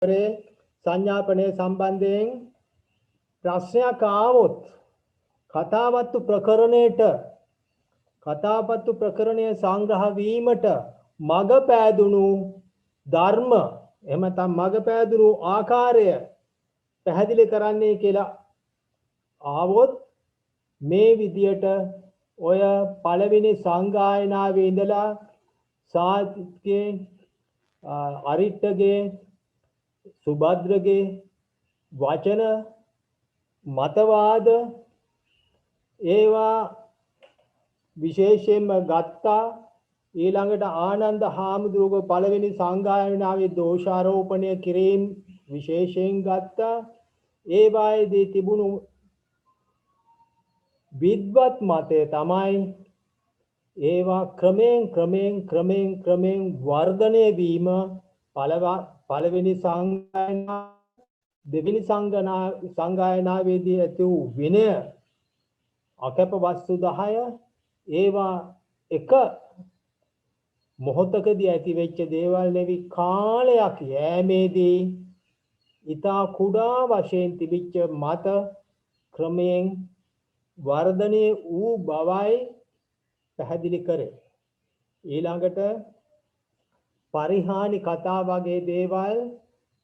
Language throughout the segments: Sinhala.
සංඥාපනයේ සම්බන්ධයෙන් ප්‍රශ්නයක් ආවොත් කතාවත්තු ප්‍රකරණය සංග්‍රහ වීමට මග පෑදුණු ධර්ම එහෙම නැත්නම් මග පෑදුණු ආකාරය පැහැදිලි කරන්නේ කියලා ආවොත් මේ විදියට ඔය පළවෙනි සංගායනාවේ ඉඳලා සාත්ගේ අරිට්ටගේ සුභද්‍රගේ වචන මතවාද ඒවා විශේෂයෙන්ම ගත්තා. ඊළඟට ආනන්ද හාමුදුරුවෝ පළවෙනි සංගායනාවේ දෝෂාරෝපණය කිරීම විශේෂයෙන් ගත්තා. ඒවායේදී තිබුණු විද්වත් මතය තමයි ඒවා ක්‍රමයෙන් වර්ධනය වීම පළවෙනි සංගායනා දෙවෙනි සංගායනාවේදී ඇති වූ විනය අකැප වස්තු 10 ඒවා එක මොහොතකදී ඇති වෙච්ච දේවල් නෙවි කාලයක් යෑමේදී ඊතා කුඩා වශයෙන් තිබිච්ච මත ක්‍රමයෙන් වර්ධනය වූ බවයි පැහැදිලි කරේ. ඊළඟට පරිහානි කතා වගේ දේවල්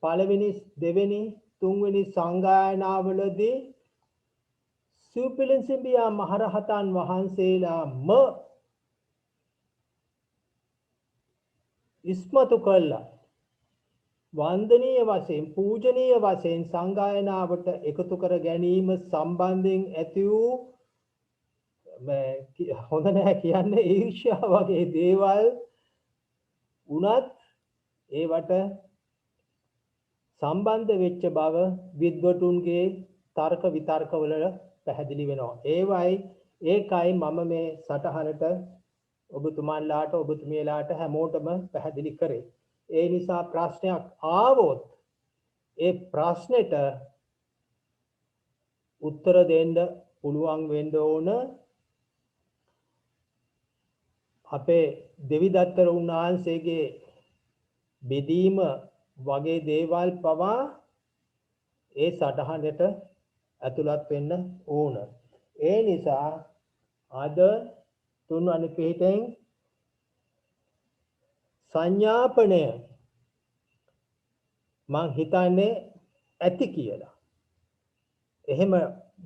පළවෙනි දෙවෙනි තුන්වෙනි සංගායනාවලදී සුපිලින්සිඹියා මහරහතන් වහන්සේලාම ඉස්මතු කළා. වන්දනීය වශයෙන් පූජනීය වශයෙන් සංගායනාවට එකතු කර ගැනීම සම්බන්ධයෙන් ඇති වූ හොඳ නැහැ කියන්නේ ඊර්ෂ්‍යා වගේ දේවල් උනත් ඒවට සම්බන්ධ වෙච්ච බව විද්වතුන්ගේ තර්ක විතර්කවල පැහැදිලි වෙනවා. ඒකයි මම මේ සටහනට ඔබතුමාලාට ඔබතුමියලාට හැමෝටම පැහැදිලි කරේ. ඒ නිසා ප්‍රශ්නයක් ආවොත් ඒ ප්‍රශ්නෙට උත්තර දෙන්න පුළුවන් වෙන්න ඕන අපේ දෙවිදත්තර උන්වහන්සේගේ බෙදීම වගේ දේවල් පවා ඒ සටහනට ඇතුළත් වෙන්න ඕන. ඒ නිසා අද තුන්වැනි පිටෙන් සංඥාපනය මං හිතන්නේ ඇති කියලා. එහෙම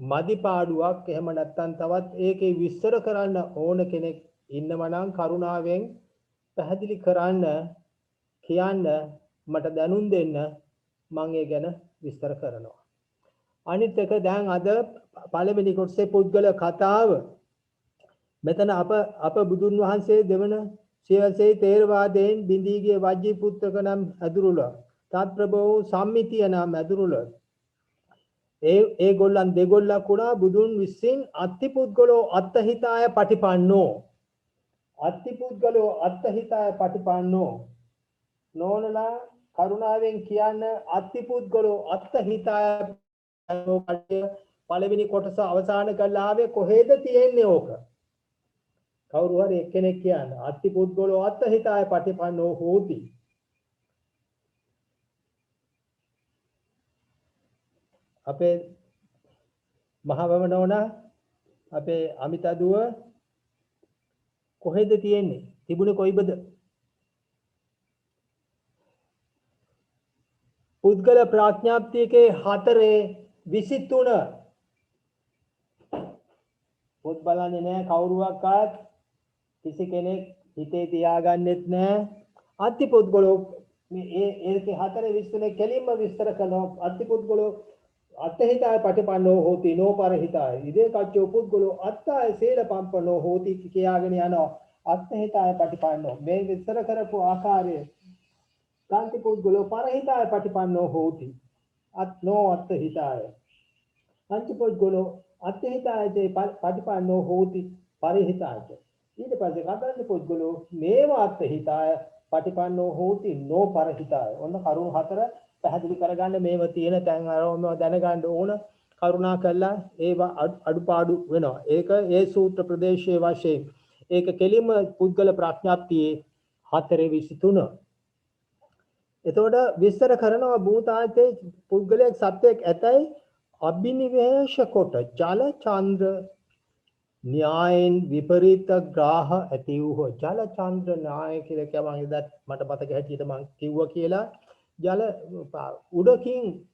මදිපාඩුවක් එහෙම නැත්නම් තවත් ඒකේ විස්තර කරන්න ඕන කෙනෙක් ඉන්නවා නම් කරුණාවෙන් පැහැදිලි කරන්න කියන්න මට දැනුම් දෙන්න මම ඒ ගැන විස්තර කරනවා. අනිත් එක දැන් අද පළවෙනි කොටසේ පුද්ගල කතාව මෙතන අප බුදුන් වහන්සේ දෙවන සියවසේ තේරවාදයෙන් බිඳී ගිය වජ්ජී පුත්‍රක නම් ඇදුරුල තාත්ප්‍රභෝ සම්මිතිය නම් ඇදුරුල ඒගොල්ලන් දෙගොල්ලක් වුණා බුදුන් විසින් අත්තිපුද්ගලෝ අත්තහිතාය පටිපන්නෝ නෝනලා කරුණාවෙන් කියන්න අත්තිපුද්ගලෝ අත්තහිතාය පළවෙනි කොටස අවසන් කරලා ආවේ කොහෙද තියෙන්නේ ඕක? කවුරු හරි එක්කෙනෙක් කියන්න අත්තිපුද්ගලෝ අත්තහිතාය පටිපන්නෝ හෝති. අපේ මහවමනෝනා අපේ අමිතදුව කොහෙද තියෙන්නේ? තිබුණේ කොයිබද? පුද්ගල ප්‍රඥාප්තියකේ 4:23 පොත් බලන්නේ නැහැ කවුරුවක්වත් කිසි කෙනෙක් හිතේ තියාගන්නෙත් නැහැ. අත්තිපුද්ගලෝ මේ ඒකේ 4:23 කෙලින්ම විස්තර කරනවා. අත්තිපුද්ගලෝ අත්තහිතාය පටිපන්නෝ හෝති නෝපරහිතාය ඉදේ කච්චෝ පුද්ගලෝ අත්තාය සීල පම්පනෝ හෝති කියාගෙන යනවා. අත්තහිතාය පටිපන්නෝ මේ විස්තර කරපු ආකාරය කාන්ති පුද්ගලෝ පරහිතාය පටිපන්නෝ හෝති අත්නෝ අත්තහිතාය පංච පුද්ගලෝ අත්තහිතාය පටිපන්නෝ හෝති පරිහිතාය. ඊට පස්සේ කතරණ පුද්ගලෝ මේව අත්තහිතාය පටිපන්නෝ හෝති නෝපරහිතාය. ඔන්න කරුණු 4 පැහැදිලි කරගන්න මේව තියෙන තැන් අරම දැනගන්න ඕන. කරුණා කළා ඒවා අඩුපාඩු වෙනවා. ඒක ඒ සූත්‍ර ප්‍රදේශයේ වශයෙන් ඒක කෙලිම පුද්ගල ප්‍රඥාප්තියේ 4:23. එතකොට විස්තර කරනවා භූතායතේ පුද්ගලයෙක් සත්‍යයක් ඇතයි අභිනිවේෂ කොට ජල චන්ද්‍ර න්‍යායෙන් විපරීත ග්‍රාහ ඇති වූ ජල චන්ද්‍ර න්‍යාය කියලා කියවම ඉදත් මට මතක හැටියට මම කිව්වා කියලා ජල උඩකින්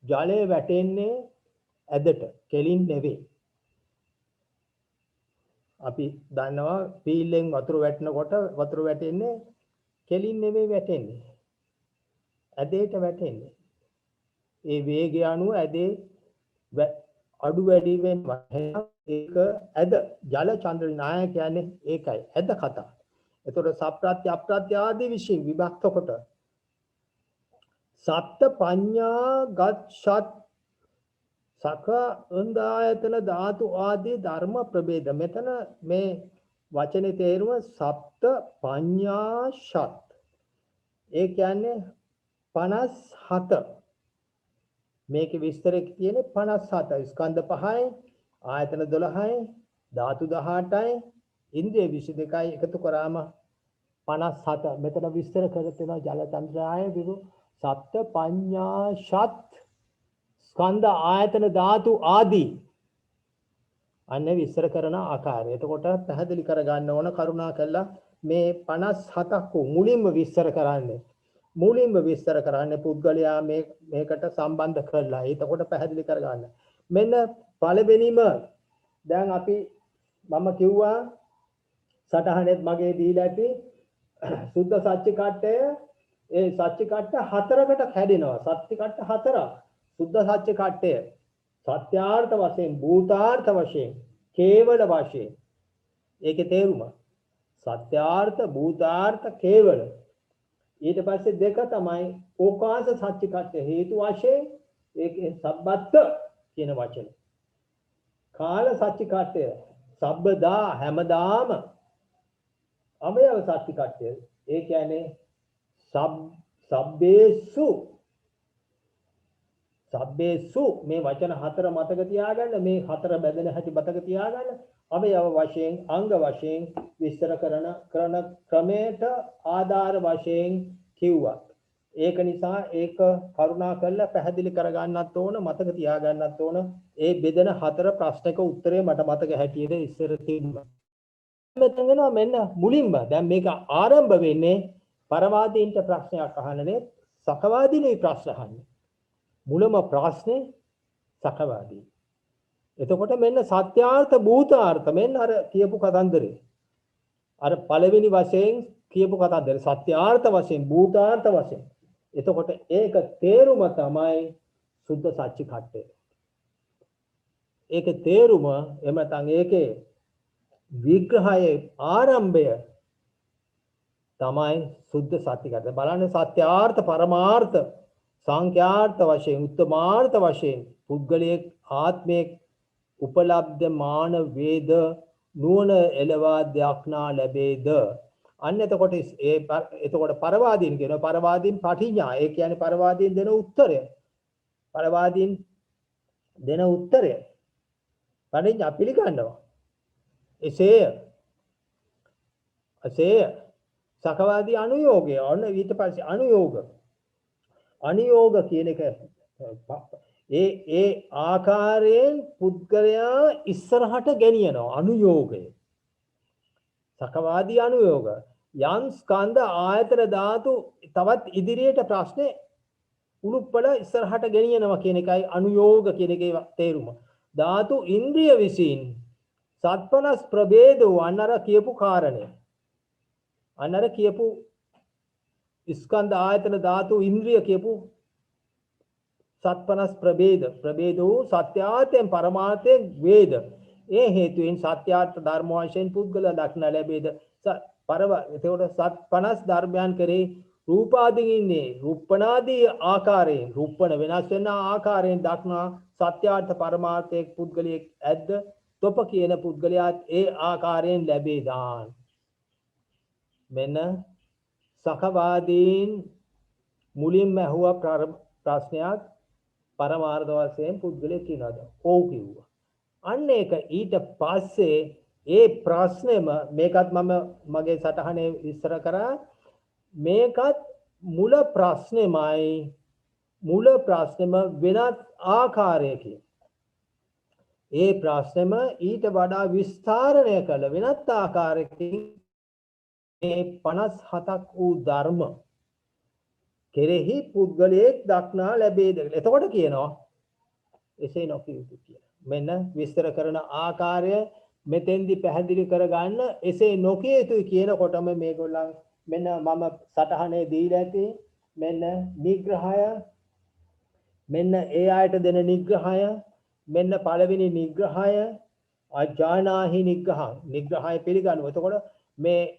ජලය වැටෙන්නේ ඇදට කෙලින් නෙවෙයි. අපි දන්නවා පීල්ලෙන් වතුර වැටෙනකොට වතුර වැටෙන්නේ කෙලින් නෙවෙයි වැටෙන්නේ. ඇදේට වැටෙන්නේ. ඒ වේගය අනුව ඇදේ අඩු වැඩි වෙනවා. ඒක ඇද ජල චන්ද්‍ර න්‍යාය කියන්නේ ඒකයි. ඇද කතා. එතකොට සප්‍රත්‍ය අප්‍රත්‍ය ආදී විශ්ින් විභක්ත කොට සත්ත පඤ්ඤා ගච්ඡත් සක උන්දායතන ධාතු ආදී ධර්ම ප්‍රභේද. මෙතන මේ වචනේ තේරුම සප්ත පඤ්ඤාශත්. ඒ කියන්නේ 57. මේකේ විස්තරේ තියෙන්නේ 57. ස්කන්ධ 5යි, ආයතන 12යි, ධාතු 18යි, ඉන්ද්‍රිය 22යි එකතු කරාම 57. මෙතන විස්තර කර තියෙනවා ජල චන්ද්‍රාය විරු සප්ත පඤ්ඤාශත් ස්කන්ධ ආයතන ධාතු ආදී අන්නේ විස්තර කරන ආකාරය. එතකොට පැහැදිලි කර ගන්න ඕන කරුණා කළා මේ 57ක් මුලින්ම විස්තර කරන්නේ. මුලින්ම විස්තර කරන්නේ පුද්ගලයා මේකට සම්බන්ධ කරලා. එතකොට පැහැදිලි කර ගන්න. මෙන්න පළවෙනිම දැන් අපි මම කිව්වා සටහනෙත් මගේ දීලා ඇති සුද්ධ සත්‍ය කට්ටය ඒ සත්‍ය කට්ට හතරකට කැඩෙනවා. සත්‍ය කට්ට හතරක්. සුද්ධ සත්‍ය කට්ටය සත්‍යාර්ථ වශයෙන් භූතාර්ථ වශයෙන් කේවල වශයෙන් ඒකේ තේරුම සත්‍යාර්ථ භූතාර්ථ කේවල ඊට පස්සේ දෙක තමයි ඕකාස සත්‍ය කට්ටය හේතු වශයෙන් ඒකේ සබ්බත් කියන වචන කාල සත්‍ය කට්ටය සබ්බදා හැමදාම අවයව සත්‍ය කට්ටය ඒ කියන්නේ සබ්බේසු මේ වචන හතර මතක තියාගන්න මේ හතර බැඳෙන හැටි මතක තියාගන්න අවයව වශයෙන් අංග වශයෙන් විස්තර කරන ක්‍රමයට ආධාර වශයෙන් කිව්වා. ඒක නිසා ඒක කරුණා කරලා පැහැදිලි කරගන්නත් ඕන මතක තියාගන්නත් ඕන. ඒ බෙදෙන හතර ප්‍රශ්නක උත්තරේ මට මතක හැටියට ඉස්සර තිබුණා. මෙතන මෙන්න මුලින්ම දැන් මේක ආරම්භ වෙන්නේ පරවාදීන්ට ප්‍රශ්නයක් අහන්නේ සකවාදීනේ ප්‍රශ්න අහන්නේ. මුලම ප්‍රශ්නේ සකවාදී. එතකොට මෙන්න සත්‍යාර්ථ භූතාර්ථ මෙන්න අර කියපු කතන්දරේ. අර පළවෙනි වශයෙන් කියපු කතන්දරේ සත්‍යාර්ථ වශයෙන් භූතාර්ථ වශයෙන්. එතකොට ඒක තේරුම තමයි සුද්ධ සත්‍ය කට්ටය. ඒකේ තේරුම එහෙම නැත්නම් ඒකේ විග්‍රහයේ ආරම්භය තමයි සුද්ධ සත්‍ය කට්ටය. බලන්න සත්‍යාර්ථ පරමාර්ථ සංඛ්‍යාර්ථ වශයෙන් උත්තමාර්ථ වශයෙන් පුද්ගලයේ ආත්මයේ උපලබ්ධ මාන වේද නුවණ එළවා දක්නා ලැබේද අන්න එතකොට එතකොට පරවාදීන් කියනවා පරවාදීන් පටිඥා ඒ කියන්නේ පරවාදීන් දෙන උත්තරය පරවාදීන් දෙන උත්තරය පටිඥා පිළිගන්නවා එසේ සකවාදී අනුയോഗය ඔන්න ඊට පස්සේ අනුയോഗ කියන එක ඒ ආකාරයෙන් පුද්ගලයා ඉස්සරහට ගෙනියනවා අනුയോഗය සකවාදී අනුയോഗ යම් ස්කන්ධ ආයතන ධාතු තවත් ඉදිරියට ප්‍රශ්නේ උණුප්පල ඉස්සරහට ගෙනියනවා කියන එකයි අනුയോഗ කියන එකේ තේරුම ධාතු ඉන්ද්‍රිය විසින් සත්පනස් ප්‍රභේදෝ අන්නර කියපු කාරණය අන්නර කියපු ස්කන්ධ ආයතන ධාතු ඉන්ද්‍රිය කියපු සත්පනස් ප්‍රභේදෝ සත්‍යාර්ථයෙන් පරමාර්ථයෙන් වේද ඒ හේතුවෙන් සත්‍යාර්ථ ධර්ම වශයෙන් පුද්ගල දක්න ලැබේද එතකොට සත්පනස් ධර්මයන් කරේ රූපාදීන් ඉන්නේ රූපණාදී ආකාරයෙන් රූපණ වෙනස් වෙන ආකාරයෙන් දක්නා සත්‍යාර්ථ පරමාර්ථයේ පුද්ගලයෙක් ඇද්ද තොප කියන පුද්ගලයාත් ඒ ආකාරයෙන් ලැබේදාන් මෙන්න සකවාදීන් මුලින්ම ඇහුවා ප්‍රශ්නයක් පරමාර්ථ වශයෙන් පුද්ගලයෙක් කියනවාද? ඔව් කිව්වා. අන්න ඒක ඊට පස්සේ ඒ ප්‍රශ්නේම මේකත් මම මගේ සටහනේ විස්තර කරා මේකත් මුල ප්‍රශ්නෙම වෙනත් ආකාරයකින් ඒ ප්‍රශ්නෙම ඊට වඩා විස්තරණය කළ වෙනත් ආකාරයකින් මේ 57ක් වූ ධර්ම කෙරෙහි පුද්ගලයෙක් දක්නා ලැබේද? එතකොට කියනවා එසේ නොකිය යුතු කියලා. මෙන්න විස්තර කරන ආකාරය මෙතෙන්දි පැහැදිලි කරගන්න එසේ නොකිය යුතුයි කියනකොටම මේගොල්ලන් මෙන්න මම සටහනේ දීලා ඇති මෙන්න නිග්‍රහය මෙන්න ඒ ආයත දෙන නිග්‍රහය මෙන්න පළවෙනි නිග්‍රහය අජානාහි නිග්‍රහය පිළිගන්නවා. එතකොට මේ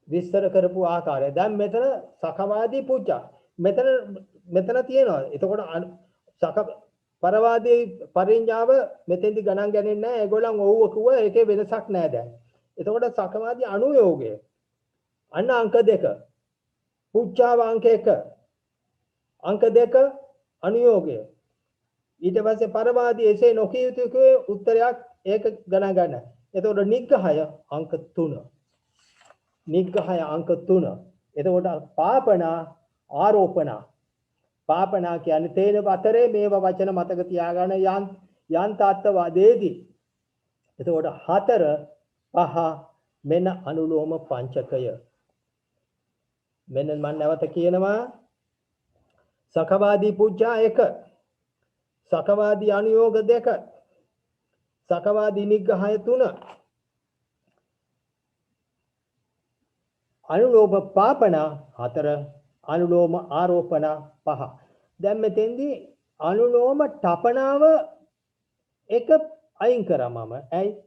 විස්තර කරපු ආකාරය දැන් මෙතන සකවාදී පුජ්ජා මෙතන තියෙනවා. එතකොට පරවාදී පරිඥාව මෙතෙන්දි ගණන් ගන්නේ නැහැ. ඒගොල්ලන් ඔව්ව කිව්වා ඒකේ වෙනසක් නැහැ දැන්. එතකොට සකවාදී අනුയോഗය අන්න අංක 2 පුජ්ජාව අංක 1 අංක 2 අනුയോഗය ඊට පස්සේ පරවාදී එසේ නොකිය යුතු උත්තරයක් ඒක ගණන් ගන්න. එතකොට නිග්‍රහය අංක 3 එතකොට පාපනා කියන්නේ තේන අතරේ මේව වචන මතක තියාගන්න යන්තාත්වාදයේදී. එතකොට 4 5 මෙන්න අනුලෝම පංචකය. මෙන්න මම නැවත කියනවා සකවාදී පුජ්ජා 1 සකවාදී අනුയോഗ 2 සකවාදී නිග්‍රහය 3 අනුලෝම පාපනා 4 අනුලෝම ආරෝපණ 5. දැන් මෙතෙන්දී අනුලෝම තපනාව එක අයින් කරා මම. ඇයි?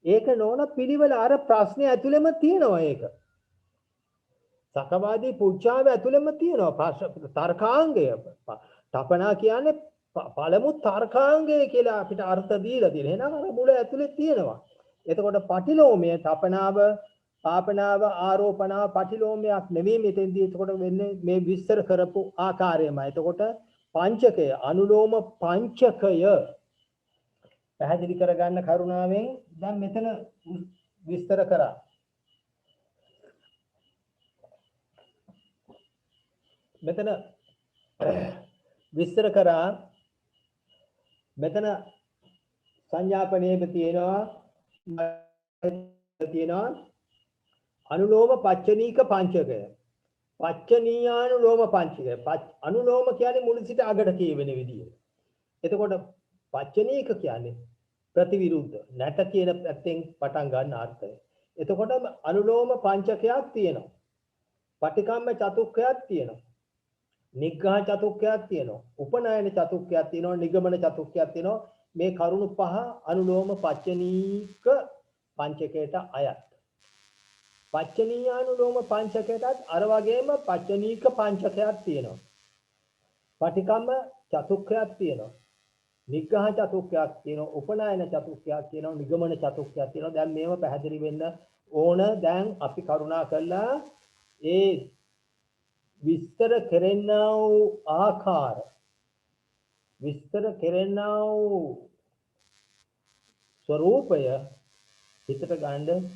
ඒක නෝන පිළිවෙල අර ප්‍රශ්නේ ඇතුළෙම තියෙනවා ඒක. සකවාදී පුජ්ජාව ඇතුළෙම තියෙනවා තර්කාංගය. තපනා කියන්නේ පළමු තර්කාංගය කියලා අපිට අර්ථ දීලා තියෙනවා. එහෙනම් අර මුල ඇතුලේ තියෙනවා. එතකොට පටිලෝමය තපනාව පාපනාව ආරෝපණාව පටිලෝමයක් නෙවෙයි මෙතෙන්දී. එතකොට වෙන්නේ මේ විස්තර කරපු ආකාරයමයි. එතකොට පංචකය අනුලෝම පංචකය පැහැදිලි කරගන්න කරුණාවෙන් දැන් මෙතන විස්තර කරා. මෙතන සංඥාපනයේම තියෙනවා අනුලෝම පච්චනීක පංචකය. පච්චනීයානුලෝම පංචකය. අනුලෝම කියන්නේ මුල සිට අගට කියවෙන විදිය. එතකොට පච්චනීක කියන්නේ ප්‍රතිවිරුද්ධ නැට කියන පැත්තෙන් පටන් ගන්න අර්ථය. එතකොට අනුලෝම පංචකයක් තියෙනවා. පටිකම්ම චතුක්කයක් තියෙනවා. නිග්‍රහ චතුක්කයක් තියෙනවා. උපනයන චතුක්කයක් තියෙනවා. නිගමන චතුක්කයක් තියෙනවා. මේ කරුණු පහ අනුලෝම පච්චනීක පංචකයට අයත්. පච්චනීයානුලෝම පංචකයටත් අර වගේම පච්චනීක පංචකයක් තියෙනවා. පටිකම්ම චතුක්කයක් තියෙනවා. නිග්‍රහ චතුක්කයක් තියෙනවා. උපනයන චතුක්කයක් තියෙනවා. නිගමන චතුක්කයක් තියෙනවා. දැන් මේව පැහැදිලි වෙන්න ඕන. දැන් අපි කරුණා කළා ඒ විස්තර කෙරෙන්නා වූ ආකාර විස්තර කෙරෙන්නා වූ ස්වરૂපය හිතට ගන්න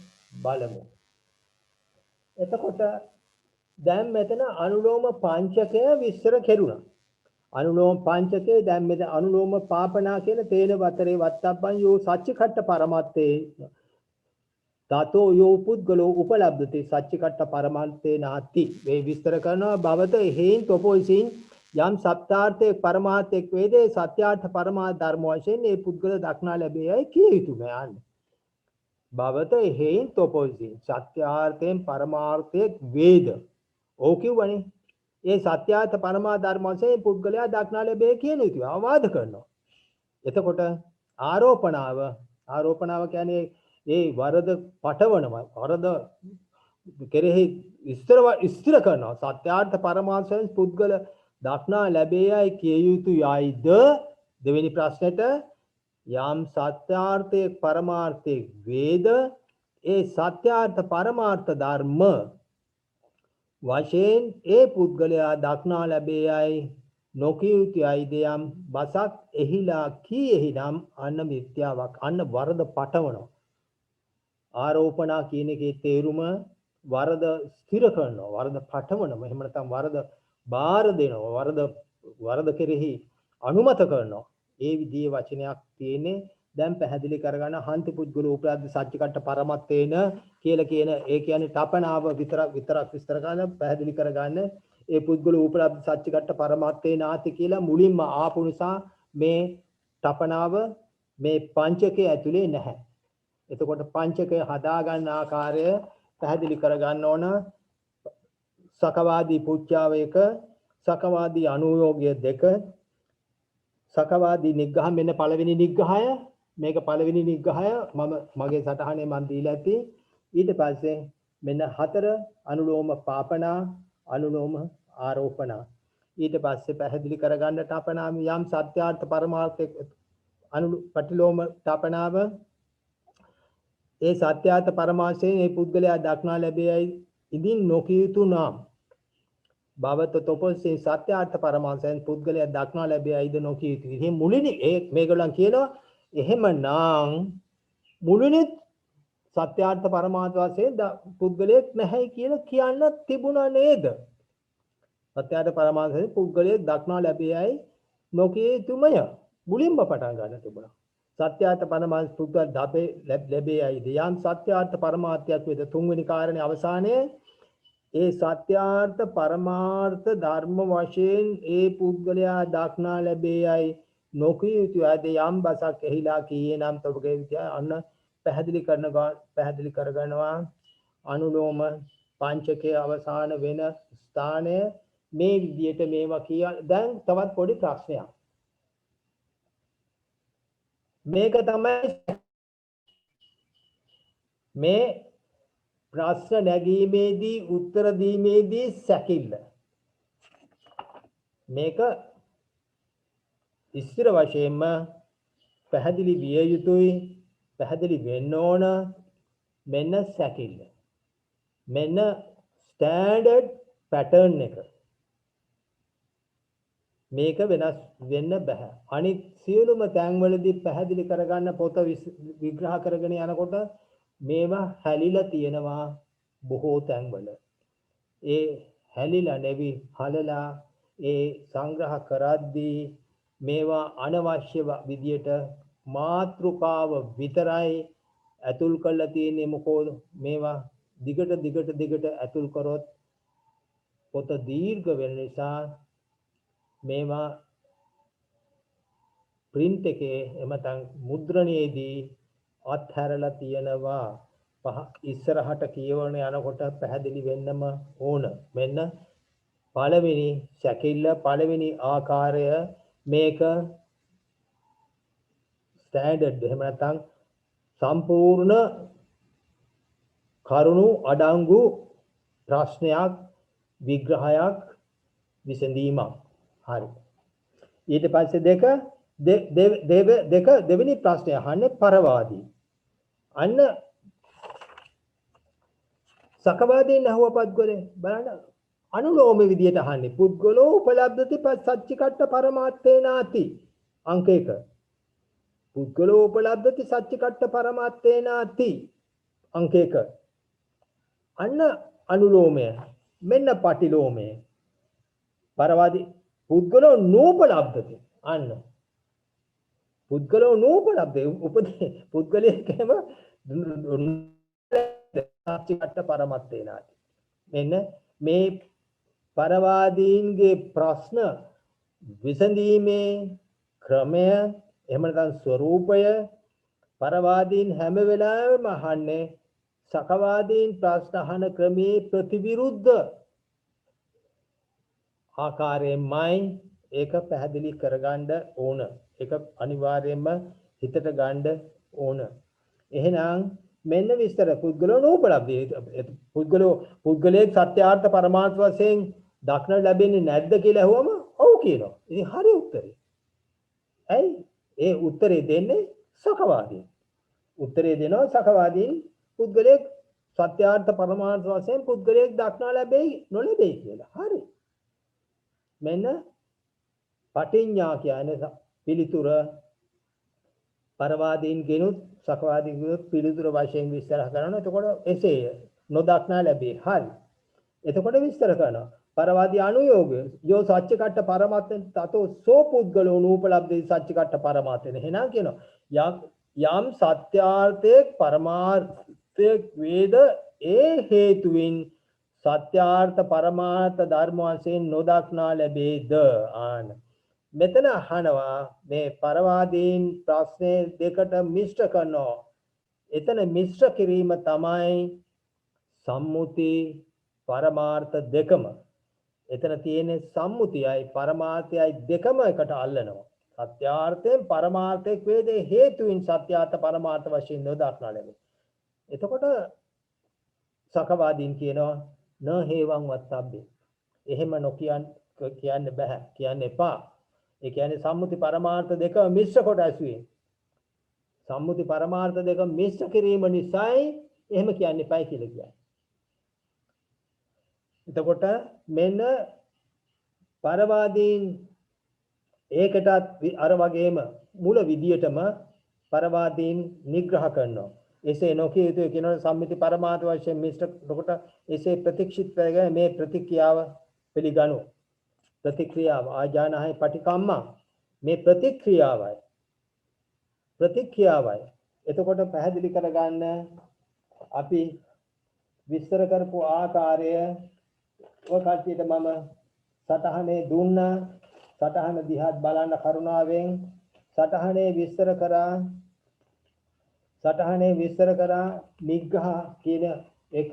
බලමු. එතකොට දැන් මෙතන අනුලෝම පංචකය විස්තර කෙරුණා. අනුලෝම පංචකේ දැන් මෙතන අනුලෝම පාපනා කියන තේන වතරේ වත්තබ්බන් යෝ සච්චිකට්ඨ පරමත්තේ තතෝ යෝ පුද්ගලෝ උපලබ්ධති සච්චිකට්ඨ පරමත්තේ නාති. මේ විස්තර කරනවා භවත හේන් තොපොයිසින් යම් සත්‍යාර්ථයේ පරමාර්ථයක් වේදේ සත්‍යාර්ථ පරමාර්ථ ධර්ම වශයෙන් මේ පුද්ගල දක්නා ලැබෙයි කිය යුතුම යන්නේ. භවත හේන් තොපොයිසින් සත්‍යාර්ථයෙන් පරමාර්ථයක් වේද. ඕ කිව්වනේ. ඒ සත්‍යාර්ථ පරමාර්ථ ධර්ම වශයෙන් පුද්ගලයා දක්නා ලැබෙයි කියන යුතුය. අවවාද කරනවා. එතකොට ආරෝපණාව කියන්නේ ඒ වරද පටවනවා. වරද කෙරෙහි ස්ථිර කරනවා. සත්‍යාර්ථ පරමාර්ථයෙන් පුද්ගල දක්නා ලැබෙයි කිය යුතුයයිද? දෙවෙනි ප්‍රශ්නෙට යම් සත්‍යාර්ථයේ පරමාර්ථයේ වේද ඒ සත්‍යාර්ථ පරමාර්ථ ධර්ම වශයෙන් ඒ පුද්ගලයා දක්නා ලැබෙයි නොකිය යුතුයයිද යම් බසක් එහිලා කීෙහි නම් අන්න මිත්‍යාවක් අන්න වරද පටවනවා. ආරෝපණා කියන එකේ තේරුම වරද ස්ථිර කරනවා, වරද පටවනවා, එහෙම නැත්නම් වරද බාර දෙනවා, වරද කෙරෙහි අනුමත කරනවා. ඒ විදිහේ වචනයක් තියෙන්නේ. දැන් පැහැදිලි කරගන්න හන්ති පුද්ගල උපරාද්ද සච්චිකට්ඨ පරමත්තේන කියලා කියන ඒ කියන්නේ තපනාව විතරක් විස්තර කරන පැහැදිලි කරගන්න. ඒ පුද්ගල උපරාද්ද සච්චිකට්ඨ පරමත්තේ නාති කියලා මුලින්ම ආපු නිසා මේ තපනාව මේ පංචකයේ ඇතුලේ නැහැ. එතකොට පංචකය හදා ගන්න ආකාරය පැහැදිලි කරගන්න ඕන. සකවාදී පුච්චාව 1, සකවාදී අනුയോഗය 2, සකවාදී නිග්‍රහ මෙන්න පළවෙනි නිග්‍රහය. මේක පළවෙනි නිග්‍රහය මගේ සටහනේ මන් දීලා ඇති. ඊට පස්සේ මෙන්න 4 අනුලෝම පාපනා, අනුලෝම ආරෝපණා. ඊට පස්සේ පැහැදිලි කරගන්න තපනාම යම් සත්‍යාර්ථ පරමාර්ථ පටිලෝම තපනාව ඒ සත්‍යාර්ථ පරමාර්ථයෙන් මේ පුද්ගලයා දක්නා ලැබෙයි ඉදින් නොකිය යුතු නම් භවත තොපසේ සත්‍යාර්ථ පරමාර්ථයෙන් පුද්ගලයා දක්නා ලැබෙයිද නොකිය යුතු. ඉතින් මුලිනි මේගොල්ලන් කියනවා එහෙමනම් මුලිනි සත්‍යාර්ථ පරමාර්ථ වශයෙන් පුද්ගලයෙක් නැහැ කියලා කියන්න තිබුණා නේද? සත්‍යාර්ථ පරමාර්ථයෙන් පුද්ගලයෙක් දක්නා ලැබෙයි නොකිය යුතුමය. මුලින්ම පටන් ගන්න තිබුණා. සත්‍යාර්ථ පරමාර්ථ පුද්ගල ලැබෙයිද යම් සත්‍යාර්ථ පරමාර්ථයක් වේද තුන්වෙනි කාරණේ අවසානයේ ඒ සත්‍යාර්ථ පරමාර්ථ ධර්ම වශයෙන් ඒ පුද්ගලයා දක්නා ලැබෙයි නොකිය යුතු ඇද යම් බසක් එහිලා කීයේ නම් තොපගේ විද්‍යාව අන්න පැහැදිලි කරගන්නවා. අනුලෝම පංචකයේ අවසාන වෙන ස්ථානය මේ විදියට මේවා කිය. දැන් තවත් පොඩි ප්‍රශ්නයක්. මේක තමයි මේ ප්‍රශ්න නැගීමේදී උත්තර දීමේදී සැකිල්ල. මේක ඉස්තර වශයෙන්ම පැහැදිලි විය යුතුයි, පැහැදිලි වෙන්න ඕන. මෙන්න සැකිල්ල, මෙන්න ස්ටෑන්ඩඩ් පැටර්න් එක. මේක වෙනස් වෙන්න බෑ. අනිත් සියලුම තැන්වලදී පැහැදිලි කරගන්න පොත විග්‍රහ කරගෙන යනකොට මේවා හැලිලා තියෙනවා බොහෝ තැන්වල. ඒ හැලිලා නැවි හලලා ඒ සංග්‍රහ කරද්දී මේවා අනවශ්‍ය විදියට මාත්‍රිකාව විතරයි ඇතුල් කරලා තියෙන්නේ. මොකද මේවා දිගට ඇතුල් කරොත් පොත දීර්ඝ වෙන නිසා මේවා print එකේ එමෙතන් මුද්‍රණයේදී අත්හැරලා තියෙනවා. ඉස්සරහට කියවන යනකොට පැහැදිලි වෙන්නම ඕන. මෙන්න පළවෙනි සැකිල්ල, පළවෙනි ආකාරය මේක ස්ටෑන්ඩඩ් එහෙම නැත්නම් සම්පූර්ණ කරුණු අඩංගු ප්‍රශ්නයක්, විග්‍රහයක්, විසඳීමක්. හරි. ඊට පස්සේ දෙවෙනි ප්‍රශ්නය අහන්නේ පරවාදී. අන්න සකවාදීන් අහුව පුද්ගලයා බලන්න අනුලෝම විදියට අහන්නේ. පුද්ගලෝ උපලබ්ධති සච්චිකට්ඨ පරමාර්ථේනාති. අංක 1. පුද්ගලෝ උපලබ්ධති සච්චිකට්ඨ පරමාර්ථේනාති. අංක 1. අන්න අනුලෝමය. මෙන්න පටිලෝමය. පරවාදී පුද්ගලෝ නූපලබ්ධති. අන්න පුද්ගලෝ නූපලබ්ධේ උපදී පුද්ගලයෙක්ම සච්චිකට්ඨ පරමත්තේනාති. මෙන්න මේ පරවාදීන්ගේ ප්‍රශ්න විසඳීමේ ක්‍රමය එහෙම නැත්නම් ස්වરૂපය පරවාදීන් හැම වෙලාවෙම අහන්නේ සකවාදීන් ප්‍රශ්න අහන ක්‍රමයේ ප්‍රතිවිරුද්ධ ආකාරයෙන්මයි. ඒක පැහැදිලි කරගන්න ඕන. ඒක අනිවාර්යයෙන්ම හිතට ගන්න ඕන. එහෙනම් මෙන්න විස්තර පුද්ගලෝ නූපලබ්ධි. පුද්ගලයේ සත්‍යාර්ථ පරමාර්ථ වශයෙන් දක්න ලැබෙන්නේ නැද්ද කියලා අහුවම ඔව් කියනවා. ඉතින් හරි උත්තරේ. ඇයි? ඒ උත්තරේ දෙන්නේ සකවාදී. උත්තරේ දෙනවා සකවාදී පුද්ගලයේ සත්‍යාර්ථ පරමාර්ථ වශයෙන් පුද්ගලයේ දක්නා ලැබෙයි නොලැබෙයි කියලා. හරි. මෙන්න පටිඤ්ඤා කියන්නේ පිළිතුර පරවාදීන් ගෙනුත් සකවාදීන් ගෙනුත් පිළිතුර වශයෙන් විස්තර කරනවා. එතකොට එසේ නොදක්නා ලැබේ. හරි. එතකොට විස්තර කරනවා. පරවාදී අනුയോഗය යෝ සච්චකට්ඨ පරමත්තෙන් තතෝ සෝ පුද්ගලෝ නූපලබ්ධේ සච්චකට්ඨ පරමාර්ථෙන. එහෙනම් කියනවා යම් සත්‍යාර්ථයේ පරමාර්ථයේ වේද ඒ හේතුවෙන් සත්‍යාර්ථ පරමාර්ථ ධර්ම වශයෙන් නොදක්නා ලැබේද. ආන මෙතන අහනවා මේ පරවාදීන් ප්‍රශ්නේ දෙකට මිශ්‍ර කරනවා. එතන මිශ්‍ර කිරීම තමයි සම්මුති පරමාර්ථ දෙකම. එතන තියෙන සම්මුතියයි පරමාර්ථයයි දෙකම එකට අල්ලනවා. සත්‍යාර්ථයෙන් පරමාර්ථයක් වේදේ හේතුයින් සත්‍යාර්ථ පරමාර්ථ වශයෙන් නොදක්නා ලැබේ. එතකොට සකවාදීන් කියනවා න හේවං වත්තබ්බේ. එහෙම කියන්න බෑ. කියන්න එපා. ඒ කියන්නේ සම්මුති පරමාර්ථ දෙක මිශ්‍ර කොට ඇසුවේ. සම්මුති පරමාර්ථ දෙක මිශ්‍ර කිරීම නිසායි එහෙම කියන්න එපයි කියලා කියන්නේ. එතකොට මෙන්න පරවාදීන් ඒකටත් අර වගේම මුල විදියටම පරවාදීන් නිග්‍රහ කරනවා. එසේ නොකිය යුතුයි කියනවා සම්මිති පරමාර්ථ වශයෙන් මිශ්‍ර කොට එසේ ප්‍රතික්ෂිප්ත කරගෙන මේ ප්‍රතික්‍රියාව පිළිගනු. ප්‍රතික්‍රියාව ආජානහයි පටිකම්ම මේ ප්‍රතික්‍රියාවයි. එතකොට පැහැදිලි කරගන්න අපි විස්තර කරපු ආකාරය ඔය කට්ටියට මම සටහනේ දුන්නා. සටහන දිහා බලන්න කරුණාවෙන් සටහනේ විස්තර කරා නිග්‍රහ කියන එක.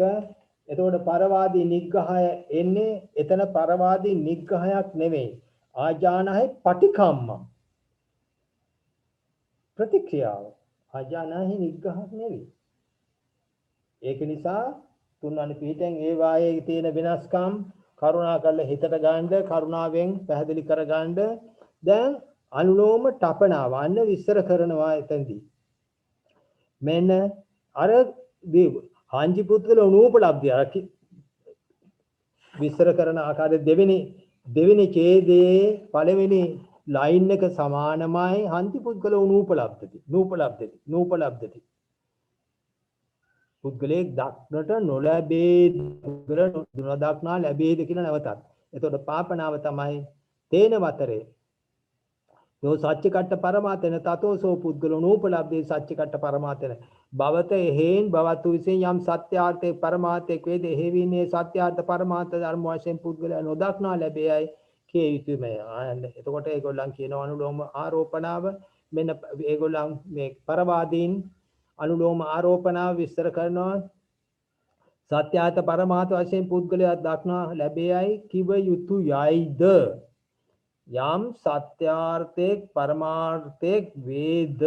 එතකොට පරවාදී නිග්‍රහය එන්නේ එතන පරවාදී නිග්‍රහයක් නෙවෙයි. ආජානහයි පටිකම්ම ප්‍රතික්‍රියාව. ආජානහයි නිග්‍රහයක් නෙවෙයි. ඒක නිසා තුන්වැනි පිටෙන් ඒ වායේ තියෙන වෙනස්කම් කරුණා කරලා හිතට ගන්න කරුණාවෙන් පැහැදිලි කරගන්න. දැන් අනුලෝම තපනාව අන්න විස්තර කරනවා එතෙන්දී. මෙන්න අර හාංජි පුත්කල නූපලබ්ධිය විස්තර කරන ආකාරය දෙවෙනි ඡේදයේ පළවෙනි ලයින් එක සමානමයි හාංජි පුත්කල නූපලබ්ධති පුද්ගලයෙක් දක්නට නොලැබේ දුනදක්නා ලැබේද කියලා නැවතත්. එතකොට පාපනාව තමයි තේන වතරේ යෝ සච්චකට්ඨ පරමාර්ථන තතෝසෝ පුද්ගලෝ නූපලබ්ධේ සච්චකට්ඨ පරමාර්ථන භවත හේන් භවතු විසින් යම් සත්‍යාර්ථේ පරමාර්ථයක් වේද හේවිනේ සත්‍යාර්ථ පරමාර්ථ ධර්ම වශයෙන් පුද්ගලයා නොදක්නා ලැබේයි කිය යුතුයමයි. එතකොට ඒගොල්ලන් කියන අනුලෝම ආරෝපණාව මෙන්න ඒගොල්ලන් මේ පරවාදීන් අනුලෝම ආරෝපණාව විස්තර කරනවා. සත්‍යාර්ථ පරමාර්ථ වශයෙන් පුද්ගලයා දක්නා ලැබේයි කිව යුතුයයිද. යම් සත්‍යාර්ථයක් පරමාර්ථයක් වේද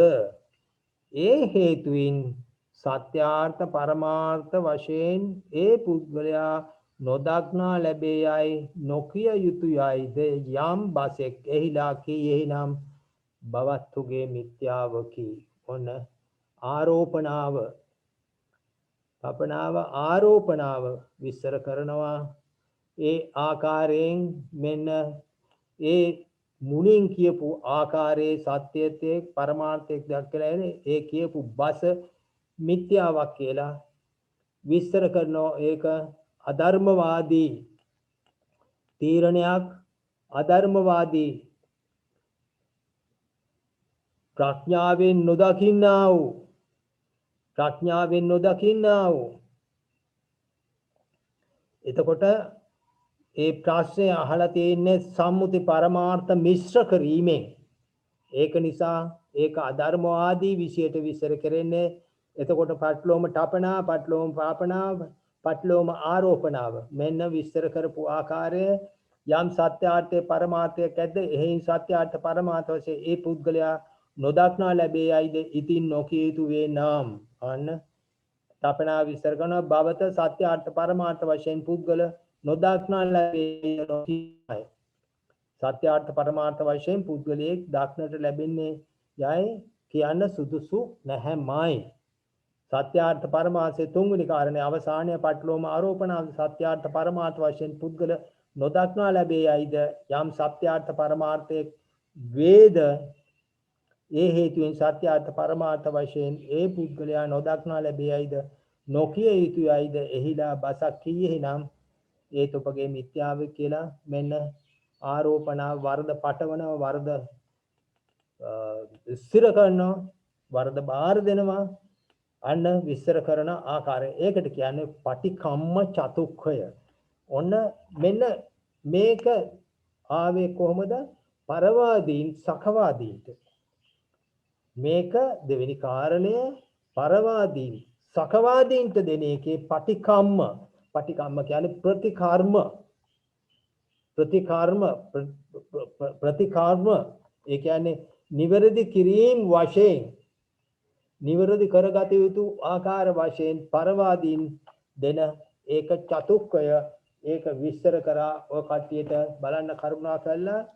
ඒ හේතුයින් සත්‍යාර්ථ පරමාර්ථ වශයෙන් ඒ පුද්ගලයා නොදක්නා ලැබේයි නොකිය යුතුයයිද යම් බසෙක් එහිලා කීෙහිනම් බවත්තුගේ මිත්‍යාවකි. ඔන්න ආරෝපණාව විස්තර කරනවා. ඒ ආකාරයෙන් මෙන්න ඒ මුණින් කියපු ආකාරයේ සත්‍යයේ පරමාර්ථයක් දැක්කලා ඒ කියපු බස මිත්‍යාවක් කියලා විස්තර කරනවා. ඒක අධර්මවාදී තීරණයක්. අධර්මවාදී ප්‍රඥාවෙන් නොදකින්නා වූ එතකොට ඒ ප්‍රශ්නය අහලා තියෙන්නේ සම්මුති පරමාර්ථ මිශ්‍ර කිරීමෙන්. ඒක නිසා ඒක අධර්මවාදී විෂයට විස්තර කරන්නේ. එතකොට පට්ලෝම තපනා, පට්ලෝම පාපනාව, පට්ලෝම ආරෝපණාව මෙන්න විස්තර කරපු ආකාරය. යම් සත්‍යාර්ථයේ පරමාර්ථයක් ඇද්ද එහෙන් සත්‍යාර්ථ පරමාර්ථ වශයෙන් ඒ පුද්ගලයා නොදක්නා ලැබේයිද ඉතින් නොකිය යුතු වේ නම් අන්න තපනා විස්තර කරන භවත සත්‍යාර්ථ පරමාර්ථ වශයෙන් පුද්ගල නොදක්නා ලැබේ නොකියයි. සත්‍යාර්ථ පරමාර්ථ වශයෙන් පුද්ගලයෙක් දක්නට ලැබෙන්නේ යයි කියන්න සුදුසු නැහැමයි. සත්‍යාර්ථ පරමාර්ථයේ තුන්වෙනි කාරණේ අවසානයේ පට්ලෝම ආරෝපණාව සත්‍යාර්ථ පරමාර්ථ වශයෙන් පුද්ගල නොදක්නා ලැබේයිද යම් සත්‍යාර්ථ පරමාර්ථයේ වේද ඒ හේතුවෙන් සත්‍යාර්ථ පරමාර්ථ වශයෙන් ඒ පුද්ගලයා නොදක්නා ලැබෙයිද නොකිය යුතුයයිද එහිලා බසක් කීයේ නම් ඒ තොපගේ මිත්‍යාව කියලා මෙන්න ආරෝපණ වරද පටවන වරද ස්ථිර කරනවා වරද බාර දෙනවා අන්න විස්තර කරන ආකාරය. ඒකට කියන්නේ පටිකම්ම චතුක්ඛය. ඔන්න මෙන්න මේක ආවේ කොහොමද? පරවාදීන් සකවාදීන්ට. මේක දෙවෙනි කාරණය පරවාදීන් සකවාදීන්ට දෙන එකේ පටිකම්ම. පටිකම්ම කියන්නේ ප්‍රතිකර්ම. ඒ කියන්නේ නිවැරදි කිරීම වශයෙන් නිවැරදි කරගත යුතු ආකාර වශයෙන් පරවාදීන් දෙන ඒක චතුක්කය. ඒක විස්තර කරා ඔය කට්ටියට බලන්න කරුණා කළා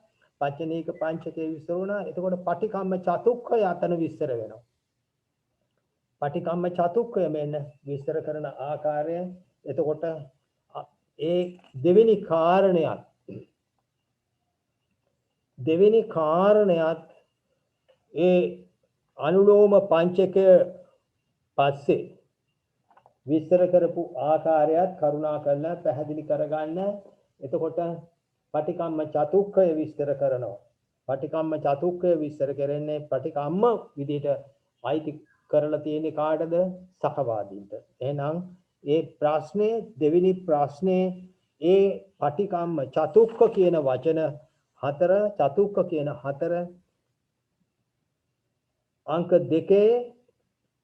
පච්චනීක පංචකේ විස්තර වුණා. එතකොට පටිකම්ම චතුක්කය අතන විස්තර වෙනවා. පටිකම්ම චතුක්කය මෙන්න විස්තර කරන ආකාරය. එතකොට ඒ දෙවෙනි කාරණයත් ඒ අනුලෝම පංචකය පස්සේ විස්තර කරපු ආකාරයත් කරුණා කරලා පැහැදිලි කරගන්න. එතකොට පටිකම්ම චතුක්කය විස්තර කරනවා. පටිකම්ම චතුක්කය විස්තර කරන්නේ පටිකම්ම විදිහට අයිති කරලා තියෙන්නේ කාටද? සකවාදීන්ට. එහෙනම් ඒ ප්‍රශ්නේ දෙවෙනි ප්‍රශ්නේ ඒ පටිකම්ම චතුක්ක කියන වචන හතර චතුක්ක කියන හතර अंक 2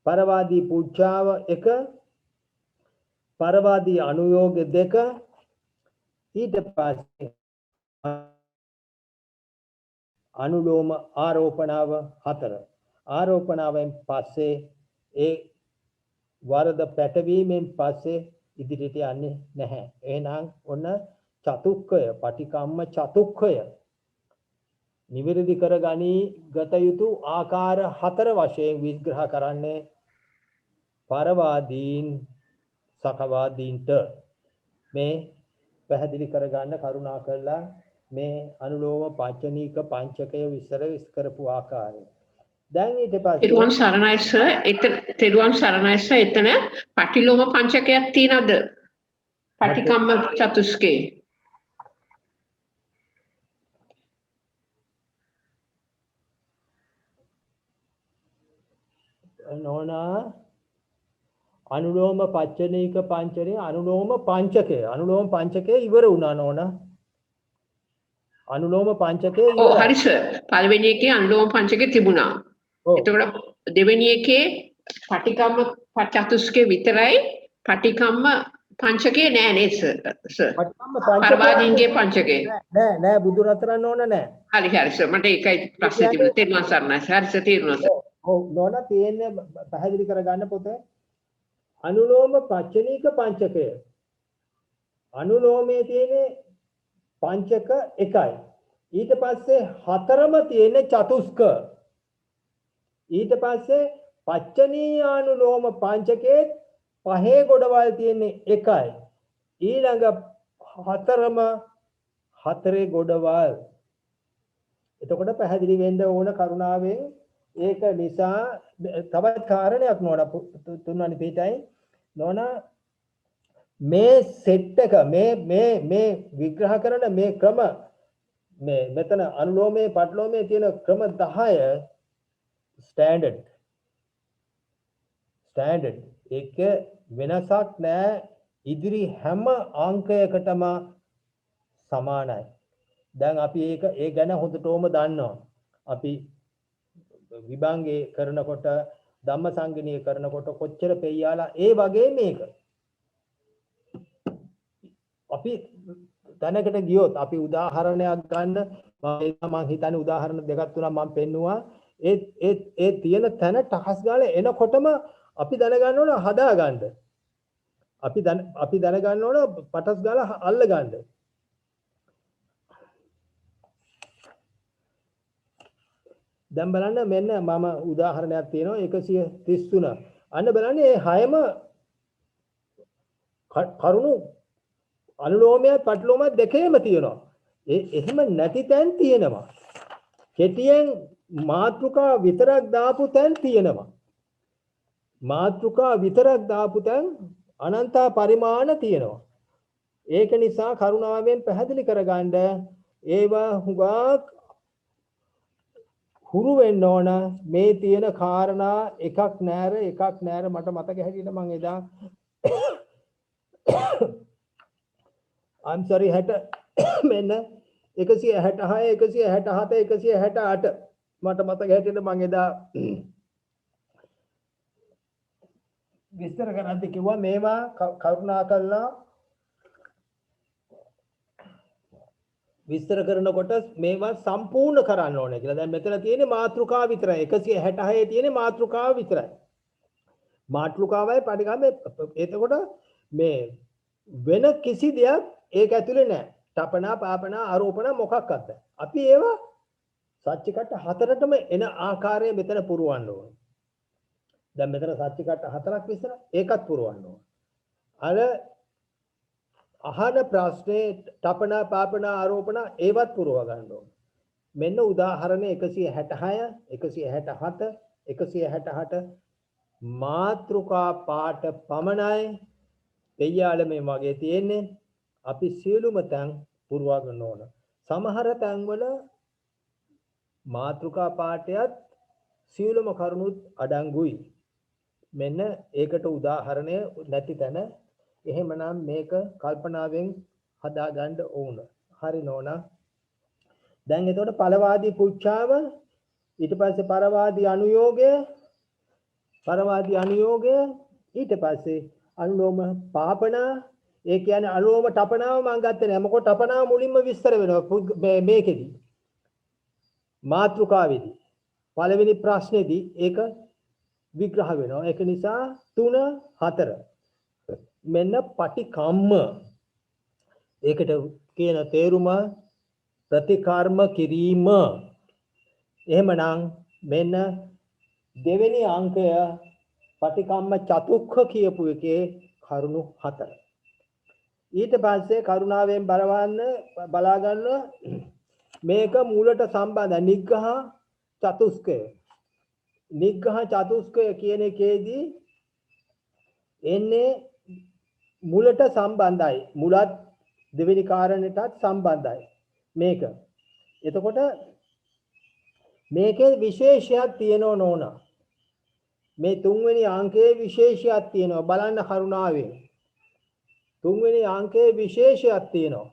परवादी पूछाव 1 परवादी अनुयोग 2 ඊට පස්සේ अनुलोम आरोपणाव 4 आरोपणाවෙන් පස්සේ ඒ වරද පැටවීමෙන් පස්සේ ඉදිරියට යන්නේ නැහැ. එහෙනම් ඔන්න චතුක්කය පටිකම්ම චතුක්කය නිවැරදි කරගනී ගත යුතු ආකාර 4 වශයෙන් විග්‍රහ කරන්නේ පරවාදීන් සකවාදීන්ට. මේ පැහැදිලි කරගන්න කරුණා කරලා මේ අනුලෝම පංචනීක පංචකය විස්තර කරපු ආකාරය. දැන් ඊට පස්සේ තෙරුවන් සරණයි සර්. තෙරුවන් සරණයි සර්. එතන පටිලෝම පංචකයක් තියනද? පටිකම්ම චතුස්කේ නෝනා अनुलोम पच्चनीक पंचने अनुलोम पंचके इवर उना नोना अनुलोम पंचके ඔව් හරි සර්. පළවෙනි එකේ අනුලෝම පංචකේ තිබුණා. එතකොට දෙවෙනි එකේ පටිකම්ම චතුස්කේ විතරයි පටිකම්ම පංචකේ නෑ නේද සර්? පරවාදීන්ගේ පංචකේ නෑ බුදුරත්නන් ඕන නෑ. හරි සර්. මට ඒකයි ප්‍රශ්නේ තිබුණේ. තෙරුවන් සරණයි සර්. හරි සර් තේරුණා සර්. ඔව් නෝනා තියෙන්නේ පැහැදිලි කරගන්න පොතේ अनुलोम पच्चनीक पंचकය अनुलोमයේ තියෙන්නේ පංචක එකයි ඊට පස්සේ හතරම තියෙන්නේ චතුස්ක ඊට පස්සේ පච්චනීයානුලෝම පංචකයේ පහේ ගොඩවල් තියෙන්නේ එකයි ඊළඟ හතරම හතරේ ගොඩවල් එතකොට පැහැදිලි වෙන්න ඕන කරුණාවෙන් ඒක නිසා තවත් කාරණයක් නෝනා තුන්වැනි පිටයි නෝනා මේ සෙට් එක මේ විග්‍රහ කරන මේ ක්‍රම මේ මෙතන අනුලෝමයේ පටලෝමයේ තියෙන ක්‍රම 10 ස්ටෑන්ඩඩ් ඒක වෙනසක් නෑ ඉදිරි හැම අංකයකටම සමානයි. දැන් අපි ඒ ගැන හොඳටම දන්නවා. අපි විභාගයේ කරනකොට ධම්මසංගණීය කරනකොට කොච්චර පෙయ్యාලා ඒ වගේ මේක අපි දැනකට ගියොත් අපි උදාහරණයක් ගන්න මම හිතන්නේ උදාහරණ දෙකක් තුනක් මම පෙන්නුවා ඒ තියෙන තැන ටහස් ගාලා එනකොටම අපි දැනගන්න ඕන හදා ගන්න අපි දැනගන්න ඕන පටස් ගාලා අල්ල ගන්න දැන් බලන්න මෙන්න මම උදාහරණයක් තියෙනවා 133 අන්න බලන්න මේ හයම කරුණු අනුලෝමයත් පටිලෝමයත් දෙකේම තියෙනවා එහෙම නැති තැන් තියෙනවා කෙටියෙන් මාත්‍රිකා විතරක් දාපු තැන් තියෙනවා. මාත්‍රිකා විතරක් දාපු තැන් අනන්ත පරිමාණ තියෙනවා. ඒක නිසා කරුණාවෙන් පැහැදිලි කරගන්න ඒවා හුඟක් හුරු වෙන්න ඕන. මේ තියෙන කාරණා එකක් නෑර මට මතක හැටියට මම එදා I'm sorry 60 මෙන්න 166 167 168 මට මතක හැටියට මම එදා විස්තර කරද්දී කිව්වා මේවා කරුණා කළා විස්තර කරනකොට මේවා සම්පූර්ණ කරන්න ඕනේ කියලා. දැන් මෙතන තියෙන්නේ මාත්‍රිකාව විතරයි. 166 තියෙන්නේ මාත්‍රිකාව විතරයි. මාත්‍රිකාවයි පරිගාමේ එතකොට මේ වෙන කිසි දෙයක් ඒක ඇතුලේ නැහැ. තපනා පාපනා ආරෝපණ මොකක්වත්. අපි ඒවා සත්‍යකට හතරටම එන ආකාරය මෙතන පුරවන්න ඕනේ. දැන් මෙතන සත්‍යකට හතරක් විතර ඒකත් පුරවන්න ඕනේ. අර අහන ප්‍රශ්නේ තපනා පාපනා ආරෝපණ ඒවත් පුරව ගන්න ඕනේ. මෙන්න උදාහරණ 166 167 168 මාත්‍රිකා පාඨ පමණයි දෙයියාල මේ වගේ තියෙන්නේ. අපි සියලුම තැන් පුරව ගන්න ඕන. සමහර තැන් වල මාත්‍රිකා පාඨයත් සියලුම කරුණුත් අඩංගුයි. මෙන්න ඒකට උදාහරණය නැති තැන එහෙමනම් මේක කල්පනාවෙන් හදා ගන්න ඕන. හරි නෝනා. දැන් එතකොට පළවාදී පුච්ඡාව ඊට පස්සේ පරවාදී අනුയോഗය ඊට පස්සේ අනුලෝම පාපනා ඒ කියන්නේ අනුලෝම තපනාව මම ගත්තේ නෑ. මොකද තපනාව මුලින්ම විස්තර වෙනවා මේකෙදි. මාත්‍රිකාවේදී පළවෙනි ප්‍රශ්නේදී ඒක විග්‍රහ වෙනවා. ඒක නිසා 3 4 මෙන්න පටිකම්ම ඒකට කියන තේරුම ප්‍රතිකර්ම කිරීම. එහෙමනම් මෙන්න දෙවෙනි අංකය පටිකම්ම චතුක්ඛ කියපු එකේ කරුණු 4. ඊට පස්සේ කරුණාවෙන් බලා ගන්න මේක මූලට සම්බන්ධ නිග්ඝහ චතුස්කය. නිග්ඝහ චතුස්කය කියන එකේදී එන්නේ මුලට සම්බන්ධයි. මුලත් දෙවෙනි කාරණේටත් සම්බන්ධයි මේක. එතකොට මේකේ විශේෂයක් තියෙනව නෝනා. මේ තුන්වෙනි අංකයේ විශේෂයක් තියෙනවා. බලන්න කරුණාවෙන්. තුන්වෙනි අංකයේ විශේෂයක් තියෙනවා.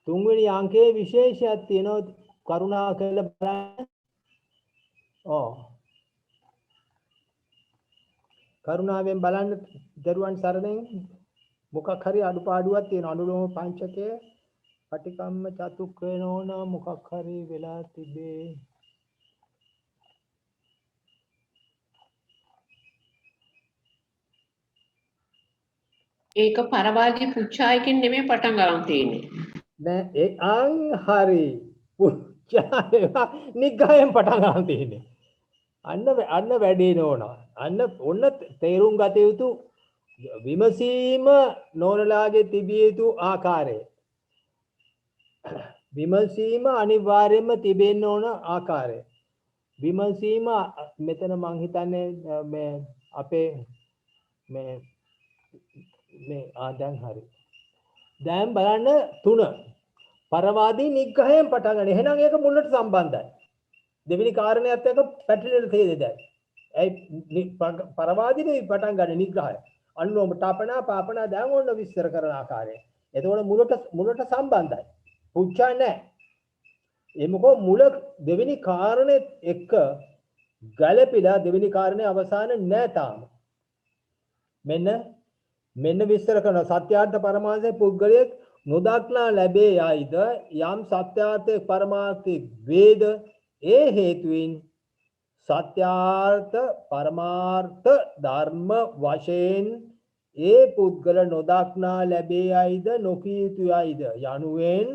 තුන්වෙනි අංකයේ විශේෂයක් තියෙනවා. කරුණා කරලා බලන්න. කරුණාවෙන් බලන්න දරුවන් සරණෙන් මොකක් හරි අඩුපාඩුවක් තියෙනවා. අනුලෝම පංචකයේ පටිකම්ම චතුක්ඛ නෝන මොකක් හරි වෙලා තිබේ. ඒක පරවාදී පුච්ඡායකින් නෙමෙයි පටන් ගන්න තියෙන්නේ. නෑ ඒ හරි පුච්ඡාය නිග්ඝයෙන් පටන් ගන්න තියෙන්නේ. අන්න වැඩේ නෝනා. අන්න ඔන්න තේරුම් ගත යුතු විමසීම නෝනලාගේ තිබිය යුතු ආකාරය. විමසීම අනිවාර්යයෙන්ම තිබෙන්න ඕන ආකාරය. විමසීම මෙතන මං හිතන්නේ මේ අපේ මේ දැන් හරි. දැන් බලන්න 3 පරවාදී නිග්ඝයෙන් පටන් ගන්න. එහෙනම් ඒක මුලට සම්බන්ධයි. දෙවෙනි කාරණේත් එක්ක පැටලෙන්න තියෙද දැන්. ඒ පරවාදීනේ පටන් ගන්න නිග්‍රහය. අනුලෝම තපනා පාපනා දැන් ඕන විස්තර කරන ආකාරය. එතකොට මුලට සම්බන්ධයි. පුච්චා නැහැ. එමුකෝ මුල දෙවෙනි කාරණේත් එක්ක ගැළපිලා දෙවෙනි කාරණේ අවසාන නැහැ තාම. මෙන්න විස්තර කරන සත්‍යාර්ථ පරමාර්ථයේ පුද්ගලයෙක් නොදක්නා ලැබේ යයිද යම් සත්‍යාර්ථයේ පරමාර්ථයේ වේද ඒ හේතුවෙන් සත්‍යාර්ථ පරමාර්ථ ධර්ම වශයෙන් ඒ පුද්ගල නොදක්නා ලැබේ යයිද නොකිය යුතු යයිද යනුවෙන්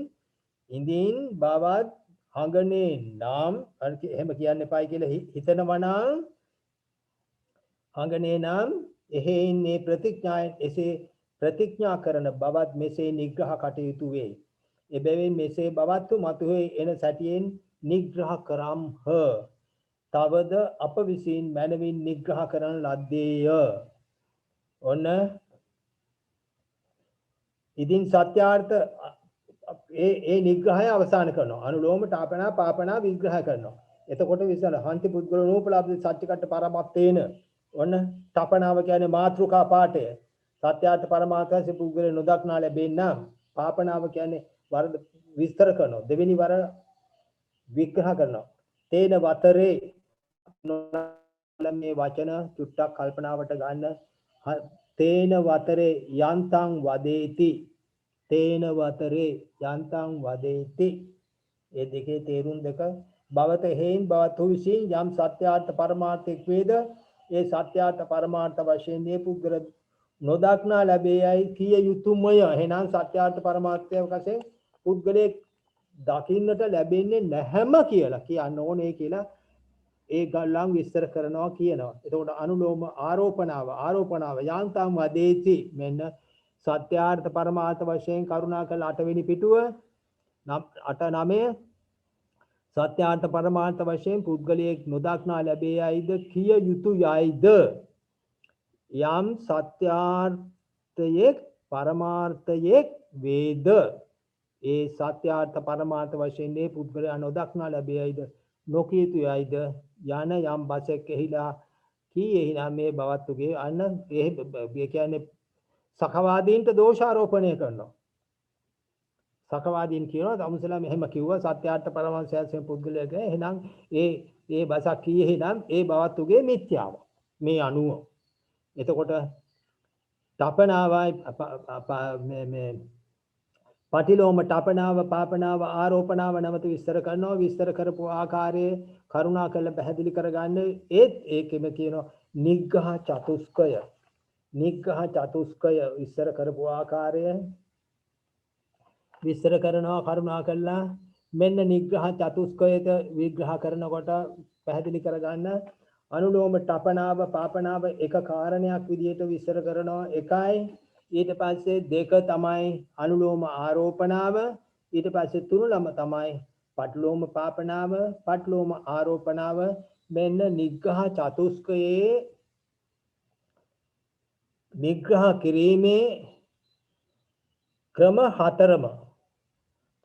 ඉඳින් බවත් හඟනේ නම් එහෙම කියන්න එපායි කියලා හිතනවා නම් හඟනේ නම් එසේ ප්‍රතිඥා කරන බවත් මෙසේ නිග්‍රහ කටයුතු වේ. එබැවින් මෙසේ බවත්තු මතුවේ එන සැටියෙන් නිග්‍රහ කරම්හ. තවද අප විසින් මැනවින් නිග්‍රහ කරන ලද්දේය. ඔන්න ඉදින් සත්‍යාර්ථ ඒ නිග්‍රහය අවසන් කරනවා. අනුලෝම තාපනා පාපනා විග්‍රහ කරනවා. එතකොට විසල හන්ති පුද්ගල නූපලබ්ධ සත්‍යකට පරමත්තේන. ඔන්න තපනාව කියන්නේ මාත්‍රිකා පාඨය. සත්‍යාර්ථ පරමාර්ථය පුද්ගල නොදක්නා ලැබෙන්නම්. පාපනාව කියන්නේ වරද විස්තර කරනවා. දෙවෙනි වර විග්‍රහ කරනවා. තේන වතරේ මේ වචන චුට්ටක් කල්පනාවට ගන්න. තේන වතරේ යන්තං වදේති. තේන වතරේ යන්තං වදේති. ඒ දෙකේ තේරුම් දෙක බවත හේයින් බවත් විසින් යම් සත්‍යාර්ථ පරමාර්ථයක් වේද ඒ සත්‍යාර්ථ පරමාර්ථ වශයෙන් මේ පුද්ගල නොදක්නා ලැබේයි කිය යුතුයමය. එහෙනම් සත්‍යාර්ථ පරමාර්ථය වශයෙන් පුද්ගලයේ දකින්නට ලැබෙන්නේ නැහැම කියලා කියන්න ඕනේ කියලා ඒ ගල්ලන් විස්තර කරනවා කියනවා. එතකොට අනුලෝම ආරෝපණාව යාන්තම් වදේති. මෙන්න සත්‍යාර්ථ පරමාර්ථ වශයෙන් කරුණාකර 8 වෙනි පිටුව 8-9 සත්‍යාර්ථ පරමාර්ථ වශයෙන් පුද්ගලයෙක් නොදක්නා ලැබේයිද කිය යුතුයයිද යම් සත්‍යාර්ථයේ පරමාර්ථයේ වේද ඒ සත්‍යාර්ථ පරමාර්ථ වශයෙන් මේ පුද්ගලයා නොදක්නා ලැබේයිද නොකිය යුතුයයිද යන යම් බසෙක් එහිලා කීෙහිනම් මේ බවත්තුගේ අන්න ඒ කියන්නේ සකවාදීන්ට දෝෂාරෝපණය කරනවා. සකවාදීන් කියනවා තමුසලා මෙහෙම කිව්වා සත්‍යාර්ථ පරමාර්ථයෙන් පුද්ගලයාගේ එහෙනම් ඒ බසක් කීෙහිනම් ඒ බවත්තුගේ මිත්‍යාව. මේ අනුව එතකොට තපනාවයි මේ පටිලෝම තපනාව පාපනාව ආරෝපණාව නැවත විස්තර කරනවා. විස්තර කරපු ආකාරයේ කරුණා කළ පැහැදිලි කරගන්න ඒකෙම කියනවා නිග්ඝහ චතුස්කය. නිග්ඝහ චතුස්කය විස්තර කරපු ආකාරය විස්තර කරනවා කරුණා කළා. මෙන්න නිග්ඝහ චතුස්කයට විග්‍රහ කරනකොට පැහැදිලි කරගන්න අනුලෝම තපනාව පාපනාව එක කාරණයක් විදිහට විස්තර කරනවා. එකයි ඊට පස්සේ දෙක තමයි අනුලෝම ආරෝපණාව. ඊට පස්සේ තුනම තමයි පටලෝම පාපනාව පටලෝම ආරෝපණාව. මෙන්න නිග්ඝහ චතුස්කයේ නිග්‍රහ කිරීමේ ක්‍රම 4ම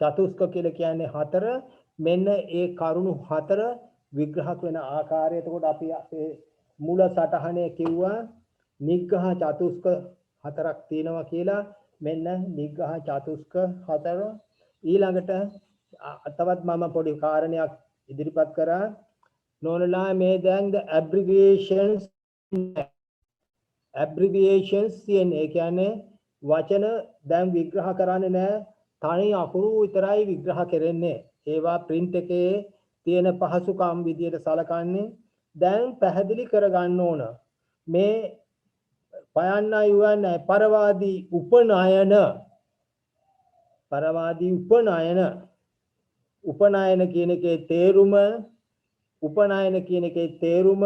චතුස්ක කියලා කියන්නේ 4. මෙන්න ඒ කරුණු 4 විග්‍රහ වෙන ආකාරය. එතකොට අපි අපේ මූල සටහනේ කිව්වා නිග්ඝහ චතුස්ක 4ක් තියෙනවා කියලා. මෙන්න නිග්ඝහ චතුස්ක 4. ඊළඟට තවත් මම පොඩි කාරණයක් ඉදිරිපත් කරා. නෝනලා මේ දැන් the abbreviations කියන්නේ ඒ කියන්නේ වචන දැන් විග්‍රහ කරන්නේ නැහැ. තනි අකුරු විතරයි විග්‍රහ කරන්නේ. ඒවා print එකේ තියෙන පහසුකම් විදියට සලකන්නේ. දැන් පැහැදිලි කරගන්න ඕන මේ පයන්න යවන්නේ පරවාදී උපනයන උපනයන කියන එකේ තේරුම උපනයන කියන එකේ තේරුම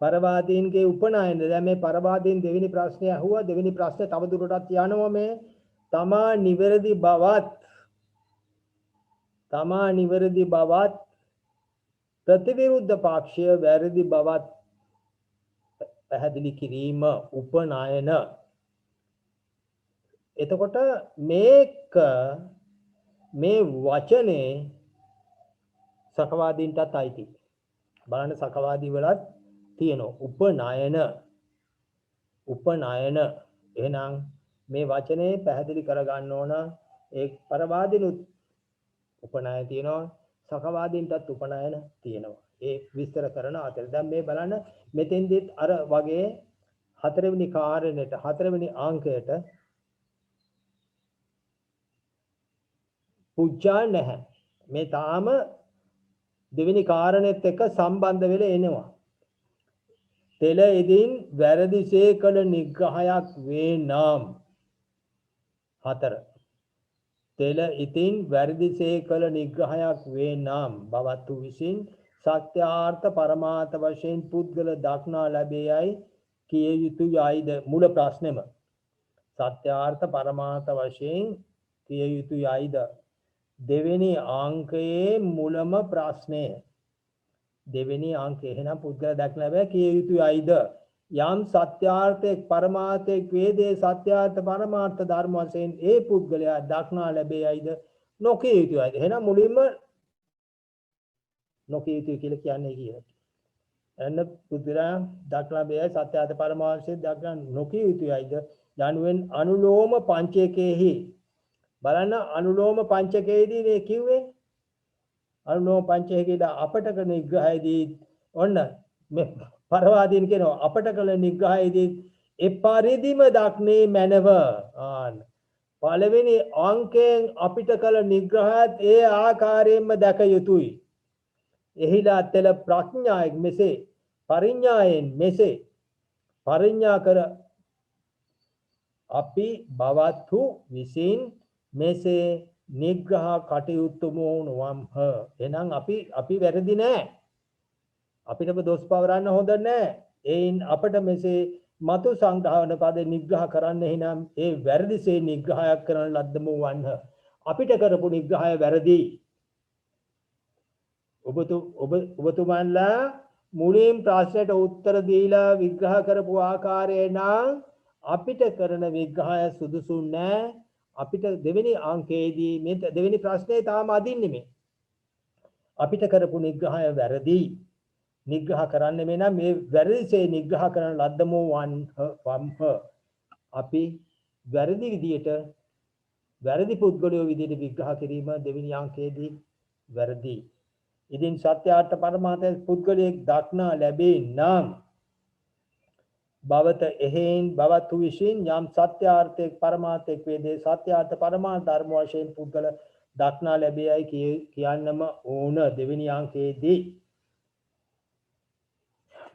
පරවාදීන්ගේ උපනයන. දැන් මේ පරවාදීන් දෙවෙනි ප්‍රශ්නය අහුවා. දෙවෙනි ප්‍රශ්නේ තව දුරටත් යනවා මේ තමා නිවැරදි බවත් ප්‍රතිවිරුද්ධ පක්ෂය වැරදි බවත් පැහැදිලි කිරීම උපනයන. එතකොට මේ වචනේ සකවාදීන්ටත් අයිති. බලන්න සකවාදී වලත් තියෙනවා උපනයන. එහෙනම් මේ වචනේ පැහැදිලි කරගන්න ඕන. ඒ පරවාදීනුත් උපනයන තියෙනවා සකවාදීන්ටත් උපනයන තියෙනවා. ඒ විස්තර කරන අතර දැන් මේ බලන්න මෙතෙන්දිත් අර වගේ 4 වෙනි කාරණයට 4 වෙනි අංකයට පුජ්ජා නැහැ. මේ තාම දෙවෙනි කාරණෙත් එක්ක සම්බන්ධ වෙලා එනවා. තෙල ඉදින් වැරදිසේ කළ නිග්‍රහයක් වේ නම් 4. තෙල ඉතින් වැරදිසේ කළ නිග්‍රහයක් වේ නම් බවත්තු විසින් සත්‍යාර්ථ පරමාර්ථ වශයෙන් පුද්ගල දක්නා ලැබේයි කිය යුතුයයිද මුල ප්‍රශ්නෙම. සත්‍යාර්ථ පරමාර්ථ වශයෙන් කිය යුතුයයිද? දෙවෙනි අංකයේ මුලම ප්‍රශ්නය. දෙවෙනි අංකය. එහෙනම් පුද්ගල දක්නා බෑ කිය යුතුයයිද? යම් සත්‍යාර්ථයක් පරමාර්ථයක් වේදේ සත්‍යාර්ථ පරමාර්ථ ධර්ම වශයෙන් ඒ පුද්ගලයා දක්නා ලැබෙයිද? නොකිය යුතුයයිද? එහෙනම් මුලින්ම නොකිය යුතුයි කියලා කියන්නේ කියලා. එන්න පුද්ගලයා දක්නා ලැබෙයි සත්‍යාර්ථ පරමාර්ථයෙන් දක්නා නොකිය යුතුයයිද? යනුවෙන් අනුලෝම පංචකයේහි බලන්න අනුලෝම පංචකයේදී මේ කිව්වේ අනුලෝම පංචකයේදී අපට කරන නිග්‍රහයේදී ඔන්න මේ පරවාදීන් කියනවා අපට කළ නිග්‍රහයේදී එපරිදිම දක්නේ මැනව. පළවෙනි අංකයෙන් අපිට කළ නිග්‍රහයත් ඒ ආකාරයෙන්ම දැක යුතුයි. එහිලා තෙල ප්‍රඥායෙන් මෙසේ පරිඥායෙන් මෙසේ පරිඥා කර අපි බවත්හු විසින් මෙසේ නිග්‍රහ කටයුතු මොනවම්හ. එහෙනම් අපි වැරදි නෑ. අපිට දොස් පවරන්න හොඳ නෑ. එයින් අපට මෙසේ මතු සංග්‍රහවන පද නිග්‍රහ කරන්න එහෙනම් ඒ වැරදිසේ නිග්‍රහයක් කරන ලද්දම වන්හ. අපිට කරපු නිග්‍රහය වැරදි. ඔබතුමන්ලා මුලින් ප්‍රශ්නයට උත්තර දීලා විග්‍රහ කරපු ආකාරය නම් අපිට කරන විග්‍රහය සුදුසු නෑ. අපිට දෙවෙනි අංකයේදී මේ දෙවෙනි ප්‍රශ්නේ තාම අදින්නේ මේ. අපිට කරපු නිග්‍රහය වැරදි. නිග්‍රහ කරන්න මේ නම් මේ වැරදිසේ නිග්‍රහ කරන ලද්දමෝ වම්හ. අපි වැරදි විදියට වැරදි පුද්ගලයෝ විදියට විග්‍රහ කිරීම දෙවෙනි අංකයේදී වැරදි. ඉතින් සත්‍යාර්ථ පරමාර්ථ පුද්ගලයෙක් දක්නා ලැබේ නම් භවත එහෙන් භවත් විශ්ින් යම් සත්‍යාර්ථයක් පරමාර්ථයක් වේදේ සත්‍යාර්ථ පරමාර්ථ ධර්ම වශයෙන් පුද්ගල දක්නා ලැබෙයි කියන්නම ඕන දෙවෙනි අංකයේදී.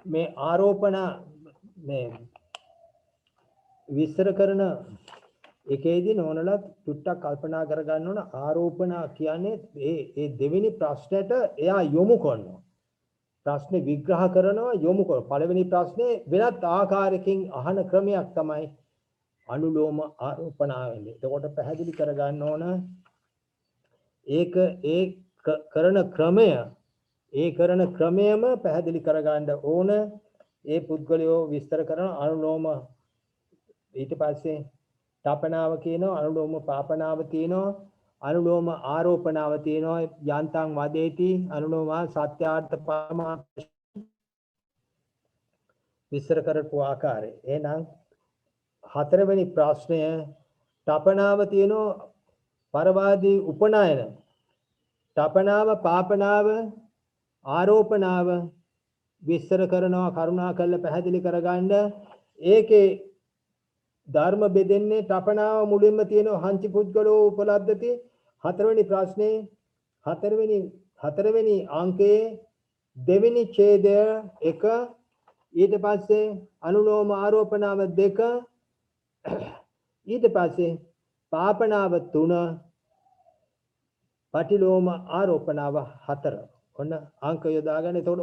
මේ ආරෝපණ මේ විස්තර කරන එකේදී නෝනලා චුට්ටක් කල්පනා කරගන්න ඕන ආරෝපණ කියන්නේ ඒ දෙවෙනි ප්‍රශ්නයට එයා යොමු කරනවා. ප්‍රශ්නේ විග්‍රහ කරනවා යොමු කරනවා. පළවෙනි ප්‍රශ්නේ වෙනත් ආකාරයකින් අහන ක්‍රමයක් තමයි අනුලෝම ආරෝපණාවෙන්නේ. එතකොට පැහැදිලි කරගන්න ඕන ඒක ඒ කරන ක්‍රමයම පැහැදිලි කරගන්න ඕන. ඒ පුද්ගලයෝ විස්තර කරන අනුලෝම ඊට පස්සේ තපනාව කියනවා අනුලෝම පාපනාව තියෙනවා අනුලෝම ආරෝපණාව තියෙනවා යන්තම් වදේති අනුලෝම සත්‍යාර්ථ පරමාර්ථ විස්තර කරපු ආකාරය. එහෙනම් හතරවෙනි ප්‍රශ්නය තපනාව තියෙනවා පරවාදී උපනායන තපනාව පාපනාව ආරෝපණාව විස්තර කරනවා කරුණා කරලා පැහැදිලි කරගන්න. ඒකේ ධර්ම බෙදෙන්නේ තපනාව මුලින්ම තියෙනවා හංචි පුද්ගලෝ උපලබ්ධති. හතරවෙනි ප්‍රශ්නේ හතරවෙනි අංකයේ දෙවෙනි ඡේදය 1 ඊට පස්සේ අනුලෝම ආරෝපණාව 2 ඊට පස්සේ පාපනාව 3 පටිලෝම ආරෝපණාව 4. ඔන්න අංක යොදාගන්න. එතකොට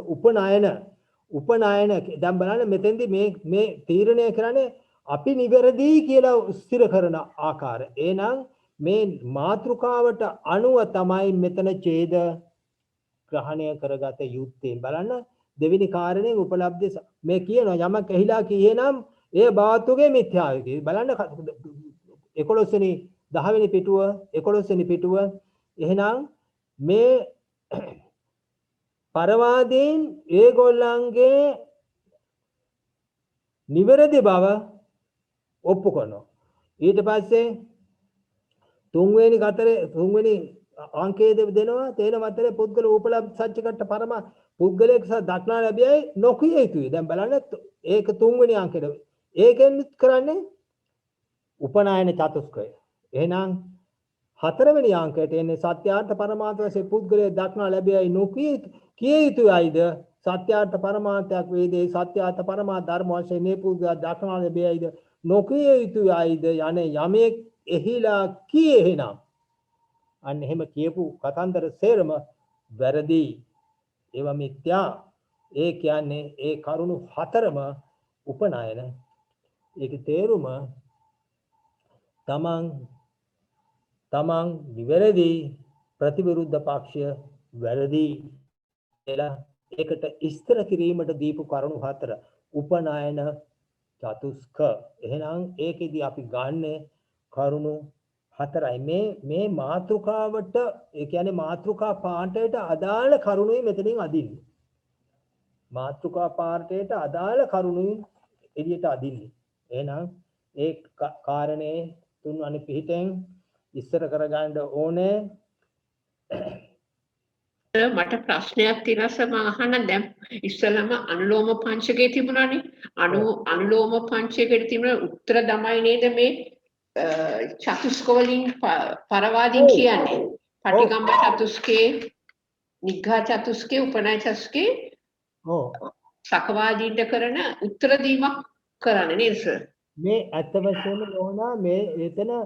උපනායන දැන් බලන්න මෙතෙන්දී මේ තීරණය කරන්නේ අපි නිවැරදි කියලා ස්ථිර කරන ආකාරය. එහෙනම් මේ මාතෘකාවට අනුව තමයි මෙතන ඡේද ග්‍රහණය කරගත යුත්තේ. බලන්න දෙවෙනි කාරණේ උපලබ්ධ මේ කියනවා යමක් ඇහිලා කියේනම් ඒ බාතුගේ මිත්‍යාවයි. බලන්න 11 වෙනි 10 වෙනි පිටුව 11 වෙනි පිටුව. එහෙනම් මේ පරවාදීන් ඒගොල්ලන්ගේ නිවැරදි බව ඔප්පු කරනවා. ඊට පස්සේ තුන්වෙනි අංකයේ දෙනවා තේන මතරේ පුද්ගල උපලබ්ධ සත්‍යකට පරම පුද්ගලයෙක් දක්නා ලැබෙයි නොකිය යුතුයි. දැන් බලන්න ඒක තුන්වෙනි අංකෙට. ඒකෙන් කරන්නේ උපනායන චතුස්කය. එහෙනම් හතරවෙනි අංකයට එන්නේ සත්‍යාර්ථ පරමාර්ථ වශයෙන් පුද්ගලයෙක් දක්නා ලැබෙයි නොකිය යුතුයිද සත්‍යාර්ථ පරමාර්ථයක් වේදේ සත්‍යාර්ථ පරමාර්ථ ධර්ම වශයෙන් මේ පුද්ගලයා දක්නා ලැබෙයිද නොකිය යුතුයිද යන්නේ යමෙක් එහිලා කී එහෙනම් අන්න එහෙම කියපු කතන්දර සේරම වැරදි. ඒවා මිත්‍යා. ඒ කියන්නේ ඒ කරුණු හතරම උපනායන. ඒක තේරුම තමන් තමන් නිවැරදි ප්‍රතිවිරුද්ධ පක්ෂය වැරදි කියලා ඒකට ඉස්තර කිරීමට දීපු කරුණු හතර උපනායන චතුස්ක. එහෙනම් ඒකෙදි අපි ගන්න කරුණු හතරයි. මේ මාතෘකාවට ඒ කියන්නේ මාතෘකා පාඨයට අදාළ කරුණුයි මෙතනින් අදින්නේ. මාතෘකා පාඨයට අදාළ කරුණුයි එළියට අදින්නේ. එහෙනම් ඒ කාරණේ තුන්වැනි පිටෙන් ඉස්තර කරගන්න ඕනේ. මට ප්‍රශ්නයක් තියෙනවා මම අහන්න දැන් ඉස්සලම අනුලෝම පංචකයේ තිබුණානේ අනුලෝම පංචකයේ තිබුණ උත්තර තමයි නේද මේ චතුස්ක වලින් පරවාදීන් කියන්නේ පටිගම්ම චතුස්කේ නිග්ඝා චතුස්කේ උපනාය චතුස්කේ සකවාදීන්ට කරන උත්තර දීමක් කරන්නේ නේද සර් මේ අත්ත වශයෙන්ම නෝනා මේ එතන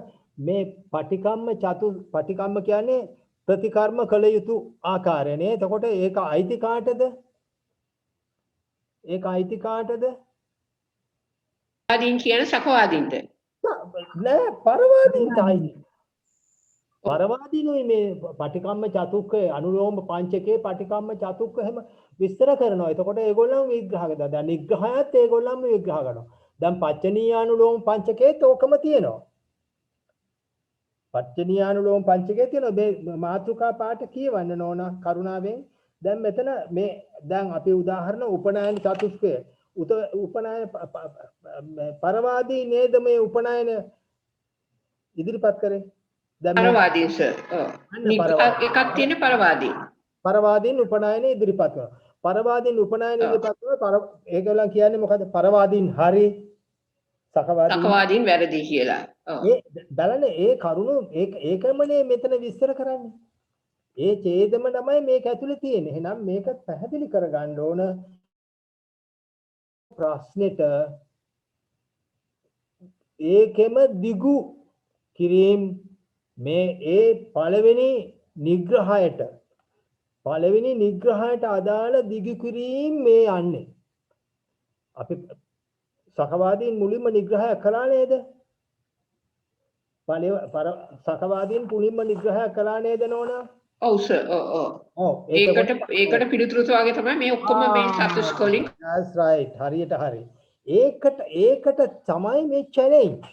මේ පටිකම්ම කියන්නේ ප්‍රතිකර්ම කළ යුතු ආකාරය නේ. එතකොට ඒක අයිති කාටද? ඒක අයිති කාටද? ආදීන් කියන සකවාදීන්ට. නෑ පරවාදීන්ට අයිති. පරවාදීනුයි මේ පටිකම්ම චතුක්කේ අනුලෝම පංචකේ පටිකම්ම චතුක්ක හැම විස්තර කරනවා. එතකොට ඒගොල්ලන් විග්‍රහ කරනවා. දැන් නිග්‍රහයත් ඒගොල්ලන්ම විග්‍රහ කරනවා. දැන් පච්චනීයානුලෝම පංචකේත් ඕකම තියෙනවා. පච්චනීයානුලෝම පංචකයේ තියෙන මේ මාතෘකා පාඨ කියවන්න ඕන කරුණාවෙන්. දැන් මෙතන මේ දැන් අපි උදාහරණ උපනායන චතුස්කය උපනායන පරවාදී නේද මේ උපනායන ඉදිරිපත් කරේ. දැන් පරවාදී සර්. එකක් තියෙන පරවාදී. පරවාදීන් උපනායන ඉදිරිපත් කරනවා. පරවාදීන් උපනායන ඉදිරිපත් කරනවා. ඒගොල්ලන් කියන්නේ මොකද? පරවාදීන් හරි සකවාදීන් වැරදි කියලා. ඒ බලන්න ඒ කරුණු ඒකමනේ මෙතන විස්තර කරන්නේ. ඒ ඡේදම තමයි මේක ඇතුලේ තියෙන්නේ. එහෙනම් මේක පැහැදිලි කරගන්න ඕන ප්‍රශ්නෙට ඒකෙම දිගු කිරීම මේ ඒ පළවෙනි නිග්‍රහයට අදාළ දිගු කිරීම මේ යන්නේ. අපි සකවාදීන් මුලින්ම නිග්‍රහය කළා නේද? සකවාදීන් මුලින්ම නිග්‍රහය කළා නේද නෝනා? ඔව් සර්. ඔව්. ඒකට පිළිතුරු වගේ තමයි මේ ඔක්කොම මේ චතුස්ක වලින්. That's right. හරියට හරි. ඒකට තමයි මේ challenge.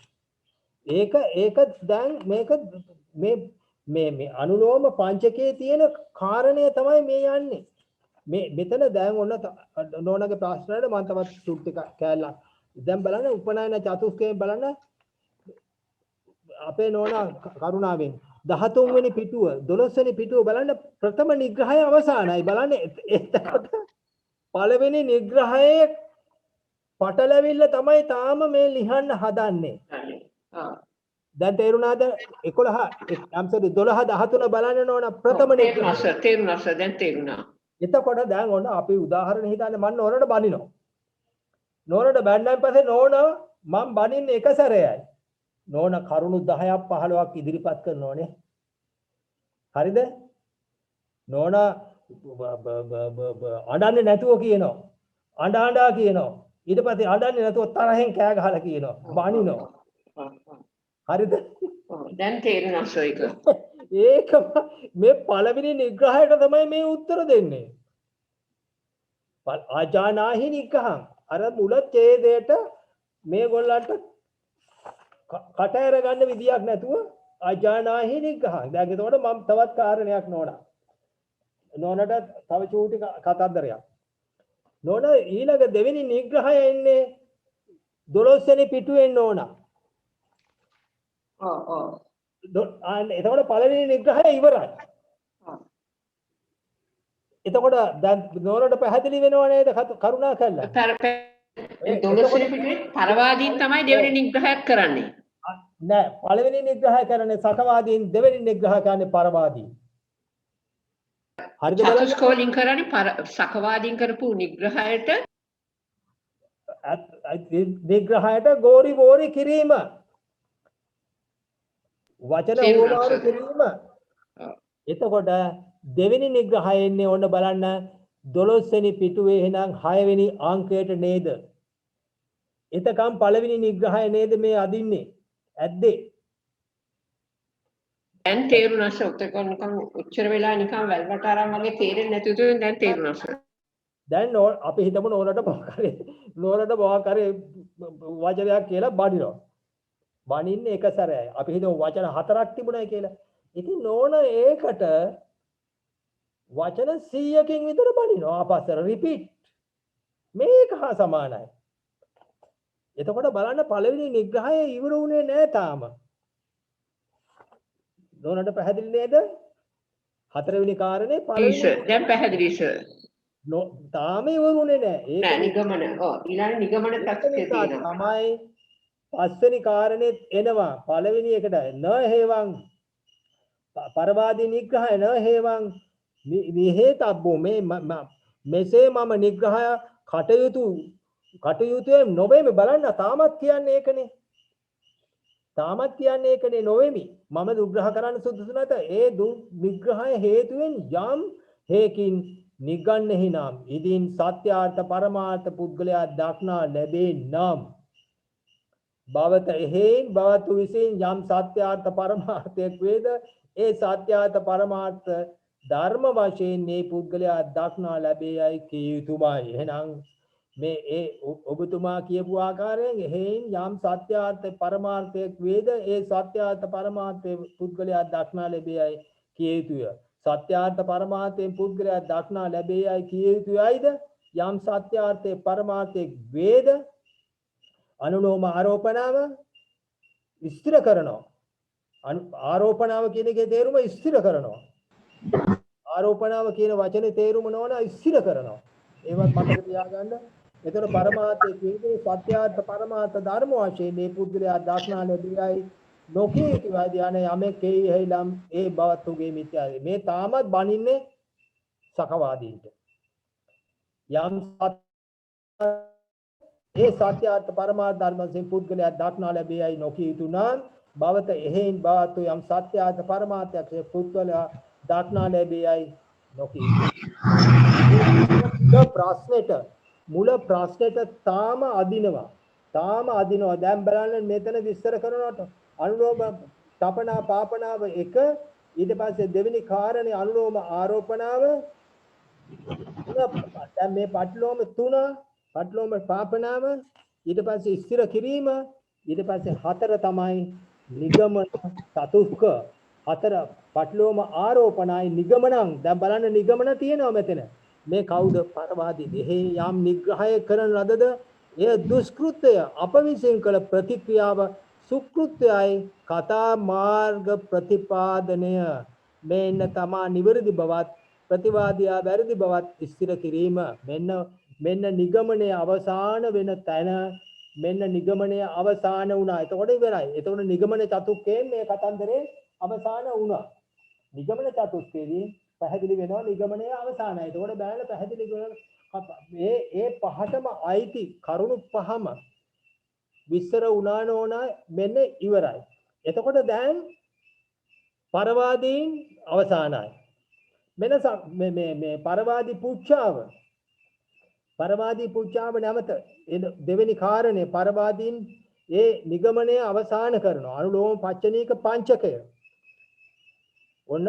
ඒක දැන් මේක මේ අනුලෝම පංචකයේ තියෙන කාරණය තමයි මේ යන්නේ. මෙතන දැන් ඔන්න නෝනාගේ ප්‍රශ්නවලට මම තවත් සුට් එක කෑල්ලක් දැන් බලන්න උපනායන චතුස්කයෙන් බලන්න අපේ නෝනා කරුණාවෙන් 13 වෙනි පිටුව 12 වෙනි පිටුව බලන්න ප්‍රථම නිග්‍රහය අවසానයි බලන්න එතකොට පළවෙනි නිග්‍රහයේ පටලැවිල්ල තමයි තාම මේ ලියන්න හදන්නේ. දැන් තේරුණාද 11 I'm sorry 12 13 බලන්න නෝනා ප්‍රථම නිග්‍රහය තේරුණා සර් දැන් තේරුණා. එතකොට දැන් ඔන්න අපි උදාහරණ හිතන්න මම නෝනට බනිනවා. නෝනට බැන්නන් පස්සේ නෝන මම බනින්නේ එක සැරේයි. නෝන කරුණු 10ක් 15ක් ඉදිරිපත් කරනෝනේ. හරිද? නෝන අඬන්නේ නැතුව කියනවා. අඬා කියනවා. ඊට පස්සේ අඬන්නේ නැතුව තරහෙන් කෑ ගහලා කියනවා. බනිනවා. හරිද? දැන් තේරෙනවා සර් ඒක. ඒක මේ පළවෙනි නිග්‍රහයට තමයි මේ උත්තර දෙන්නේ. අජානාහි නිග්‍රහං අර මුල ඡේදයට මේගොල්ලන්ට කට ඇර ගන්න විදියක් නැතුව අජානාහි නිග්‍රහං. දැන් එතකොට මම තවත් කාරණයක් නෝනට තව චූටි කතන්දරයක්. නෝන ඊළඟ දෙවෙනි නිග්‍රහය එන්නේ 12 වෙනි පිටුවෙන් නෝනා. එතකොට පළවෙනි නිග්‍රහය ඉවරයි. එතකොට දැන් නෝනට පැහැදිලි වෙනව නේද කරුණා කළා. 12 වෙනි පිටුවේ පරවාදීන් තමයි දෙවෙනි නිග්‍රහයක් කරන්නේ. නෑ පළවෙනි නිග්‍රහය කරන්නේ සකවාදීන් දෙවෙනි නිග්‍රහය කරන්නේ පරවාදීන්. හරිද බලන්න? චතුස්කෝලින් කරන්නේ සකවාදීන් කරපු නිග්‍රහයට ගෝරි වෝරි කිරීම. වචන ඕමාරු කිරීම. එතකොට දෙවෙනි නිග්‍රහය එන්නේ ඔන්න බලන්න 12 වෙනි පිටුවේ එහෙනම් 6 වෙනි අංකයට නේද? එතකම් පළවෙනි නිග්‍රහය නේද මේ අදින්නේ? ඇද්දේ. දැන් තේරුණා සර්. ඔතක නිකන් උච්චර වෙලා නිකන් වැල්වට අරන් වගේ තේරෙන්නේ නැති උතුම් දැන් තේරුණා සර්. දැන් අපි හිතමු නෝනට මොකක් හරි වචනයක් කියලා බඩිනවා. බණින්නේ එක සැරයයි. අපි හිතමු වචන 4ක් තිබුණයි කියලා. ඉතින් නෝන ඒකට වචන 100කින් විතර බණිනවා. ආපස්සට රිපීට්. මේක හා සමානයි. එතකොට බලන්න පළවෙනි නිග්‍රහය ඉවර වුණේ නැහැ තාම. නෝනට පැහැදිලි නේද? හතරවෙනි කාරණේ පළවෙනි දැන් පැහැදිලි සර්. තාම ඉවරුනේ නැහැ. නෑ නිගමන. ඔව් ඊළඟ නිගමන තත්ත්වයේ තියෙනවා. තමයි පස්වෙනි කාරණෙත් එනවා. පළවෙනි එකට න හේවං පරවාදී නිග්‍රහය න හේවං විහෙතබ්බෝ මේ මෙසේ මම නිග්‍රහය කටයුතුේ නොවේමි බලන්න තාමත් කියන්නේ ඒකනේ. තාමත් කියන්නේ ඒකනේ නොවේමි. මම දුග්‍රහ කරන්න සුදුසු නැත. ඒ නිග්‍රහය හේතුවෙන් යම් හේකින් නිගන්නෙහි නම් ඉදින් සත්‍යාර්ථ පරමාර්ථ පුද්ගලයා දක්නා ලැබේ නම් භවත එහෙන් භවතු විසින් යම් සත්‍යාර්ථ පරමාර්ථයක් වේද ඒ සත්‍යාර්ථ පරමාර්ථ ධර්ම වශයෙන් මේ පුද්ගලයා දක්නා ලැබේයි කිය යුතුමයි. එහෙනම් මේ ඒ ඔබතුමා කියපු ආකාරයෙන් එහෙන් යම් සත්‍යාර්ථ පරමාර්ථයක් වේද ඒ සත්‍යාර්ථ පරමාර්ථය පුද්ගලයා දක්නා ලැබේයි කිය යුතුය. සත්‍යාර්ථ පරමාර්ථයෙන් පුද්ගලයා දක්නා ලැබේයි කිය යුතුයයිද? යම් සත්‍යාර්ථයේ පරමාර්ථයක් වේද අනුලෝම ආරෝපණාව ස්ථිර කරනවා. ආරෝපණාව කියන එකේ තේරුම ස්ථිර කරනවා. ආරෝපණාව කියන වචනේ තේරුම නොවන ස්ථිර කරනවා. ඒවත් මතක තියාගන්න. එතන පරමාර්ථයේ කියන්නේ සත්‍යාර්ථ පරමාර්ථ ධර්ම වශයෙන් මේ පුද්ගලයා දක්නා ලැබෙයි නොකී කියලාදී යමෙක් කෙයි හේලම් ඒ බවතුගේ මිත්‍යාවේ. මේ තාමත් බණින්නේ සකවාදීන්ට. යම් ඒ සත්‍යාර්ථ පරමාර්ථ ධර්ම වශයෙන් පුද්ගලයා දක්නා ලැබෙයි නොකී යුතු නම් භවත එහෙන් භවතු යම් සත්‍යාර්ථ පරමාර්ථයක් පුද්ගලයා දක්නා ලැබෙයි නොකී මුල ප්‍රශ්නෙට තාම අදිනවා. දැන් බලන්න මෙතන විස්තර කරනකොට අනුලෝම තපනා පාපනාව එක ඊට පස්සේ දෙවෙනි කාරණේ අනුලෝම ආරෝපණාව දැන් මේ පටලෝම තුන පටලෝම පාපනාව ඊට පස්සේ ස්ථිර කිරීම ඊට පස්සේ හතර තමයි නිගමන චතුක්ක හතර පටලෝම ආරෝපණයි නිගමනං. දැන් බලන්න නිගමන තියෙනවා මෙතන. මේ කවුද පරවාදී දෙහි යම් නිග්‍රහය කරන ලදද එය දුෂ්කෘත්‍ය අප විසින් කළ ප්‍රතික්‍රියාව සුකෘත්‍යයි කතා මාර්ග ප්‍රතිපාදනය මෙන්න තමා නිවැරදි බවත් ප්‍රතිවාදියා වැරදි බවත් ස්ථිර කිරීම මෙන්න නිගමනයේ අවසාන වෙන තැන මෙන්න නිගමනයේ අවසාන වුණා. එතකොට ඉවරයි. එතකොට නිගමන චතුක්කයෙන් මේ කතන්දරේ අවසාන වුණා. නිගමන චතුක්කේදී පැහැදිලි වෙනවා නිගමනයේ අවසානයි. එතකොට බලන්න පැහැදිලි කරන ඒ පහටම අයිති කරුණු පහම විස්තර වුණා නෝන මෙන්න ඉවරයි. එතකොට දැන් පරවාදීන් අවසానයි. මේ පරවාදී පුච්ඡාව නැවත දෙවෙනි කාරණේ පරවාදීන් ඒ නිගමනය අවසාන කරනවා. අනුලෝම පච්චනීක පංචකය. ඔන්න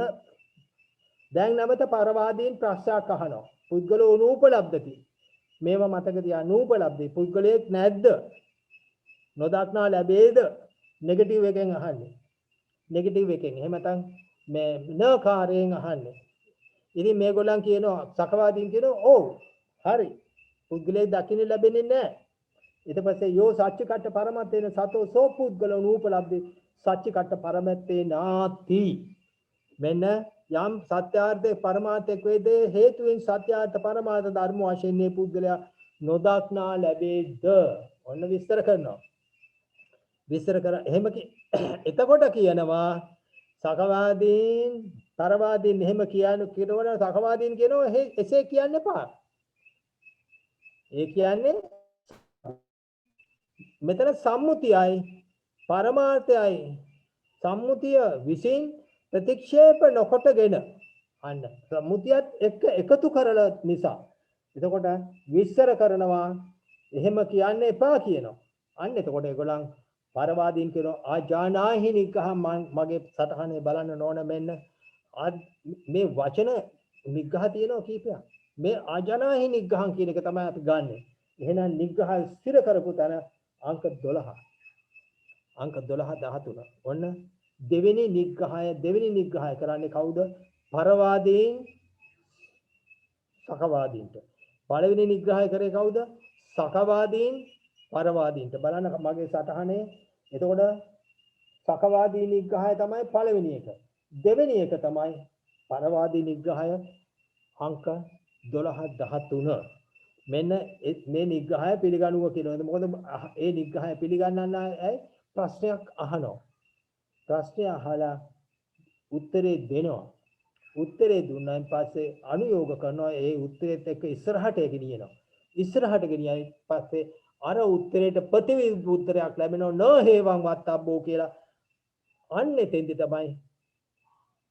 දැන් නැවත පරවාදීන් ප්‍රශ්නයක් අහනවා. පුද්ගලෝ නූපලබ්ධති. මේව මතක තියාගන්න. නූපලබ්ධි පුද්ගලයෙක් නැද්ද? නොදක්නා ලැබේද? නෙගටිව් එකෙන් අහන්නේ. නෙගටිව් එකෙන්. එහෙම නැත්නම් මේ නකාරයෙන් අහන්නේ. ඉතින් මේගොල්ලන් කියනවා සකවාදීන් කියනවා ඔව් හරි. පුද්ගලයෙක් දකින්න ලැබෙන්නේ නැහැ. ඊට පස්සේ යෝ සච්චිකට්ඨ පරමත්තේන සතෝ සෝ පුද්ගලෝ නූපලබ්ධි සච්චිකට්ඨ පරමත්තේ නාති. මෙන්න යම් සත්‍යාර්ථයේ පරමාර්ථයක් වේදේ හේතුවෙන් සත්‍යාර්ථ පරමාර්ථ ධර්ම වශයෙන් මේ පුද්ගලයා නොදක්නා ලැබේද? ඔන්න විස්තර කරනවා. විස්තර කර එහෙම එතකොට කියනවා සකවාදීන් තරවාදීන් එහෙම කියනවනේ සකවාදීන් කියනවා එසේ කියන්න එපා. ඒ කියන්නේ මෙතන සම්මුතියයි පරමාර්ථයයි සම්මුතිය විසින් ප්‍රතික්ෂේප නොකොටගෙන අන්න සම්මුතියත් එක්ක එකතු කරලා නිසා එතකොට විස්තර කරනවා එහෙම කියන්න එපා කියනවා. අන්න එතකොට ඒගොල්ලන් පරවාදීන් කියන ආජානාහි නිග්‍රහ මගේ සටහනේ බලන්න ඕන මෙන්න මේ වචන නිග්‍රහ තියෙනවා කීපයක්. මේ ආජානාහි නිග්‍රහම් කියන එක තමයි අපි ගන්නෙ. එහෙනම් නිග්‍රහ ස්ථිර කරපු තැන අංක 12. අංක 12 13. ඔන්න දෙවෙනි නිග්‍රහය කරන්නේ කවුද? පරවාදීන් සකවාදීන්ට. පළවෙනි නිග්‍රහය කරේ කවුද? සකවාදීන් පරවාදීන්ට. බලන්න මගේ සටහනේ. එතකොට සකවාදී නිග්‍රහය තමයි පළවෙනි එක. දෙවෙනි එක තමයි පරවාදී නිග්‍රහය අංක 12 13. මෙන්න මේ නිග්‍රහය පිළිගනුව කියනවා. මොකද ඒ නිග්‍රහය පිළිගන්නන්න ඇයි ප්‍රශ්නයක් අහනවා. ප්‍රශ්නය අහලා උත්තරේ දෙනවා. උත්තරේ දුන්නාන් පස්සේ අනුയോഗ කරනවා. ඒ උත්තරෙත් එක්ක ඉස්සරහට ගෙනියනවා. ඉස්සරහට ගෙනියයි පස්සේ අර උත්තරේට ප්‍රතිවිරුද්ධ උත්තරයක් ලැබෙනවා. න හේවං වත්තබ්බෝ කියලා. අන්න එතෙන්දි තමයි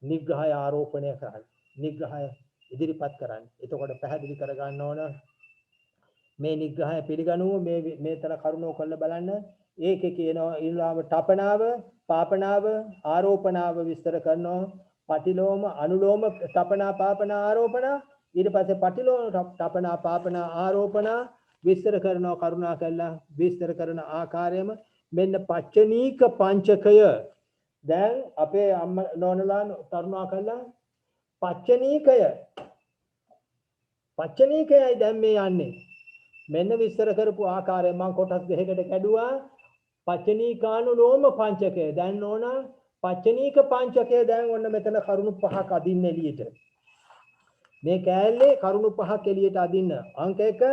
නිග්‍රහය ආරෝපණය කරන්නේ. නිග්‍රහය ඉදිරිපත් කරන්නේ. එතකොට පැහැදිලි කර ගන්න ඕන මේ නිග්‍රහය පිළිගනුව මේතර කරුණෝ කරලා බලන්න. ඒකේ කියනවා ඊළාම තපනාව, පාපනාව, ආරෝපනාව විස්තර කරනවා. පටිලෝම, අනුලෝම, තපනා, පාපනා, ආරෝපනා. ඊට පස්සේ පටිලෝම, තපනා, පාපනා, ආරෝපනා විස්තර කරනවා. කරුණා කළා විස්තර කරන ආකාරයම මෙන්න පච්චනීක පංචකය. දැන් අපේ අම්මා නෝනලා කරුණා කළා පච්චනීකයයි දැන් මේ යන්නේ. මෙන්න විස්තර කරපු ආකාරය මම කොටස් දෙකකට කැඩුවා. පච්චනීකානුලෝම පංචකය. දැන් ඕන පච්චනීක පංචකය දැන් ඔන්න මෙතන කරුණු පහක් අදින්න එළියට. මේ කෑල්ලේ කරුණු පහක් එළියට අදින්න. අංක 1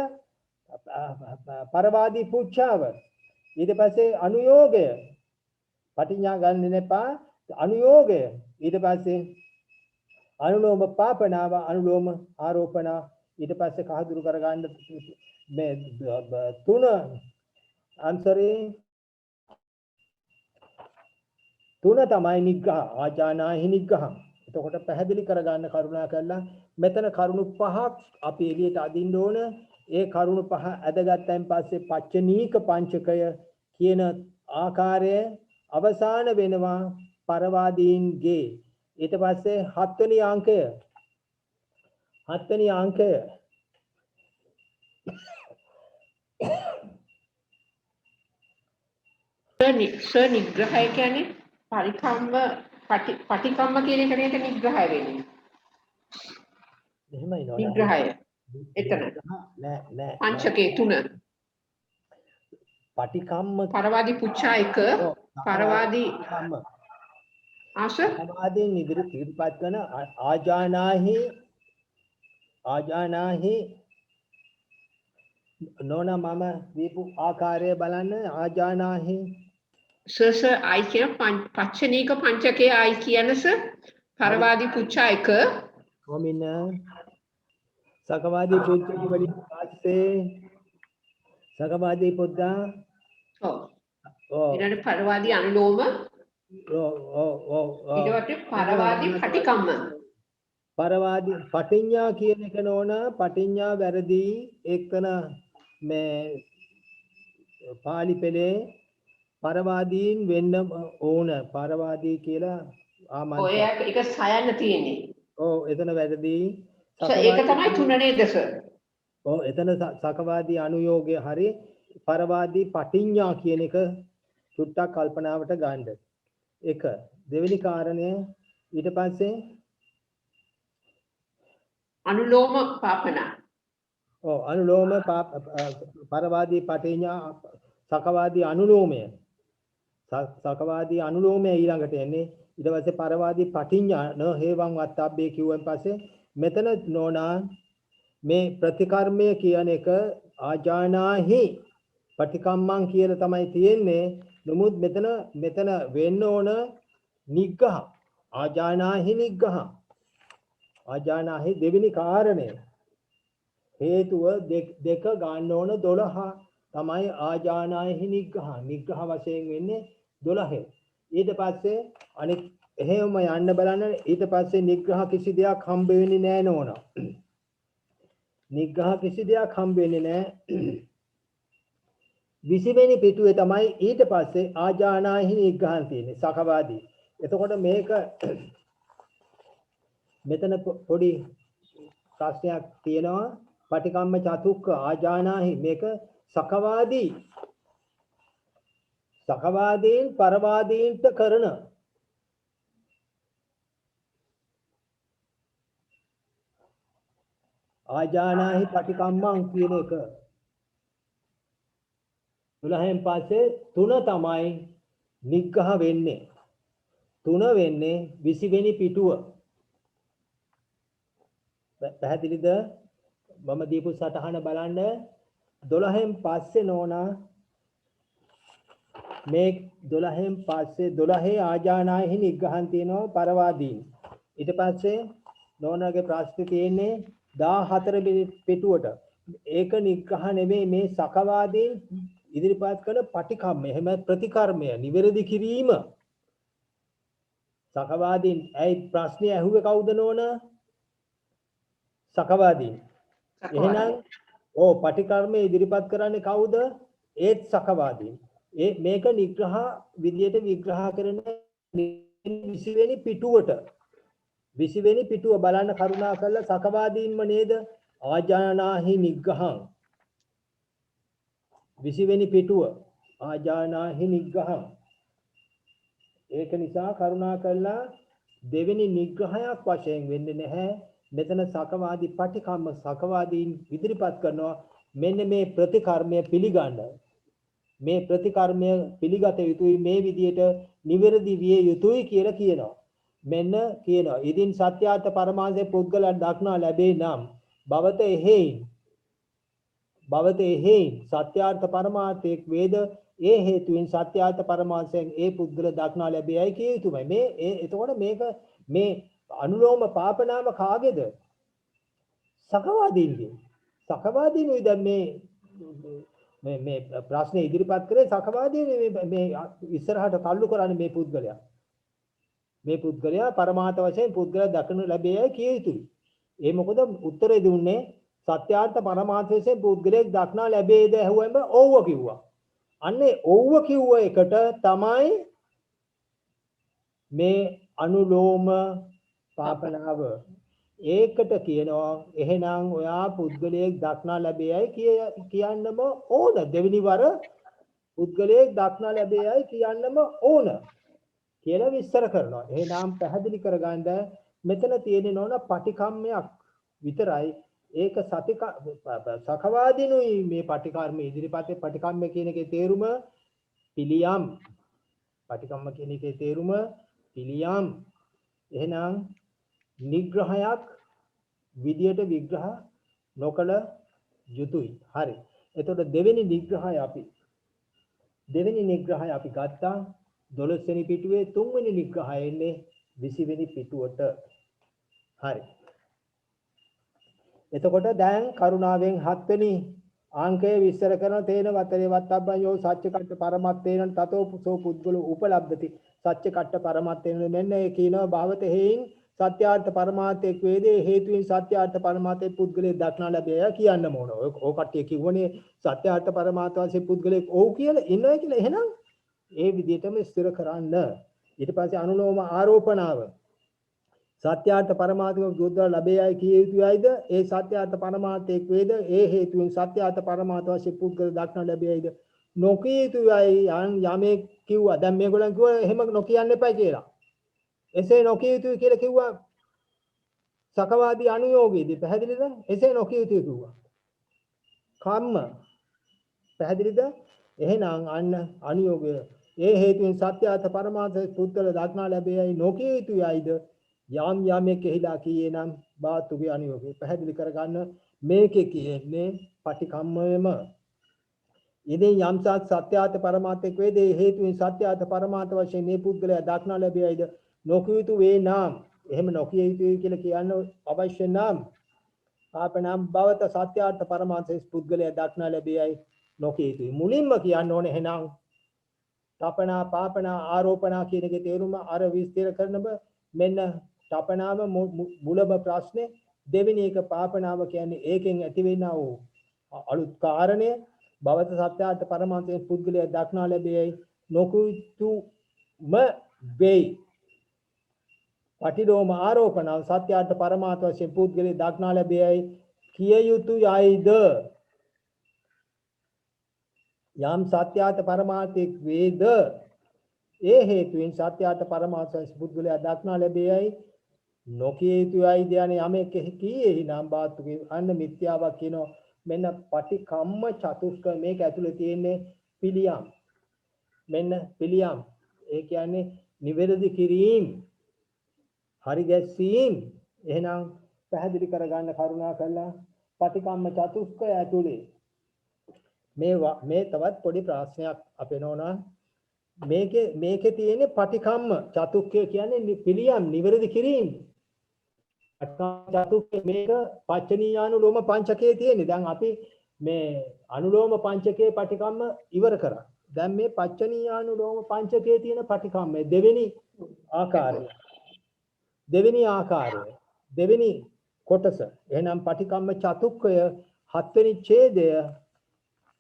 පරවාදී පුච්ඡාව. ඊට පස්සේ අනුയോഗය. පටිඤ්ඤා ගන්න එපා. අනුയോഗය. ඊට පස්සේ අනුලෝම පාපනාව, අනුලෝම ආරෝපණා. ඊට පස්සේ කහදුරු කරගන්න මේ තුන තුන තමයි නිග්‍රහ. ආජානාහි නිග්‍රහ. එතකොට පැහැදිලි කරගන්න කරුණා කළා මෙතන කරුණු පහක් අපි එළියට අදින්න ඕන. ඒ කරුණු පහ ඇදගත්තයින් පස්සේ පච්චනීක පංචකය කියන ආකාරය අවසාන වෙනවා පරවාදීන්ගේ. ඊට පස්සේ හත්වෙනි අංකය නිග්‍රහය කියන්නේ පටිකම්ම කියන එක නේද නිග්‍රහය වෙන්නේ. එහෙමයි නෝනා. නිග්‍රහය. එතන. නෑ. පංචකේ 3. පටිකම්ම පරවාදී පුච්ඡා 1 පරවාදී පරවාදීන් ඉදිරිපත් කරන ආජානාහි නෝනා මම දීපු ආකාරය බලන්න. ආජානාහි සර් I කියන පච්චනීක පංචකයේ I කියන සර් පරවාදී පුච්ඡා 1 කොමින සකවාදී පුච්ඡකි වලින් පස්සේ සකවාදී පුද්දා ඊළඟට පරවාදී අනුලෝම ඊට පරවාදී පටිකම්ම. පරවාදී පටිඤ්ඤා කියන එක නෝන පටිඤ්ඤා වැරදි එක්තන මේ පාලි පෙළේ පරවාදීන් වෙන්න ඕන. පරවාදී කියලා ආමන්ත්‍රණ. ඔය එක සයන්න තියෙන්නේ. ඔව් එතන වැරදි. ඒක තමයි 3 නේද සර්? ඔව් එතන සකවාදී අනුയോഗය හරි. පරවාදී පටිඤ්ඤා කියන එක චුට්ටක් කල්පනාවට ගන්න. එක දෙවෙනි කාරණය. ඊට පස්සේ අනුලෝම පාපනා. ඔව් අනුලෝම පරවාදී පටිඤ්ඤා සකවාදී අනුලෝමය. සකවාදී අනුලෝමය ඊළඟට එන්නේ. ඊට පස්සේ පරවාදී පටිඤ්ඤා න හේවං වත්තබ්බේ කිව්වන් පස්සේ මෙතන නෝනා මේ ප්‍රතිකර්මය කියන එක ආජානාහි පටිකම්මං කියලා තමයි තියෙන්නේ. නමුත් මෙතන වෙන්න ඕන නිග්‍රහ. ආජානාහි නිග්‍රහ. ආජානාහි දෙවෙනි කාරණය. හේතුව දෙක ගන්න ඕන 12 තමයි ආජානාහි නිග්‍රහ. නිග්‍රහ වශයෙන් වෙන්නේ 12. ඊට පස්සේ අනිත් එහෙම යන්න බලන්න. ඊට පස්සේ නිග්‍රහ කිසි දෙයක් හම්බ වෙන්නේ නැහැ නෝනා. නිග්‍රහ කිසි දෙයක් හම්බ වෙන්නේ නැහැ. විසිවෙනි පිටුවේ තමයි ඊට පස්සේ ආජානාහි නිග්‍රහන් තියෙන්නේ සකවාදී. එතකොට මේක මෙතන පොඩි ප්‍රශ්නයක් තියෙනවා. පටිකම්ම චතුක්ක ආජානාහි මේක සකවාදී. සකවාදීන් පරවාදීන්ට කරන ආජානාහි පටිකම්මං කියන එක 12න් පස්සේ 3 තමයි නිග්‍රහ වෙන්නේ. 3 වෙන්නේ 20 වෙනි පිටුව. පැහැදිලිද? මම දීපු සටහන බලන්න. 12න් පස්සේ නෝනා මේ 12න් පස්සේ 12 ආජානාහි නිග්‍රහන් තියෙනවා පරවාදීන්. ඊට පස්සේ නෝනාගේ ප්‍රශ්නේ තියෙන්නේ 14 වෙනි පිටුවට. ඒක නිග්‍රහ නෙමෙයි මේ සකවාදීන් ඉදිරිපත් කරන පටිකම්ම. එහෙම ප්‍රතිකර්මය නිවැරදි කිරීම. සකවාදීන් ඇයි ප්‍රශ්නේ ඇහුවේ කවුද නෝනා? සකවාදීන්. එහෙනම් පටිකර්මය ඉදිරිපත් කරන්නේ කවුද? ඒත් සකවාදීන්. මේක නිග්‍රහ විදියට විග්‍රහ කරන 20 වෙනි පිටුවට 20 වෙනි පිටුව බලන්න කරුණා කරලා සකවාදීන්ම නේද? ආජානාහි නිග්‍රහං 20 වෙනි පිටුව ආජානාහි නිග්‍රහං. ඒක නිසා කරුණා කරලා දෙවෙනි නිග්‍රහයක් වශයෙන් වෙන්නේ නැහැ. මෙතන සකවාදී පටිකම්ම සකවාදීන් ඉදිරිපත් කරනවා මෙන්න මේ ප්‍රතිකර්මය පිළිගන්න. මේ ප්‍රතිකර්මය පිළිගත යුතුයි මේ විදියට නිවැරදි විය යුතුයි කියලා කියනවා. මෙන්න කියනවා ඉදින් සත්‍යාර්ථ පරමාර්ථයේ පුද්ගලයන් දක්නා ලැබේ නම් භවත එහෙයින් සත්‍යාර්ථ පරමාර්ථයේ වේද ඒ හේතුවෙන් සත්‍යාර්ථ පරමාර්ථයෙන් ඒ පුද්ගල දක්නා ලැබෙයි කිය යුතුයි. මේ එතකොට මේක මේ අනුලෝම පාපනාම කාගේද? සකවාදීන්ගේ. සකවාදීනුයි දැන් මේ ප්‍රශ්නේ ඉදිරිපත් කරේ සකවාදීන් මේ ඉස්සරහට තල්ලු කරන්නේ මේ පුද්ගලයා. මේ පුද්ගලයා පරමාර්ථ වශයෙන් පුද්ගලයා දක්න ලැබෙයි කිය යුතුයි. ඒ මොකද උත්තරේ දුන්නේ සත්‍යාර්ථ පරමාර්ථ වශයෙන් පුද්ගලයෙක් දක්නා ලැබෙයිද ඇහුවම ඔව්ව කිව්වා. අන්නේ ඔව්ව කිව්ව එකට තමයි මේ අනුලෝම පාපනාව. ඒකට කියනවා එහෙනම් ඔයා පුද්ගලයෙක් දක්නා ලැබෙයි කියන්නම ඕන. දෙවෙනි වර පුද්ගලයෙක් දක්නා ලැබෙයි කියන්නම ඕන කියලා විස්තර කරනවා. එහෙනම් පැහැදිලි කරගන්න මෙතන තියෙන්නේ නෝන පටිකම්මයක් විතරයි. ඒක සකවාදීනුයි මේ පටිකර්ම ඉදිරිපත් පටිකම්ම කියන එකේ තේරුම පිළියම්. පටිකම්ම කියන එකේ තේරුම පිළියම්. එහෙනම් නිග්‍රහයක් විදියට විග්‍රහ නොකළ යුතුයි. හරි. එතකොට දෙවෙනි නිග්‍රහය අපි ගත්තා 12 වෙනි පිටුවේ 3 වෙනි නිග්‍රහය එන්නේ 20 වෙනි පිටුවට. හරි. එතකොට දැන් කරුණාවෙන් 7 වෙනි අංකය විස්තර කරන තේන වතරේ වත්තබ්බන් යෝ සත්‍යකට්ඨ පරමත්තේන තතෝ සෝ පුද්ගලෝ උපලබ්ධති සත්‍යකට්ඨ පරමත්තේන මෙන්න ඒ කියනවා භවත හේයින් සත්‍යාර්ථ පරමාර්ථයේ වේදේ හේතුයින් සත්‍යාර්ථ පරමාර්ථයේ පුද්ගලයේ දක්නා ලැබෙය කියන්න ඕන. ඔය කට්ටිය කිව්වනේ සත්‍යාර්ථ පරමාර්ථ වශයෙන් පුද්ගලයෙක් ඔව් කියලා ඉන්නවා කියලා. එහෙනම් ඒ විදිහටම ස්ථිර කරන්න. ඊට පස්සේ අනුලෝම ආරෝපණාව සත්‍යාර්ථ පරමාර්ථක යොදලා ලැබෙයි කිය යුතුයිද? ඒ සත්‍යාර්ථ පරමාර්ථයේ වේද ඒ හේතුයින් සත්‍යාර්ථ පරමාර්ථ වශයෙන් පුද්ගල දක්නා ලැබෙයිද? නොකිය යුතුයි යමේ කිව්වා. දැන් මේගොල්ලන් කිව්වා එහෙම නොකියන්න එපා කියලා. එසේ නොකිය යුතුයි කියලා කිව්වා සකවාදී අනුയോഗයේදී. පැහැදිලිද? එසේ නොකිය යුතුයි කිව්වා. කම්ම පැහැදිලිද? එහෙනම් අන්න අනුയോഗය ඒ හේතුවෙන් සත්‍යාර්ථ පරමාර්ථ පුද්ගල දක්නා ලැබෙයි නොකිය යුතුයිද? යම් යමෙක් එහිලා කීයේ නම් බාතුගේ අනුയോഗය. පැහැදිලි කරගන්න මේකේ කියන්නේ පටිකම්මයම. ඉතින් යම්සත් සත්‍යාර්ථ පරමාර්ථයක් වේදේ හේතුවෙන් සත්‍යාර්ථ පරමාර්ථ වශයෙන් මේ පුද්ගලයා දක්නා ලැබෙයිද? නොකිය යුතු වේ නම් එහෙම නොකිය යුතුයි කියලා කියන්න අවශ්‍ය නම් ආපනම් භවත සත්‍යාර්ථ පරමාර්ථ පුද්ගලයා දක්නා ලැබෙයි නොකිය යුතුයි. මුලින්ම කියන්න ඕනේ එහෙනම් තපනා පාපනා ආරෝපණා කියන එකේ තේරුම අර විස්තර කරනබ මෙන්න තපනාව මුලම ප්‍රශ්නේ දෙවෙනි එක පාපනාව කියන්නේ ඒකෙන් ඇතිවෙනා වූ අලුත් කාරණය භවත සත්‍යාර්ථ පරමාර්ථයේ පුද්ගලයා දක්නා ලැබෙයි නොකුතුම වෙයි. පටිලෝම ආරෝපණ සත්‍යාර්ථ පරමාර්ථ වශයෙන් පුද්ගලයා දක්නා ලැබෙයි කිය යුතුයයිද? යම් සත්‍යාර්ථ පරමාර්ථයක් වේද ඒ හේතුවෙන් සත්‍යාර්ථ පරමාර්ථ වශයෙන් පුද්ගලයා දක්නා ලැබෙයි නොකිය යුතුයයිද යන්නේ යමෙක් කීයේ නම් බාතුගේ අන්න මිත්‍යාවක් කියනවා. මෙන්න පටිකම්ම චතුස්ක මේක ඇතුලේ තියෙන්නේ පිළියම්. මෙන්න පිළියම්. ඒ කියන්නේ නිවැරදි කිරීම, හරි ගැස්සීම්. එහෙනම් පැහැදිලි කරගන්න කරුණා කළා පටිකම්ම චතුස්ක ඇතුලේ මේ තවත් පොඩි ප්‍රශ්නයක් අපේ නෝනා මේකේ තියෙන්නේ පටිකම්ම චතුක්කය කියන්නේ පිළියම් නිවැරදි කිරීම. චතුක්කය මේක පච්චනීයානුලෝම පංචකයේ තියෙන්නේ. දැන් අපි මේ අනුලෝම පංචකයේ පටිකම්ම ඉවර කරා. දැන් මේ පච්චනීයානුලෝම පංචකයේ තියෙන පටිකම්ම දෙවෙනි ආකාරය දෙවෙනි කොටස. එහෙනම් පටිකම්ම චතුක්කය හත්වෙනි ඡේදය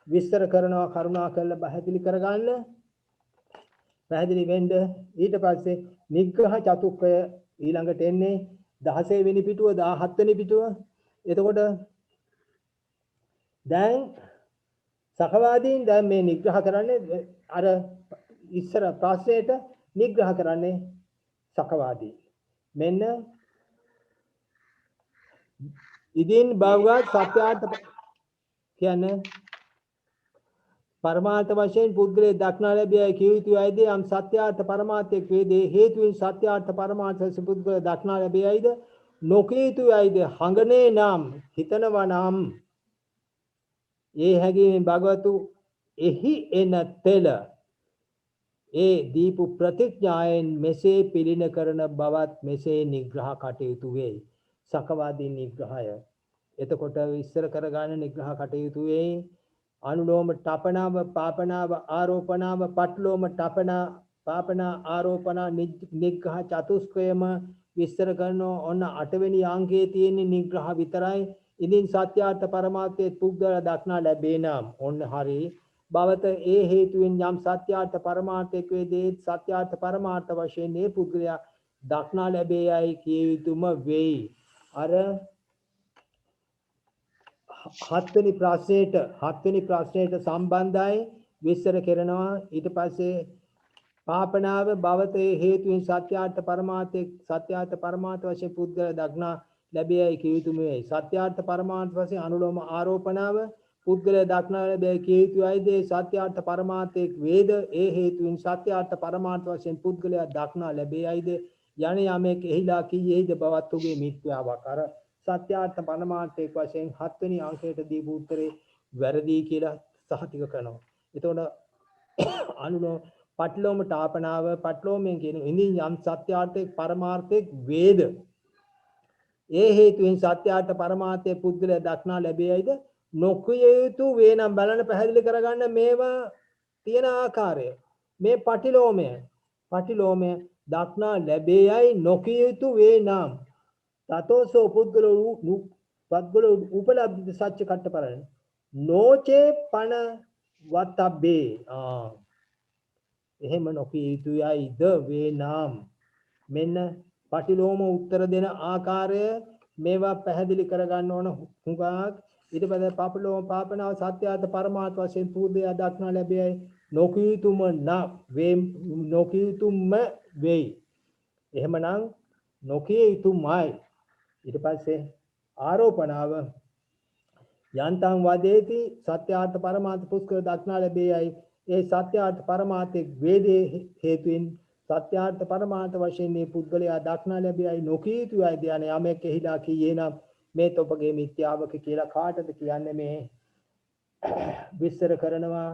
විස්තර කරනවා කරුණා කරලා පැහැදිලි කරගන්න. පැහැදිලි වෙන්න. ඊට පස්සේ නිග්‍රහ චතුක්කය ඊළඟට එන්නේ 16 වෙනි පිටුව 17 වෙනි පිටුව. එතකොට දැන් සකවාදීන් දැන් මේ නිග්‍රහ කරන්නේ අර ඉස්සර ප්‍රශ්නයට නිග්‍රහ කරන්නේ සකවාදී. මෙන්න ඉදින් භවගත සත්‍යාර්ථ කියන්නේ පරමාර්ථ වශයෙන් පුද්ගලයේ දක්නා ලැබියයි කිය යුතුයයිද යම් සත්‍යාර්ථ පරමාර්ථයක් වේදේ හේතුවෙන් සත්‍යාර්ථ පරමාර්ථ පුද්ගලයේ දක්නා ලැබියයිද නොකිය යුතුයයිද හඟනේ නම් හිතනවා නම් ඒ හැඟීමෙන් භගවතු එහි එන තෙල ඒ දීපු ප්‍රතිඥායෙන් මෙසේ පිළින කරන බවත් මෙසේ නිග්‍රහ කටයුතු වේ. සකවාදී නිග්‍රහය. එතකොට විස්තර කරගන්න නිග්‍රහ කටයුතු වේ. අනුලෝම තපනාව පාපනාව ආරෝපනාව පට්ලෝම තපනා පාපනා ආරෝපන නිග්‍රහ චතුස්කයම විස්තර කරනවා. ඔන්න 8 වෙනි අංකයේ තියෙන නිග්‍රහ විතරයි. ඉදින් සත්‍යාර්ථ පරමාර්ථයේ පුද්ගල දක්නා ලැබේ නම් ඔන්න හරි. භවත ඒ හේතුවෙන් යම් සත්‍යාර්ථ පරමාර්ථයක් වේදේ සත්‍යාර්ථ පරමාර්ථ වශයෙන් මේ පුද්ගලයා දක්නා ලැබේයයි කිය යුතුම වෙයි. අර 7 වෙනි ප්‍රශ්නයට සම්බන්ධයි විස්තර කරනවා. ඊට පස්සේ පාපනාව භවතේ හේතුවෙන් සත්‍යාර්ථ පරමාර්ථ වශයෙන් පුද්ගල දක්නා ලැබෙයි කිය යුතුම වේ. සත්‍යාර්ථ පරමාර්ථ වශයෙන් අනුලෝම ආරෝපණාව පුද්ගල දක්නා ලැබෙයි කිය යුතුයිද සත්‍යාර්ථ පරමාර්ථයක් වේද ඒ හේතුවෙන් සත්‍යාර්ථ පරමාර්ථ වශයෙන් පුද්ගලයා දක්නා ලැබෙයිද යන යමෙක් එහිලා කීයේද බවත් උගේ මිත්‍යාවක්. අර සත්‍යාර්ථ පරමාර්ථයක් වශයෙන් 7 වෙනි අංකයට දීපු උත්තරේ වැරදි කියලා සහතික කරනවා. එතකොට අනුලෝම පට්ලෝම තාපනාව පට්ලෝමෙන් කියන ඉඳින් යම් සත්‍යාර්ථයක් පරමාර්ථයක් වේද ඒ හේතුවෙන් සත්‍යාර්ථ පරමාර්ථයේ පුද්ගලයා දක්නා ලැබෙයිද නොකිය යුතු වේ නම් බලන්න පැහැදිලි කරගන්න මේවා තියෙන ආකාරය. මේ පටිලෝමය දක්නා ලැබෙයි නොකිය යුතු වේ නම් තතෝසෝ පුද්ගල උපලබ්ධ සත්‍ය කට්ටපරණ නොචේ පන වතබ්බේ. එහෙම නොකිය යුතුයයිද වේ නම් මෙන්න පටිලෝම උත්තර දෙන ආකාරය මේවා පැහැදිලි කරගන්න ඕන හුඟක්. ඊට පස්සේ පාපලෝම පාපනාව සත්‍යාර්ථ පරමාර්ථ වශයෙන් පුද්ගලයා දක්නා ලැබෙයි නොකිය යුතුම වෙයි. එහෙමනම් නොකිය යුතුමයි. ඊට පස්සේ ආරෝපණාව යන්තං වදේති සත්‍යාර්ථ පරමාර්ථ පුස්කර දක්නා ලැබෙයි ඒ සත්‍යාර්ථ පරමාර්ථයේ වේදේ හේතුවෙන් සත්‍යාර්ථ පරමාර්ථ වශයෙන් මේ පුද්ගලයා දක්නා ලැබෙයි නොකිය යුතුයිද යන යමෙක් එහිලා කීයේ නම් මේ තොපගේ මිත්‍යාවක කියලා කාටද කියන්නේ මේ විස්තර කරනවා.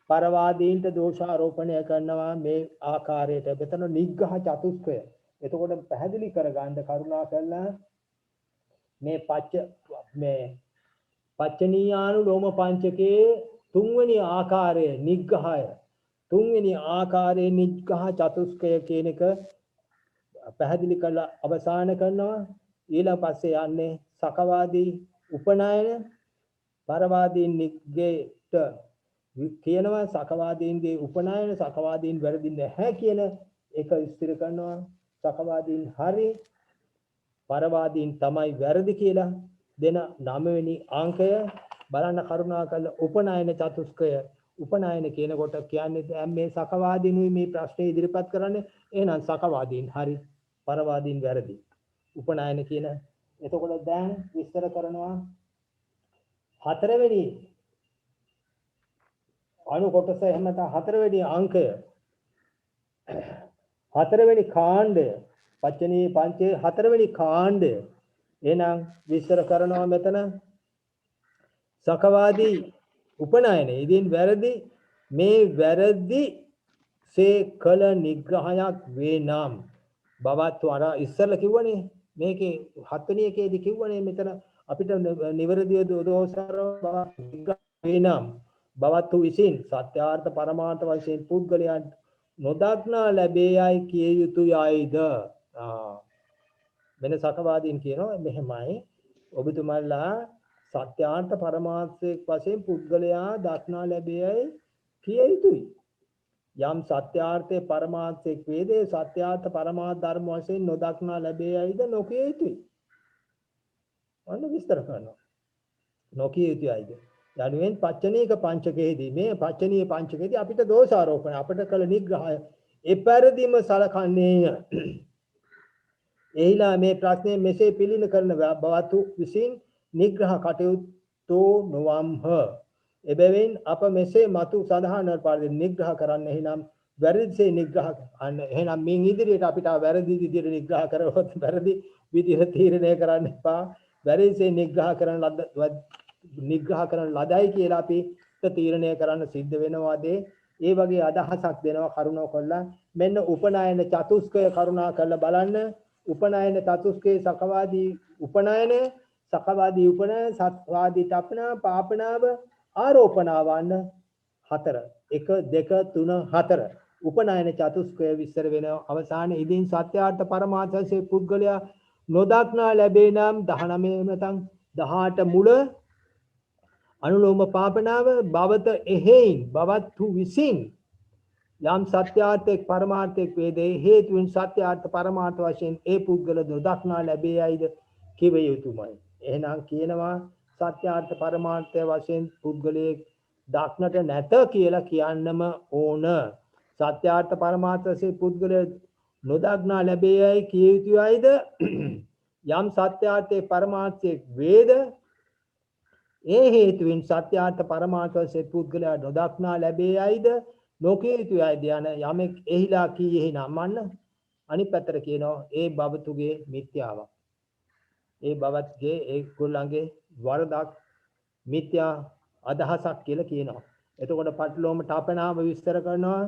පරවාදීන්ට දෝෂාරෝපණය කරනවා මේ ආකාරයට. මෙතන නිග්‍රහ චතුස්කය. එතකොට පැහැදිලි කරගන්න කරුණා කරලා මේ පච්චනීයානුලෝම පංචකයේ තුන්වෙනි ආකාරය නිග්‍රහය. තුන්වෙනි ආකාරයේ නිග්‍රහ චතුස්කය කියන එක පැහැදිලි කරලා අවසන් කරනවා. ඊළඟ පස්සේ යන්නේ සකවාදී උපනායන පරවාදීන්ගේ කියනවා සකවාදීන්ගේ උපනායන සකවාදීන් වැරදි නැහැ කියන එක ස්ථිර කරනවා. සකවාදීන් හරි පරවාදීන් තමයි වැරදි කියලා දෙන 9 වෙනි අංකය බලන්න කරුණාකරලා උපනායන චතුස්කය උපනායන කියනකොට කියන්නේ දැන් මේ සකවාදීනුයි මේ ප්‍රශ්නේ ඉදිරිපත් කරන්නේ. එහෙනම් සකවාදීන් හරි පරවාදීන් වැරදි. උපනායන කියන එතකොට දැන් විස්තර කරනවා 4 වෙනි අණු කොටස එහෙම නැත්නම් 4 වෙනි අංකය 4 වෙනි කාණ්ඩය පච්චනී පංචේ 4 වෙනි කාණ්ඩය එහෙනම් විස්තර කරනවා මෙතන සකවාදී උපනායන ඉදින් වැරදි මේ වැරදි සේ කල නිග්‍රහයක් වේ නම් බවත් අර ඉස්සෙල්ලා කිව්වනේ මේකේ 7 වෙනි එකේදී කිව්වනේ මෙතන අපිට නිවැරදිව දෝෂාර බව නිග්‍රහ වේ නම් බවත් විසින් සත්‍යාර්ථ පරමාර්ථ වශයෙන් පුද්ගලයන් නොදක්නා ලැබේයයි කිය යුතුයයිද වෙන සකවාදීන් කියනවා මෙහෙමයි ඔබතුමාලා සත්‍යාර්ථ පරමාර්ථයක් වශයෙන් පුද්ගලයා දක්නා ලැබේයයි කිය යුතුයි යම් සත්‍යාර්ථයේ පරමාර්ථයක් වේදේ සත්‍යාර්ථ පරමාර්ථ ධර්ම වශයෙන් නොදක්නා ලැබේයයිද නොකිය යුතුයි අන්න විස්තර කරනවා නොකිය යුතුයයිද යනුවෙන් පච්චනීක පංචකයේදී මේ පච්චනීය පංචකයේදී අපිට දෝෂාරෝපණ අපිට කළ නිග්‍රහය එපරිදිම සලකන්නේය එහිලා මේ ප්‍රශ්නේ මෙසේ පිළින කරන බවත් විසින් නිග්‍රහ කටයුතු නොවම්හ එබැවින් අප මෙසේ මතු සඳහන් පරිදි නිග්‍රහ කරන්නේ එහිනම් වැරදිසේ නිග්‍රහ අන්න එහෙනම් මින් ඉදිරියට අපිට වැරදි විදිහට නිග්‍රහ කරවොත් වැරදි විදිහට තීරණය කරන්න එපා වැරදිසේ නිග්‍රහ කරන ලදයි කියලා අපි තීරණය කරන්න සිද්ධ වෙනවාදී ඒ වගේ අදහසක් දෙනවා කරුණා කළා මෙන්න උපනායන චතුස්කය කරුණා කළා බලන්න උපනායන චතුස්කයේ සකවාදී උපනායන සකවාදී උපනායන සත්වාදී තප්පනා පාපනාව ආරෝපණවන්න 4 1 2 3 4 උපනායන චතුස්කය විස්තර වෙන අවසානයේ ඉදින් සත්‍යාර්ථ පරමාර්ථයේ පුද්ගලයා නොදක්නා ලැබේ නම් 19 නැතනම් 18 මුල අනුලෝම පාපනාව බවත එහෙයින් බවත්තු විසින් යම් සත්‍යාර්ථයක් පරමාර්ථයක් වේදේ හේතුන් සත්‍යාර්ථ පරමාර්ථ වශයෙන් ඒ පුද්ගල නොදක්නා ලැබේයයිද කිව යුතුමයි එහෙනම් කියනවා සත්‍යාර්ථ පරමාර්ථය වශයෙන් පුද්ගලයේ දක්නට නැත කියලා කියන්නම ඕන සත්‍යාර්ථ පරමාර්ථ වශයෙන් පුද්ගලයේ නොදක්නා ලැබේයයි කිය යුතුයයිද යම් සත්‍යාර්ථයේ පරමාර්ථයක් වේද ඒ හේතුවෙන් සත්‍යාර්ථ පරමාර්ථ වශයෙන් පුද්ගලයා නොදක්නා ලැබේයයිද නොකිය යුතුයයිද යන යමෙක් එහිලා කීෙහි නම්මන්න අනිත් පැත්තට කියනවා ඒ බවතුගේ මිත්‍යාවක් ඒ බවත්ගේ ඒගොල්ලන්ගේ වරදක් මිත්‍යා අදහසක් කියලා කියනවා එතකොට පටලෝම තපනාව විස්තර කරනවා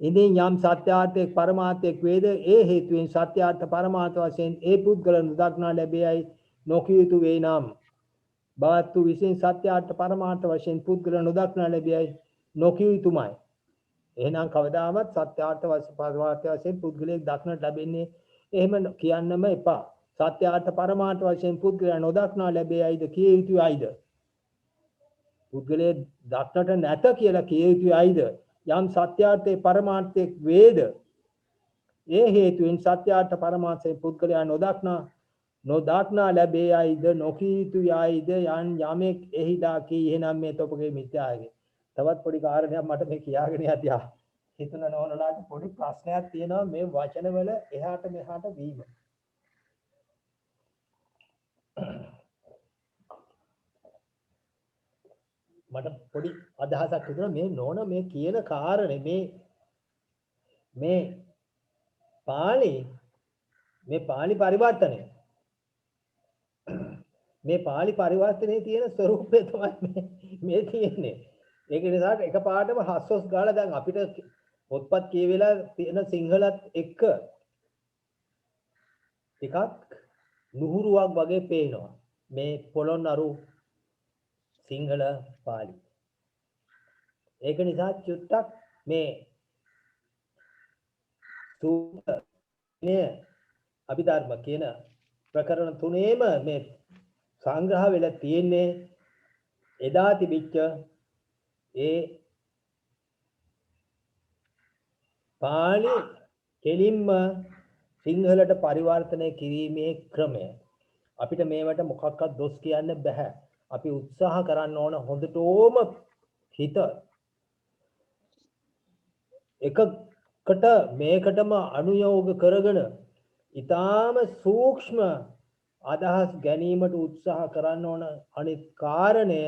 ඉතින් යම් සත්‍යාර්ථයක් පරමාර්ථයක් වේද ඒ හේතුවෙන් සත්‍යාර්ථ පරමාර්ථ වශයෙන් ඒ පුද්ගල නොදක්නා ලැබේයයි නොකිය යුතු වේ නම් බවත්තු විසින් සත්‍යාර්ථ පරමාර්ථ වශයෙන් පුද්ගල නොදක්නා ලැබේයයි නොකිය යුතුමයි එහෙනම් කවදාවත් සත්‍යාර්ථ පරමාර්ථ වශයෙන් පුද්ගලයෙක් දක්නට ලැබෙන්නේ එහෙම කියන්නම එපා සත්‍යාර්ථ පරමාර්ථ වශයෙන් පුද්ගලයා නොදක්නා ලැබේයයිද කිය යුතුයයිද පුද්ගලයේ දක්නට නැත කියලා කිය යුතුයයිද යම් සත්‍යාර්ථයේ පරමාර්ථයක් වේද ඒ හේතුවෙන් සත්‍යාර්ථ පරමාර්ථයේ පුද්ගලයා නොදක්නා ලැබේයයිද නොකිය යුතුයයිද යන් යමෙක් එහිලා කී එහෙනම් මේ තොපගේ මිත්‍යාවේ තවත් පොඩි කාරණයක් මට මේ කියාගෙන යතියා හිතන නෝනලාට පොඩි ප්‍රශ්නයක් තියෙනවා මේ වචනවල එහාට මෙහාට වීම මට පොඩි අදහසක් හිතෙනවා මේ නෝන මේ කියන කාරණේ මේ පාලි පරිවර්තනය මේ පාලි පරිවර්තනයේ තියෙන ස්වરૂපය තමයි මේ තියෙන්නේ ඒක නිසා එකපාරටම හස්සොස් ගාලා දැන් අපිට පොත්පත් කියවිලා තියෙන සිංහලත් එක්ක ටිකක් නුහුරුවක් වගේ පේනවා මේ පොළොන්නරු සිංහල පාලි ඒක නිසා චුට්ටක් මේ අභිධර්ම කියන ප්‍රකරණ තුනේම මේ සංග්‍රහ වෙලා තියෙන්නේ එදා තිබිච්ච ඒ පාලි කෙලින්ම සිංහලට පරිවර්තනය කිරීමේ ක්‍රමය අපිට මේවට මොකක්වත් දොස් කියන්න බෑ. අපි උත්සාහ කරන්න ඕන හොඳටම හිත එකකට මේකටම අනුයෝග කරගෙන ඊටාම සූක්ෂම අදහස් ගැනීමට උත්සාහ කරන්න ඕන. අනිත් කාරණය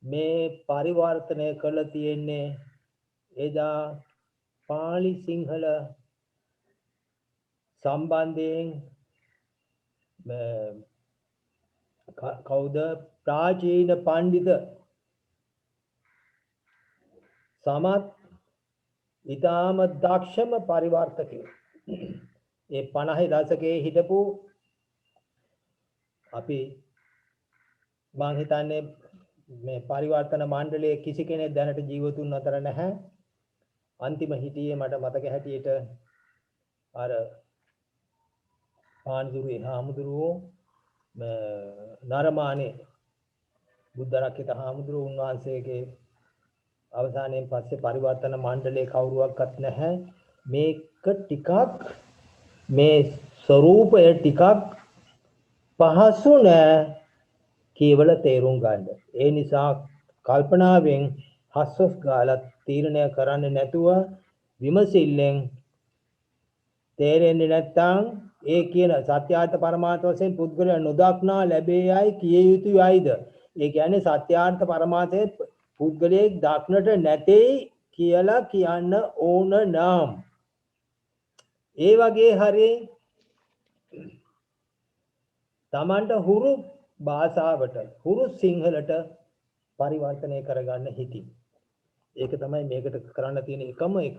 මේ පරිවර්තනය කළ තියෙන්නේ එදා පාලි සිංහල සම්බන්ධයෙන් කවුද ප්‍රාචීන පණ්ඩිත සමත් ඊටාම දක්ෂම පරිවර්තකයෝ. ඒ 50 දශකයේ හිටපු අපි මම හිතන්නේ මේ පරිවර්තන මණ්ඩලයේ කිසි කෙනෙක් දැනට ජීවතුන් අතර නැහැ. අන්තිම හිටියේ මට මතක හැටියට අර පාන්දුරේ හාමුදුරුවෝ නරමානේ බුද්ධ රක්කිත හාමුදුරුවෝ උන්වහන්සේගේ අවසානයෙන් පස්සේ පරිවර්තන මණ්ඩලයේ කවුරුවක්වත් නැහැ. මේක ටිකක් මේ ස්වરૂපය ටිකක් පහසු නෑ කේවල තේරුම් ගන්න. ඒ නිසා කල්පනාවෙන් හස්වස් ගාලා තීරණය කරන්න නැතුව විමසිල්ලෙන් තේරෙන්නේ නැත්නම් ඒ කියන සත්‍යාර්ථ පරමාර්ථ වශයෙන් පුද්ගලයා නොදක්නා ලැබේයයි කිය යුතුයයිද? ඒ කියන්නේ සත්‍යාර්ථ පරමාර්ථයේ පුද්ගලයෙක් දක්නට නැtei කියලා කියන්න ඕන නම් ඒ වගේ හරි තමන්ට හුරු භාෂාවට හුරු සිංහලට පරිවර්තනය කරගන්න හිතින්. ඒක තමයි මේකට කරන්න තියෙන එකම එක.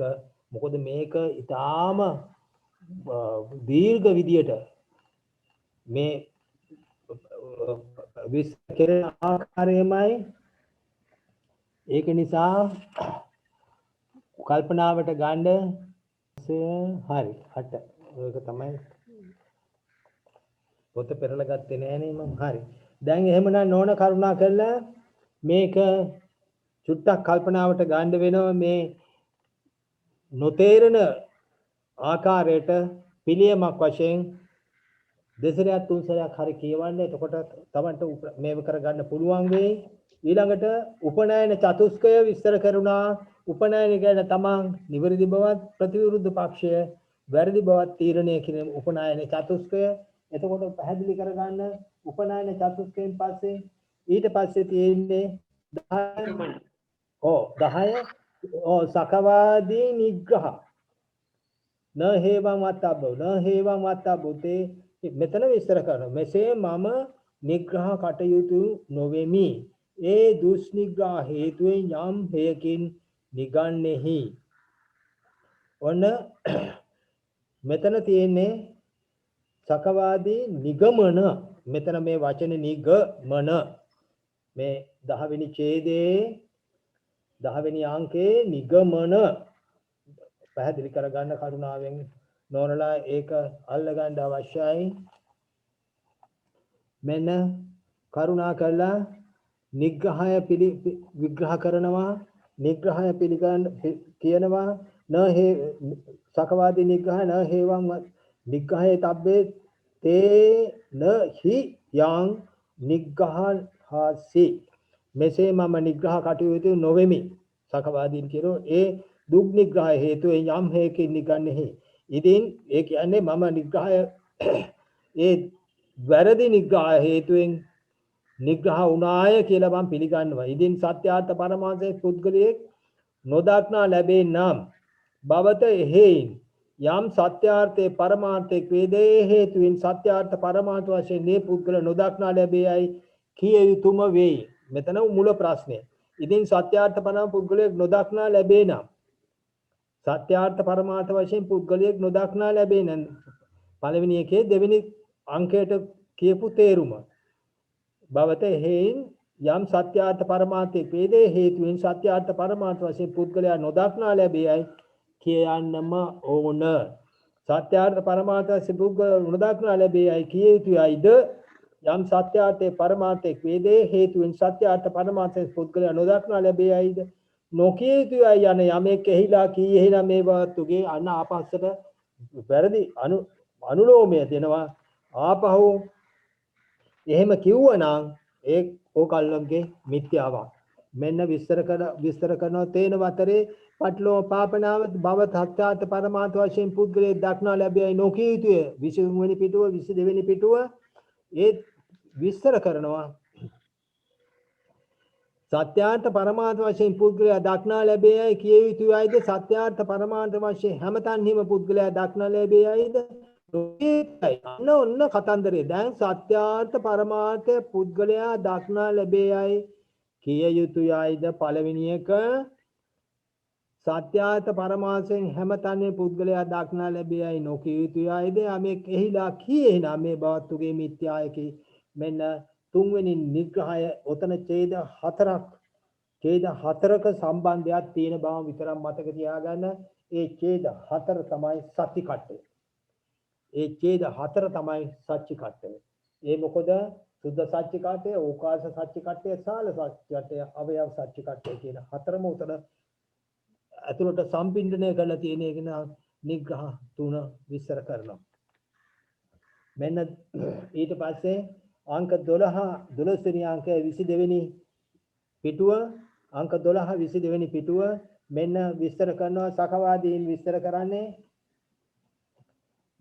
මොකද මේක ඊටාම දීර්ඝ විදියට මේ විස්තර කරන ආකාරයමයි. ඒක නිසා කල්පනාවට ගන්න හරි හට ඒක තමයි පොත පෙරලා ගත්තේ නෑනේ මම. හරි දැන් එහෙමනම් නෝන කරුණා කරලා මේක චුට්ටක් කල්පනාවට ගන්න වෙනවා. මේ නොතේරෙන ආකාරයට පිළියමක් වශයෙන් දෙසරයක් තුන්සරයක් හරි කියවන්න. එතකොට තමන්ට මේව කරගන්න පුළුවන් වෙයි. ඊළඟට උපනයන චතුස්කය විස්තර කරුණා. උපනයන ගැන තමන් නිවැරදි බවත් ප්‍රතිවිරුද්ධ පක්ෂය වැරදි බවත් තීරණය කිරීම උපනයන චතුස්කය. එතකොට පැහැදිලි කරගන්න උපනයන චතුස්කයෙන් පස්සේ ඊට පස්සේ තියෙන්නේ 10 සකවාදී නිග්‍රහ න හේවං වත්තබ්බෝ න හේවං වත්තබ්බෝතේ මෙතන විස්තර කරනවා. මෙසේ මම නිග්‍රහ කටයුතු නොවෙමි. ඒ දුෂ්නිග්‍රහ හේතුවෙන් යම් හේයකින් නිගන්නේහි. ඔන්න මෙතන තියෙන්නේ සකවාදී නිගමන. මෙතන මේ වචනේ නිගමන මේ 10 වෙනි ඡේදයේ 10 වෙනි අංකයේ නිගමන පැහැදිලි කරගන්න කරුණාවෙන් නෝනලා ඒක අල්ලගන්න අවශ්‍යයි. මෙන්න කරුණා කරලා නිග්‍රහය විග්‍රහ කරනවා. නිග්‍රහය පිළිගන්න කියනවා. න හේ සකවාදී නිග්‍රහය න හේවං නිග්‍රහයේ තබ්බේ තේ න හි යං නිග්‍රහහාසි. මෙසේ මම නිග්‍රහ කටයුතු නොවෙමි. සකවාදීන් කියනෝ ඒ දුක් නිග්‍රහ හේතුවෙන් යම් හේකින් නිගන්නේහි. ඉතින් ඒ කියන්නේ මම නිග්‍රහය ඒ වැරදි නිග්‍රහ හේතුවෙන් නිග්‍රහ වුණාය කියලා මම පිළිගන්නවා. ඉතින් සත්‍යාර්ථ පරමාර්ථයේ පුද්ගලයෙක් නොදක්නා ලැබේ නම් බවත එහෙයින් යම් සත්‍යාර්ථයේ පරමාර්ථයේ වේදේ හේතුවෙන් සත්‍යාර්ථ පරමාර්ථ වශයෙන් මේ පුද්ගල නොදක්නා ලැබේයි කිය යුතුම වෙයි. මෙතන මුල ප්‍රශ්නය. ඉතින් සත්‍යාර්ථ පරමාර්ථ පුද්ගලයෙක් නොදක්නා ලැබේ නම් සත්‍යාර්ථ පරමාර්ථ වශයෙන් පුද්ගලයෙක් නොදක්නා ලැබේ නම් පළවෙනි එකේ දෙවෙනි අංකයට කියපු තේරුම බවත හේයින් යම් සත්‍යාර්ථ පරමාර්ථයේ වේදේ හේතුවෙන් සත්‍යාර්ථ පරමාර්ථ වශයෙන් පුද්ගලයා නොදක්නා ලැබේයි කියන්නම ඕන. සත්‍යාර්ථ පරමාර්ථ වශයෙන් පුද්ගල නොදක්නා ලැබේයි කිය යුතුයිද යම් සත්‍යාර්ථයේ පරමාර්ථයේ වේදේ හේතුවෙන් සත්‍යාර්ථ පරමාර්ථයේ පුද්ගලයා නොදක්නා ලැබෙයිද නොකිය යුතුයි යන යමෙක් එහිලා කී එහෙනම් මේ වස්තුගේ අන්න ආපස්සට වැරදි අනුලෝමය දෙනවා ආපහු එහෙම කිව්වනම් ඒ ඕකල්ලන්ගේ මිත්‍යාවක් මෙන්න විස්තර කරනවා තේන වතරේ පටලෝ පාපනාව භව සත්‍යාර්ථ පරමාර්ථ වශයෙන් පුද්ගලයේ දක්නා ලැබෙයි නොකිය යුතුය 20 වෙනි පිටුව 22 වෙනි පිටුව ඒ විස්තර කරනවා සත්‍යාර්ථ පරමාර්ථ වශයෙන් පුද්ගලයා දක්නා ලැබෙයි කිය යුතුයයිද සත්‍යාර්ථ පරමාර්ථ වශයෙන් හැමතන්හිම පුද්ගලයා දක්නා ලැබෙයිද ඔන්න කතන්දරේ දැන් සත්‍යාර්ථ පරමාර්ථ පුද්ගලයා දක්නා ලැබෙයි කිය යුතුයයිද පළවෙනි එක සත්‍යාර්ථ පරමාර්ථයෙන් හැමතන්හිම පුද්ගලයා දක්නා ලැබෙයි නොකිය යුතුයයිද යමෙක් එහිලා කී එහෙනම් මේ බවත්තුගේ මිත්‍යායකි මෙන්න තුන්වෙනි නිග්‍රහය ඔතන ඡේද හතරක සම්බන්ධයක් තියෙන බව විතරක් මතක තියාගන්න ඒ ඡේද හතර තමයි සත්‍ය කට්ටය ඒ ඡේද හතර තමයි සත්‍ය කට්ටය ඒ මොකද සුද්ධ සත්‍ය කට්ටය ඕකාස සත්‍ය කට්ටය සාල සත්‍ය කට්ටය අවයව සත්‍ය කට්ටය කියන හතරම උතන අතුලට සම්පින්ඩණය කරලා තියෙන එක නිග්‍රහ තුන විස්තර කරනවා මෙන්න ඊට පස්සේ අංක 12 වෙනි අංකය 22 වෙනි පිටුව අංක 12 22 වෙනි පිටුව මෙන්න විස්තර කරනවා සකවාදීන් විස්තර කරන්නේ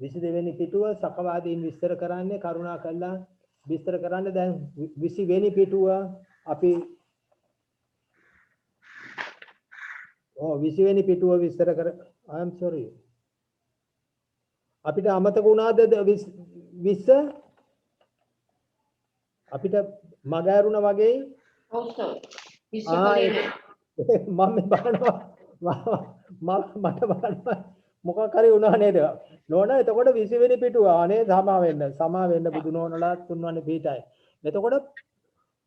22 වෙනි පිටුව සකවාදීන් විස්තර කරන්නේ කරුණා කළා විස්තර කරන්න දැන් 20 වෙනි පිටුව අපි 20 වෙනි පිටුව විස්තර කර I am sorry අපිට අමතක වුණාද 20 අපිට මග ඇරුණා වගේ ඔව් සර් 20 මම බලනවා මට බලන්න මොකක් හරි වුණා නේද නෝනා එතකොට 20 වෙනි පිටුව අනේ සමා වෙන්න බුදු නෝනලා තුන්වන්නේ පිටයි එතකොට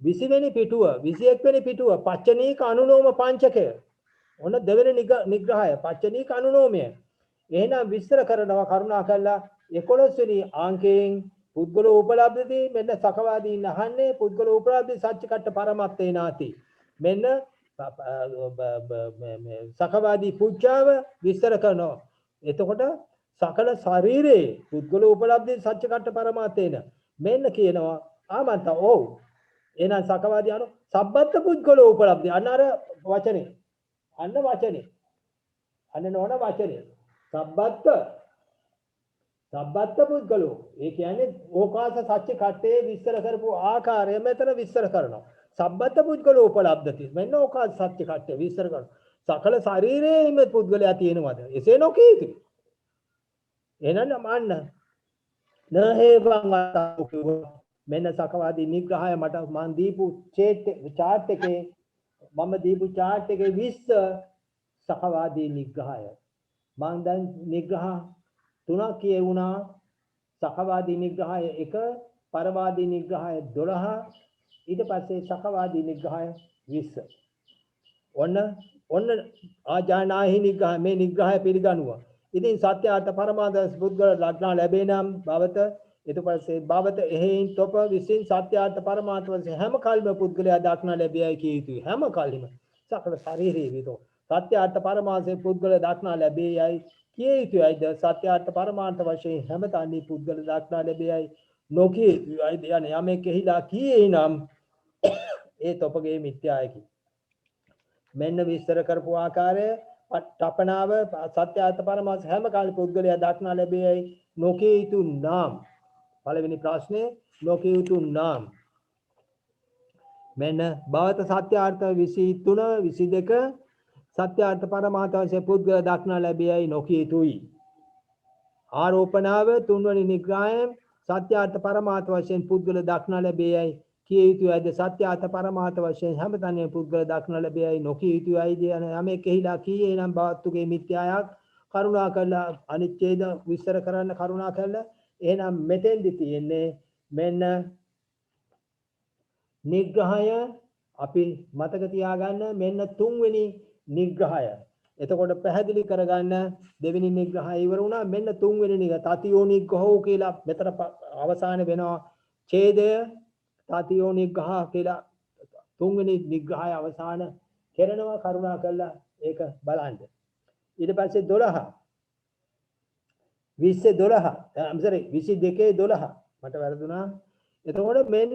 20 වෙනි පිටුව 21 වෙනි පිටුව පච්චනීක අනුලෝම පංචකය ඔන්න දෙවෙනි නිග්‍රහය පච්චනීක අනුලෝමය එහෙනම් විස්තර කරනවා කරුණා කළා 11 වෙනි අංකයෙන් පුද්ගල උපලබ්ධදී මෙන්න සකවාදී නහන්නේ පුද්ගල උපලබ්ධි සත්‍ය කට්ට පරමත්තේ නාති මෙන්න සකවාදී පුච්චාව විස්තර කරනවා එතකොට සකල ශරීරේ පුද්ගල උපලබ්ධි සත්‍ය කට්ට පරමත්තේන මෙන්න කියනවා ආමන්ත ඔව් එහෙනම් සකවාදී අනු සබ්බත් පුද්ගල උපලබ්ධි අන්න අර වචනේ අන්න නෝන වචනේ සබ්බත් පුද්ගලෝ ඒ කියන්නේ ඕකාස සත්‍ය කට්ටේ විස්තර කරපු ආකාරය මෙතන විස්තර කරනවා සබ්බත් පුද්ගලෝ උපලබ්ධති මෙන්න ඕකාස සත්‍ය කට්ටේ විස්තර කරනවා සකල ශරීරයේම පුද්ගලයා තියෙනවද එසේ නොකීති එහෙනම් මන්න නහේවං මෙන්න සකවාදී නිග්‍රහය මට මන් දීපු චාට් එකේ 20 සකවාදී නිග්‍රහය මම දැන් නිග්‍රහ තුනක් කියවුණා සකවාදී නිග්‍රහය 1 පරවාදී නිග්‍රහය 12 ඊට පස්සේ සකවාදී නිග්‍රහය 20 ඔන්න ආජානාහි නිග්‍රහය මේ නිග්‍රහය පිළිගනුවා ඉතින් සත්‍ය අර්ථ පරමාර්ථ පුද්ගල ලක්ෂණ ලැබේ නම් භවත ඊට පස්සේ භවත එහෙයින් තොප විසින් සත්‍ය අර්ථ පරමාර්ථ වශයෙන් හැම කල්ම පුද්ගලයා දක්නා ලැබෙයි කිය යුතුයි හැම කල්ම සකල ශරීරයේ විතෝ සත්‍ය අර්ථ පරමාර්ථයේ පුද්ගල දක්නා ලැබෙයි කිය යුතුයිද සත්‍ය අර්ථ පරමාර්ථ වශයෙන් හැම තන්නේ පුද්ගල දක්නා ලැබෙයි නොකිය යුතුයිද යන්නේ යමෙක් එහිලා කීේ නම් ඒ තොපගේ මිත්‍යායකි මෙන්න විස්තර කරපු ආකාරය තපනාව සත්‍ය අර්ථ පරමාර්ථ හැම කාලෙ පුද්ගලයා දක්නා ලැබෙයි නොකිය යුතු නම් පළවෙනි ප්‍රශ්නේ නොකිය යුතු නම් මෙන්න භවත සත්‍ය අර්ථ 23 22 සත්‍ය අර්ථ පරමාර්ථ වශයෙන් පුද්ගල දක්නා ලැබෙයි නොකිය යුතුයි ආරෝපණාව තුන්වෙනි නිග්‍රහය සත්‍ය අර්ථ පරමාර්ථ වශයෙන් පුද්ගල දක්නා ලැබෙයි කිය යුතුයිද සත්‍ය අර්ථ පරමාර්ථ වශයෙන් හැමතැනම පුද්ගල දක්නා ලැබෙයි නොකිය යුතුයිද යන යමෙක් එහිලා කීේ නම් බවත්තුගේ මිත්‍යාවක් කරුණා කරලා අනිච්ඡේද විස්තර කරන්න කරුණා කරලා එහෙනම් මෙතෙන්දි තියෙන්නේ මෙන්න නිග්‍රහය අපි මතක තියාගන්න මෙන්න තුන්වෙනි නිග්‍රහය එතකොට පැහැදිලි කරගන්න දෙවෙනි නිග්‍රහය ඉවර වුණා මෙන්න තුන්වෙනි නිග්‍රහය තතියෝ නිග්‍රහෝ කියලා මෙතන අවසාන වෙනවා ඡේදය තතියෝ නිග්‍රහ කියලා තුන්වෙනි නිග්‍රහය අවසාන කරනවා කරුණා කළා ඒක බලන්න. ඊට පස්සේ 12 20 12 I'm sorry 22 12 මට වැරදුනා. එතකොට මෙන්න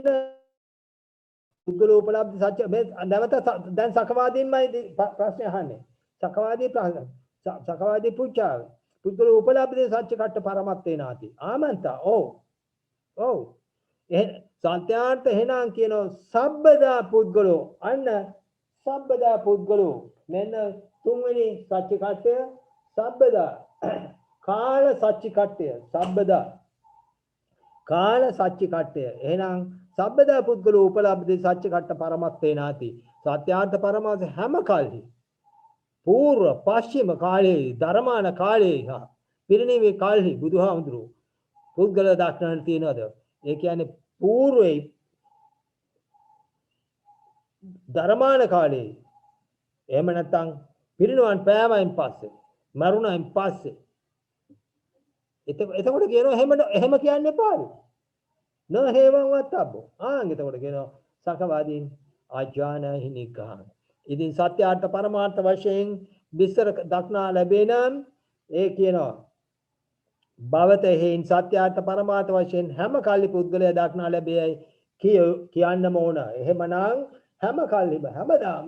පුද්ගල උපලබ්ධ සත්‍ය මේ නැවත දැන් සකවාදීන්මයි ප්‍රශ්නේ අහන්නේ. සකවාදී ප්‍රශ්න සකවාදී පුච්චා පුද්ගල උපලබ්ධ සත්‍ය කට්ට පරමත්තේ නාති. ආමන්තා ඔව් සත්‍යාර්ථ එහෙනම් කියනවා සබ්බදා පුද්ගලෝ අන්න සබ්බදා පුද්ගලෝ මෙන්න තුන්වෙනි සත්‍ය කට්ටය සබ්බදා කාල සත්‍ය කට්ටය සබ්බදා කාල සත්‍ය කට්ටය එහෙනම් සබ්බදා පුද්ගලෝ උපලබ්ධ සත්‍ය කට්ට පරමත්තේ නාති සත්‍යාර්ථ පරමාර්ථ හැම කාලෙහි పూర్ව පශ්චිම කාලයේ ධර්මාන කාලයේ හා පිරිනිවී කාලෙහි බුදුහාමුදුරුවෝ පුද්ගල දක්නට තියනවාද ඒ කියන්නේ పూర్වේ ධර්මාන කාලයේ එහෙම නැත්නම් පිරිනිවන් පෑමෙන් පස්සේ මරුණෙන් පස්සේ එතකොට කියනවා එහෙම කියන්න එපාලු න හේවං වත්තබ්බෝ එතකොට කියනවා සකවාදීන් ආජානහි නිග්‍රහං ඉතින් සත්‍යාර්ථ පරමාර්ථ වශයෙන් විස්තර දක්නා ලැබේ නම් ඒ කියනවා භවතෙහින් සත්‍යාර්ථ පරමාර්ථ වශයෙන් හැම කල්ලි පුද්ගලයා දක්නා ලැබෙයි කියන්නම ඕන. එහෙමනම් හැම කල්ලිම හැමදාම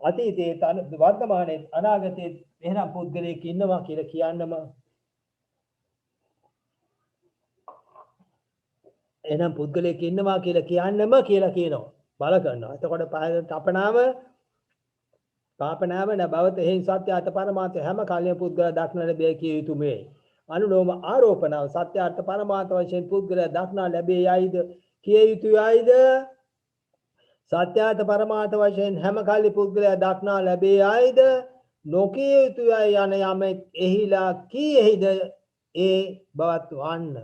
අතීතයේ වර්තමානයේ අනාගතයේ එහෙනම් පුද්ගලයෙක් ඉන්නවා කියලා කියන්නම එහෙනම් පුද්ගලයෙක් ඉන්නවා කියලා කියනවා. බල කරනවා. එතකොට පාපනාම නැබවතෙහින් සත්‍යාර්ථ පරමාර්ථ හැම කල්ලිම පුද්ගලයා දක්නා ලැබෙයි කිය යුතුමේ. අනුලෝම ආරෝපණව සත්‍යාර්ථ පරමාර්ථ වශයෙන් පුද්ගලයා දක්නා ලැබේ යයිද කිය යුතුයයිද සත්‍යාර්ථ පරමාර්ථ වශයෙන් හැම කල්ලි පුද්ගලයා දක්නා ලැබේ යයිද නොකිය යුතුයයි යන යමෙක් එහිලා කීෙහිද ඒ බවත් වන්න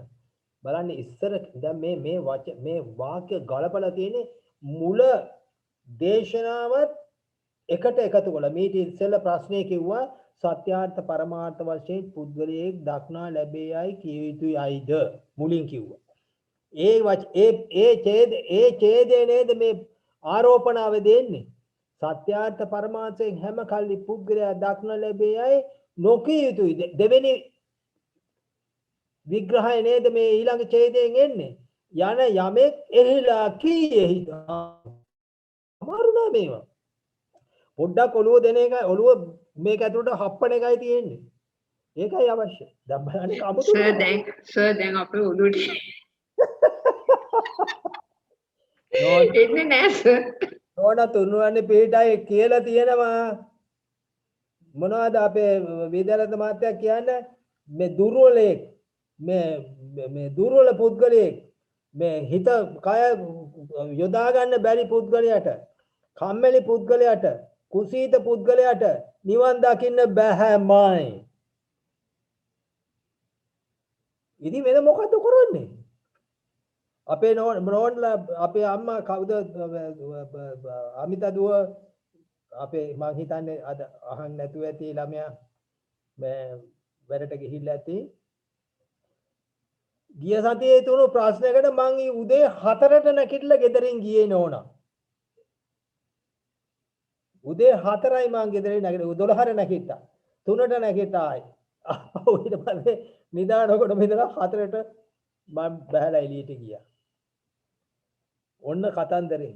බලන්න ඉස්සර දැන් මේ වාක්‍ය ගලපලා තියෙන්නේ මුල දේශනාවත් එකට එකතු කළා. මේ ඉස්සෙල්ලා ප්‍රශ්නේ කිව්වා සත්‍යාර්ථ පරමාර්ථ වශයෙන් පුද්ගලයෙක් දක්නා ලැබේයි කිය යුතුයයිද මුලින් කිව්වා. ඒ ඡේදේ නේද මේ ආරෝපණාව දෙන්නේ. සත්‍යාර්ථ පරමාර්ථයෙන් හැම කල්ලි පුද්ගලයා දක්නා ලැබේයි නොකිය යුතුයි. දෙවෙනි විග්‍රහය නේද මේ ඊළඟ ඡේදයෙන් එන්නේ. යන යමෙක් එහිලා කීයේහිද අමාරුනා මේවා. පොඩ්ඩක් ඔළුව දෙන එකයි ඔළුව මේක ඇතුළට හප්පන එකයි තියෙන්නේ. ඒකයි අවශ්‍ය. දැන් බලන්න කමුතු සර් දැන් අපේ ඔළුවට එන්නේ නෑ සර්. නෝන තුන්වන්නේ පිටයි කියලා තියෙනවා. මොනවද අපේ විද්‍යාලත මහත්තයා කියන්නේ මේ දුර්වලෙක් මේ දුර්වල පුද්ගලයෙක් මේ හිත කය යොදා ගන්න බැරි පුද්ගලයාට කම්මැලි පුද්ගලයාට කුසීත පුද්ගලයාට නිවන් දකින්න බෑමයි. ඉතින් වෙන මොකද්ද කරන්නේ? අපේ නෝන්ලා අපේ අම්මා කවුද අමිතා දුව අපේ මං හිතන්නේ අද අහන්න නැතුව ඇති ළමයා මේ වැඩට ගිහිල්ලා ඇති. ගිය සතියේ තුණු ප්‍රශ්නයකට මං උදේ 4ට නැගිටලා ගෙදරින් ගියේ නෝනා. උදේ 4යි මං ගෙදරින් නැගිටලා 12ට නැගිට්ටා. 3ට නැගිට්ටා ආයි. ඊට පස්සේ නිදානකොට මෙතන 4ට මම බහැලා එළියට ගියා. ඔන්න කතන්දරේ.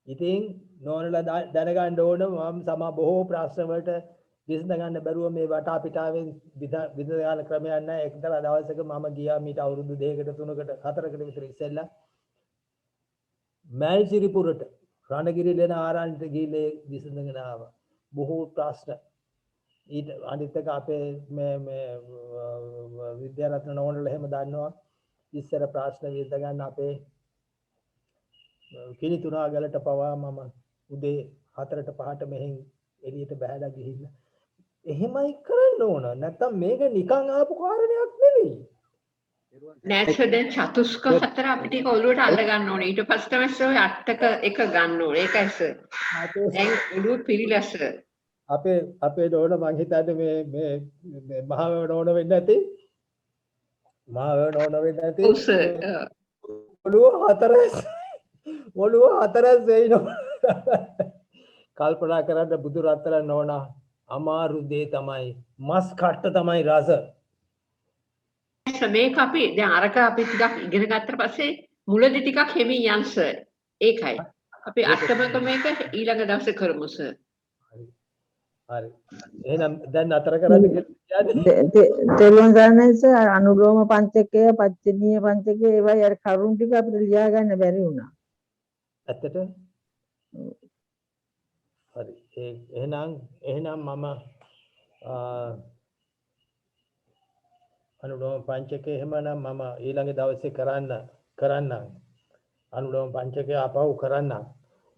ඉතින් නෝනලා දැනගන්න ඕන මම බොහෝ ප්‍රශ්න වලට විසඳ ගන්න බැරුව මේ වටා පිටාවෙන් විද්‍යාල ක්‍රමයක් නැහැ. එක්තරා දවසක මම ගියා මීට අවුරුදු 2කට 3කට 4කට විතර ඉස්සෙල්ලා මල්සිරිපුරට රණගිරි ලෙන ආරණ්‍යට ගිහිල්ලා විසඳගෙන ආවා. බොහෝ ප්‍රශ්න ඊට අනිත් එක අපේ මේ විද්‍යාරත්න නෝනලා එහෙම දන්නවා ඉස්සර ප්‍රශ්න විසඳ ගන්න අපේ කිලිතුනා ගලට පවා මම උදේ 4ට 5ට මෙහෙන් එළියට බහැලා ගිහිල්ලා එහෙමයි කරන්න ඕන. නැත්තම් මේක නිකන් ආපු කාරණයක් නෙවෙයි. නෑ සර් දැන් චතුස්ක 4 අපිට ඒක ඔළුවට අල්ල ගන්න ඕනේ. ඊට පස්සේ තමයි සර් 8ක එක ගන්න ඕනේ. ඒකයි සර්. දැන් ඔළුව පිළිලා සර්. අපේ නෝන මං හිතන්නේ මේ මහා නෝන වෙන්න ඇති. මා නෝන වෙන්නේ නැති ඔව් සර්. ඔළුව හතරස් වෙයි නෝන. කල්පනා කරන්න බුදු රත්තරන් නෝනා අමාරු දේ තමයි මස් කට්ට තමයි රස. මේක අපි දැන් අරක අපි ටිකක් ඉගෙන ගත්තට පස්සේ මුලදී ටිකක් හෙමින් යන් සර්. ඒකයි. අපි අට්ටමක මේක ඊළඟ දවසේ කරමු සර්. හරි. එහෙනම් දැන් අතර කරන්න කියන්නේ තෙරුවන් සරණයි සර් අනුලෝම පංචකය පච්චනීය පංචකය ඒවයි අර කරුණු ටික අපිට ලියා ගන්න බැරි වුණා. ඇත්තට හරි. එහෙනම් මම අනුලෝම පංචකය එහෙමනම් මම ඊළඟ දවසේ කරන්නම්. අනුලෝම පංචකය අපහු කරන්නම්.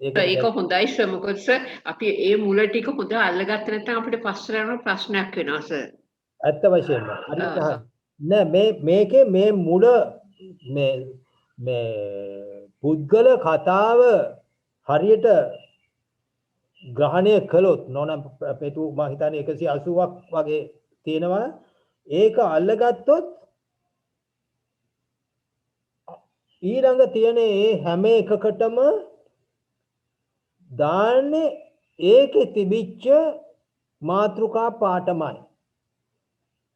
ඒක හොඳයි සර්. මොකද සර් අපි ඒ මුල ටික හොඳ අල්ලගත්තේ නැත්නම් අපිට පස්සට යන ප්‍රශ්නයක් වෙනවා සර්. ඇත්ත වශයෙන්ම. හරියට නෑ මේකේ මේ මුල මේ පුද්ගල කතාව හරියට ග්‍රහණය කළොත් නෝන පෙතු මම හිතන්නේ 180ක් වගේ තියෙනවා. ඒක අල්ලගත්තොත් ඊළඟ තියෙන ඒ හැම එකකටම දාන්නේ ඒකේ තිබිච්ච මාතෘකා පාඨමයි.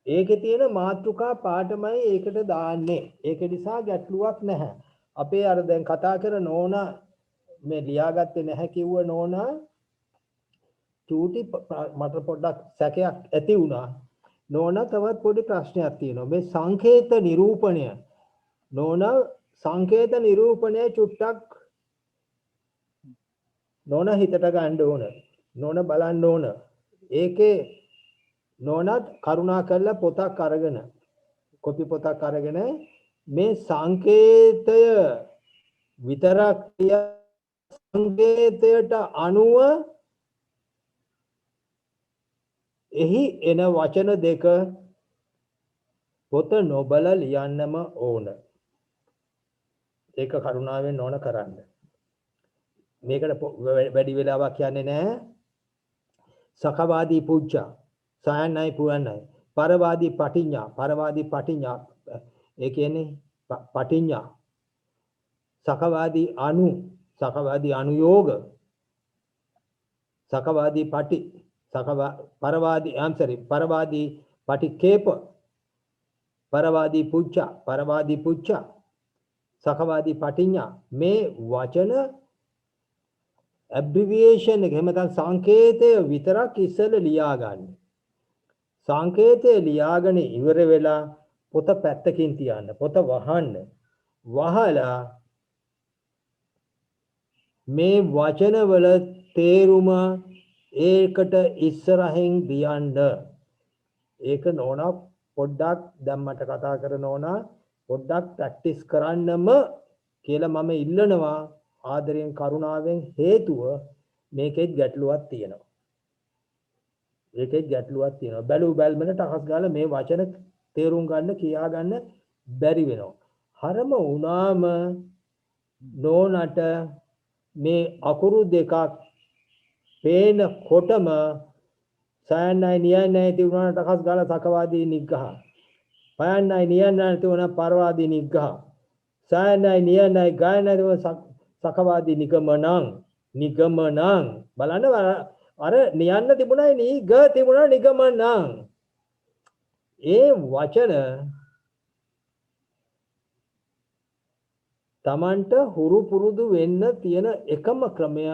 ඒකේ තියෙන මාතෘකා පාඨමයි ඒකට දාන්නේ. ඒක නිසා ගැටලුවක් නැහැ. අපේ අර දැන් කතා කරන නෝනා මේ ලියාගත්තේ නැහැ කිව්ව නෝනා චූටි මට පොඩ්ඩක් සැකයක් ඇති වුණා. නෝනා තවත් පොඩි ප්‍රශ්නයක් තියෙනවා. මේ සංකේත නිරූපණය නෝනා සංකේත නිරූපණය චුට්ටක් නෝනා හිතට ගන්න ඕන. නෝනා බලන්න ඕන. ඒකේ නෝනාත් කරුණා කරලා පොතක් අරගෙන කොපි පොතක් අරගෙන මේ සංකේතය විතරක් සංකේතයට අනුව එහි එන වචන දෙක පොත නොබල ලියන්නම ඕන. ඒක කරුණාවෙන් ඕන කරන්න. මේකට වැඩි වෙලාවක් කියන්නේ නැහැ. සකවාදී පුජ්ජා සයන්නයි පුවන්නයි පරවාදී පටිඤ්ඤා ඒ කියන්නේ පටිඤ්ඤා සකවාදී අනුයෝග සකවාදී පටි පරවාදී පටිකේප පරවාදී පුච්චා සකවාදී පටිඤ්ඤා මේ වචන ඇබ්‍රිවියේෂන් එක එහෙම නැත්නම් සංකේතය විතරක් ඉස්සෙල්ල ලියා ගන්න. සංකේතය ලියාගෙන ඉවර වෙලා පොත පැත්තකින් තියන්න. පොත වහන්න. වහලා මේ වචනවල තේරුම ඒකට ඉස්සරහින් දියන්න. ඒක නෝනා පොඩ්ඩක් දැම්මට කතා කරන නෝනා පොඩ්ඩක් ප්‍රැක්ටිස් කරන්නම කියලා මම ඉල්ලනවා. ආදරයෙන් කරුණාවෙන් හේතුව මේකෙත් ගැටලුවක් තියෙනවා. ඒකෙත් ගැටලුවක් තියෙනවා. බැලු බැල්මන ටකස් ගාලා මේ වචන තේරුම් ගන්න කියා ගන්න බැරි වෙනවා. හරම වුණාම නෝනට මේ අකුරු දෙකක් පේනකොටම සයන්නයි නියන්නයි තිබුණාට ටකස් ගාලා සකවාදී නිග්ඝහ. පයන්නයි නියන්නයි තිබුණා පරවාදී නිග්ඝහ. සයන්නයි නියන්නයි ගායනයි තිබුණා සකවාදී නිගමනං බලන්න අර නියන්න තිබුණයි නිග තිබුණා නිගමනං. ඒ වචන තමන්ට හුරු පුරුදු වෙන්න තියෙන එකම ක්‍රමය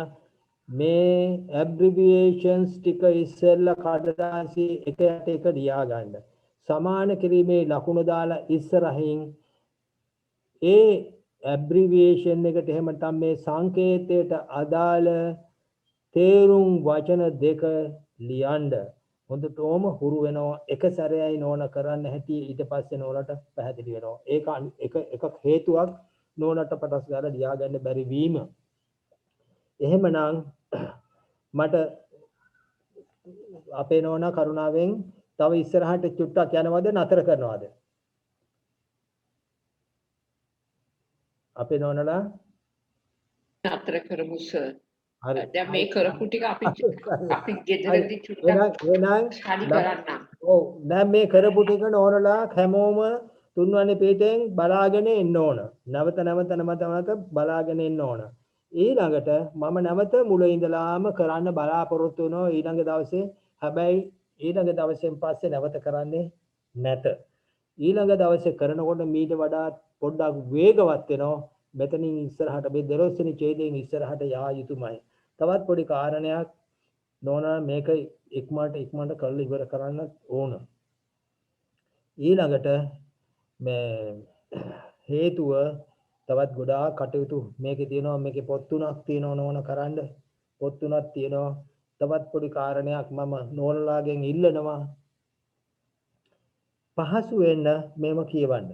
මේ ඇබ්‍රිවියේෂන්ස් ටික ඉස්සෙල්ලා කඩදාසි එක යට එක ලියා ගන්න. සමාන කිරීමේ ලකුණු දාලා ඉස්සරහින් ඒ ඇබ්‍රිවියේෂන් එකට එහෙම නැත්නම් මේ සංකේතයට අදාළ තේරුම් වචන දෙක ලියන්න. හොඳටම හුරු වෙනවා. එක සැරේයි නෝන කරන්න හැටි ඊට පස්සේ නෝනට පැහැදිලි වෙනවා. ඒක එක හේතුවක් නෝනට පටස් ගාලා ලියා ගන්න බැරි වීම. එහෙමනම් මට අපේ නෝනා කරුණාවෙන් තව ඉස්සරහට චුට්ටක් යනවද නතර කරනවද? අපේ නෝනලා නතර කරමු සර්. දැන් මේ කරපු ටික අපි ගෙදරදී චුට්ටක් එහෙනම් හරි කරන්න. ඔව් දැන් මේ කරපු ටික නෝනලා හැමෝම තුන්වැනි පිටෙන් බලාගෙන එන්න ඕන. නැවත බලාගෙන එන්න ඕන. ඊළඟට මම නැවත මුල ඉඳලාම කරන්න බලාපොරොත්තු වෙනවා ඊළඟ දවසේ. හැබැයි ඊළඟ දවසෙන් පස්සේ නැවත කරන්නේ නැත. ඊළඟ දවසේ කරනකොට මීට වඩා පොඩ්ඩක් වේගවත් වෙනවා. මෙතනින් ඉස්සරහට මේ 12 වෙනි ඡේදයෙන් ඉස්සරහට යා යුතුමයි. තවත් පොඩි කාරණයක් නෝනා මේක ඉක්මනට කරලා ඉවර කරන්න ඕන. ඊළඟට මේ හේතුව තවත් ගොඩාක් කටයුතු මේකේ තියෙනවා. මේකේ පොත් තුනක් තියෙනවා නෝන කරන්න. පොත් තුනක් තියෙනවා. තවත් පොඩි කාරණයක් මම නෝනලාගෙන් ඉල්ලනවා. පහසු වෙන්න මේව කියවන්න.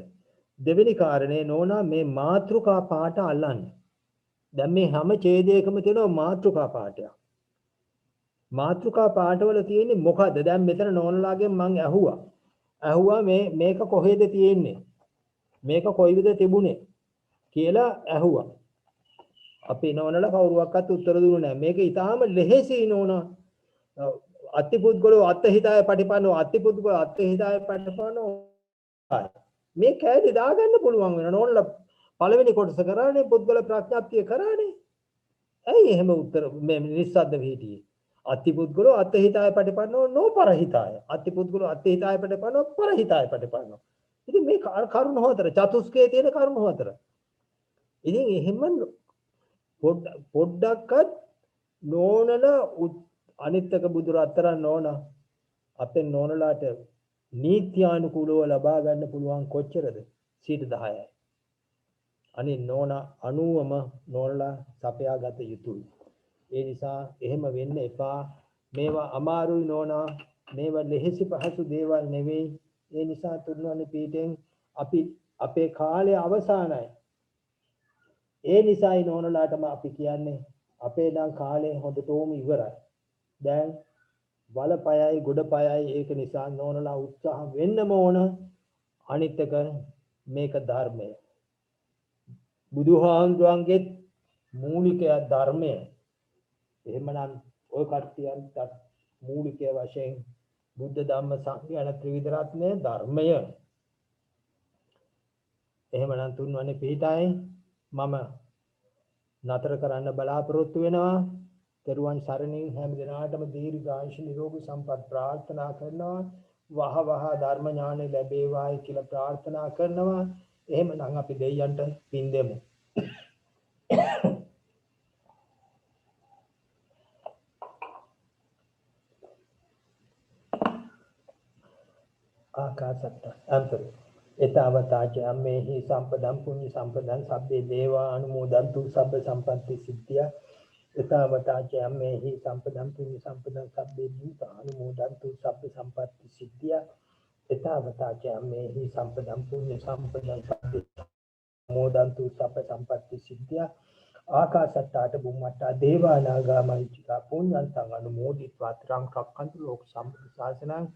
දෙවෙනි කාරණේ නෝනා මේ මාත්‍රිකා පාඨ අල්ලන්න. දැන් මේ හැම ඡේදයකම තියෙනවා මාත්‍රිකා පාඨයක්. මාත්‍රිකා පාඨවල තියෙන්නේ මොකද්ද? දැන් මෙතන නෝනලාගෙන් මං ඇහුවා මේක කොහෙද තියෙන්නේ? මේක කොයි විදිහට තිබුණේ කියලා ඇහුවා. අපි නෝනලා කවුරුවක්වත් උත්තර දුන්නේ නැහැ. මේක ඊටාම ලෙහෙසි නෝනා. අත්තිපුද්ගලෝ අත්හිතාය පටිපන්නෝ අත්තිපුද්ගලෝ අත්හිතාය පටිපන්නෝ මේ කෑලි දාගන්න පුළුවන් වෙන නෝනලා පළවෙනි කොටස කරානේ පුද්ගල ප්‍රඥාප්තිය කරානේ. ඇයි එහෙම උත්තර මේ නිස්සද්ද වෙහිටියේ? අත්තිපුද්ගලෝ අත්හිතාය පටිපන්නෝ නොපරහිතාය. අත්තිපුද්ගලෝ අත්හිතාය පටිපන්නෝ පරහිතාය පටිපන්නෝ. ඉතින් මේ කරුණ හතර චතුස්කයේ තියෙන කරුණ හතර. ඉතින් එහෙම පොඩ්ඩක්වත් නෝනලා අනිත්ක බුදුර අතරන් නෝන අපේ නෝනලාට නීත්‍යානුකූලව ලබා ගන්න පුළුවන් කොච්චරද? 10%යි. අනේ නෝන 90ම නෝනලා සපයා ගත යුතුයි. ඒ නිසා එහෙම වෙන්න එපා. මේවා අමාරුයි නෝනා. මේවා ලෙහෙසි පහසු දේවල් නෙවෙයි. ඒ නිසා තුන්වැනි පීඨෙන් අපේ කාලය අවසానයි. ඒ නිසායි නෝනලාටම අපි කියන්නේ අපේ නම් කාලය හොඳටම ඉවරයි. දැන් වලපයයි ගොඩපයයි ඒක නිසා නෝනලා උත්සාහ වෙන්නම ඕන. අනිත් එක මේක ධර්මය. බුදුහාමුදුරන්ගේ මූලිකය ධර්මය. එහෙමනම් ඔය කට්ටියන්ට මූලිකය වශයෙන් බුද්ධ ධම්ම සංඝ යන ත්‍රිවිධ රත්නය ධර්මය. එහෙමනම් තුන්වැනි පිටයි මම නතර කරන්න බලාපොරොත්තු වෙනවා. දරුවන් සරණින් හැම දිනාටම දීර්ඝායුෂ නිරෝගී සම්පත් ප්‍රාර්ථනා කරනවා. වහ වහ ධර්ම ඥානෙ ලැබේවායි කියලා ප්‍රාර්ථනා කරනවා. එහෙමනම් අපි දෙයයන්ට පින් දෙමු. ආකාසත්ත අන්තර එතවතාච අම්මේහි සම්පදම් පුඤ්ඤ සම්පදං සබ්බේ දේවා අනුමෝදන්තු සබ්බ සම්පත්ති සිද්ධිය එතවතාච අම්මේහි සම්පදම් පුඤ්ඤ සම්පදං සබ්බේ භූත අනුමෝදන්තු සබ්බ සම්පත්ති සිද්ධිය එතවතාච අම්මේහි සම්පදම් පුඤ්ඤ සම්පදං සබ්බේ අනුමෝදන්තු සබ්බ සම්පත්ති සිද්ධිය ආකාසත්තාට බුම්මත්තා දේවා නාග මහිත්‍තිකා පුඤ්ඤන්තං අනුමෝදිත්වා ත්‍රං රක්ඛන්තු ලෝක සම්පති ශාසනං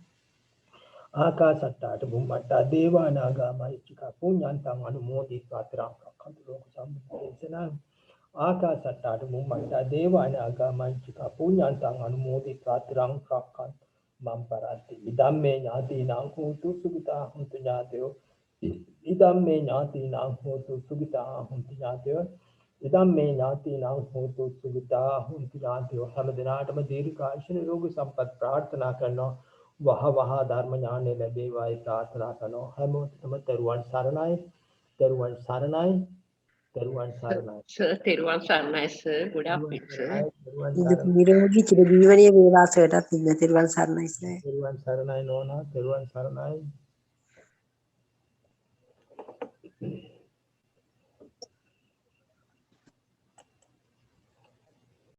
ආකාසට්ටාට බුම්මට්ටා දේවා නාග මහිත්‍තිකා පුඤ්ඤන්තං අනුමෝදිත්වා ත්‍රං රක්ඛන්තු ලෝක සම්පදේශනං ආකාසට්ටාට බුම්මට්ටා දේවා නාග මහිත්‍තිකා පුඤ්ඤන්තං අනුමෝදිත්වා ත්‍රං රක්ඛන්තු මම් පරන්ති ඉදම්මේ ඥාතිනං හෝතු සුඛිතා හුන්තු ඥාතයෝ ඉදම්මේ ඥාතිනං හෝතු සුඛිතා හුන්තු ඥාතයෝ ඉදම්මේ ඥාතිනං හෝතු සුඛිතා හුන්තු ඥාතයෝ හැම දිනාටම දීර්ඝායුෂ නිරෝගී සම්පත් ප්‍රාර්ථනා කරනවා. වහ වහ ධර්ම ඥානෙ ලැබේවායි ප්‍රාර්ථනා කරනවා. හැමෝටම තෙරුවන් සරණයි. තෙරුවන් සරණයි. තෙරුවන් සරණයි. තෙරුවන් සරණයි සර්. ගොඩාක් පිං සර්. නිරෝගී චිර ජීවනයේ වේවාසයටත් ඉන්න තෙරුවන් සරණයි සර්. තෙරුවන් සරණයි නෝනා. තෙරුවන් සරණයි.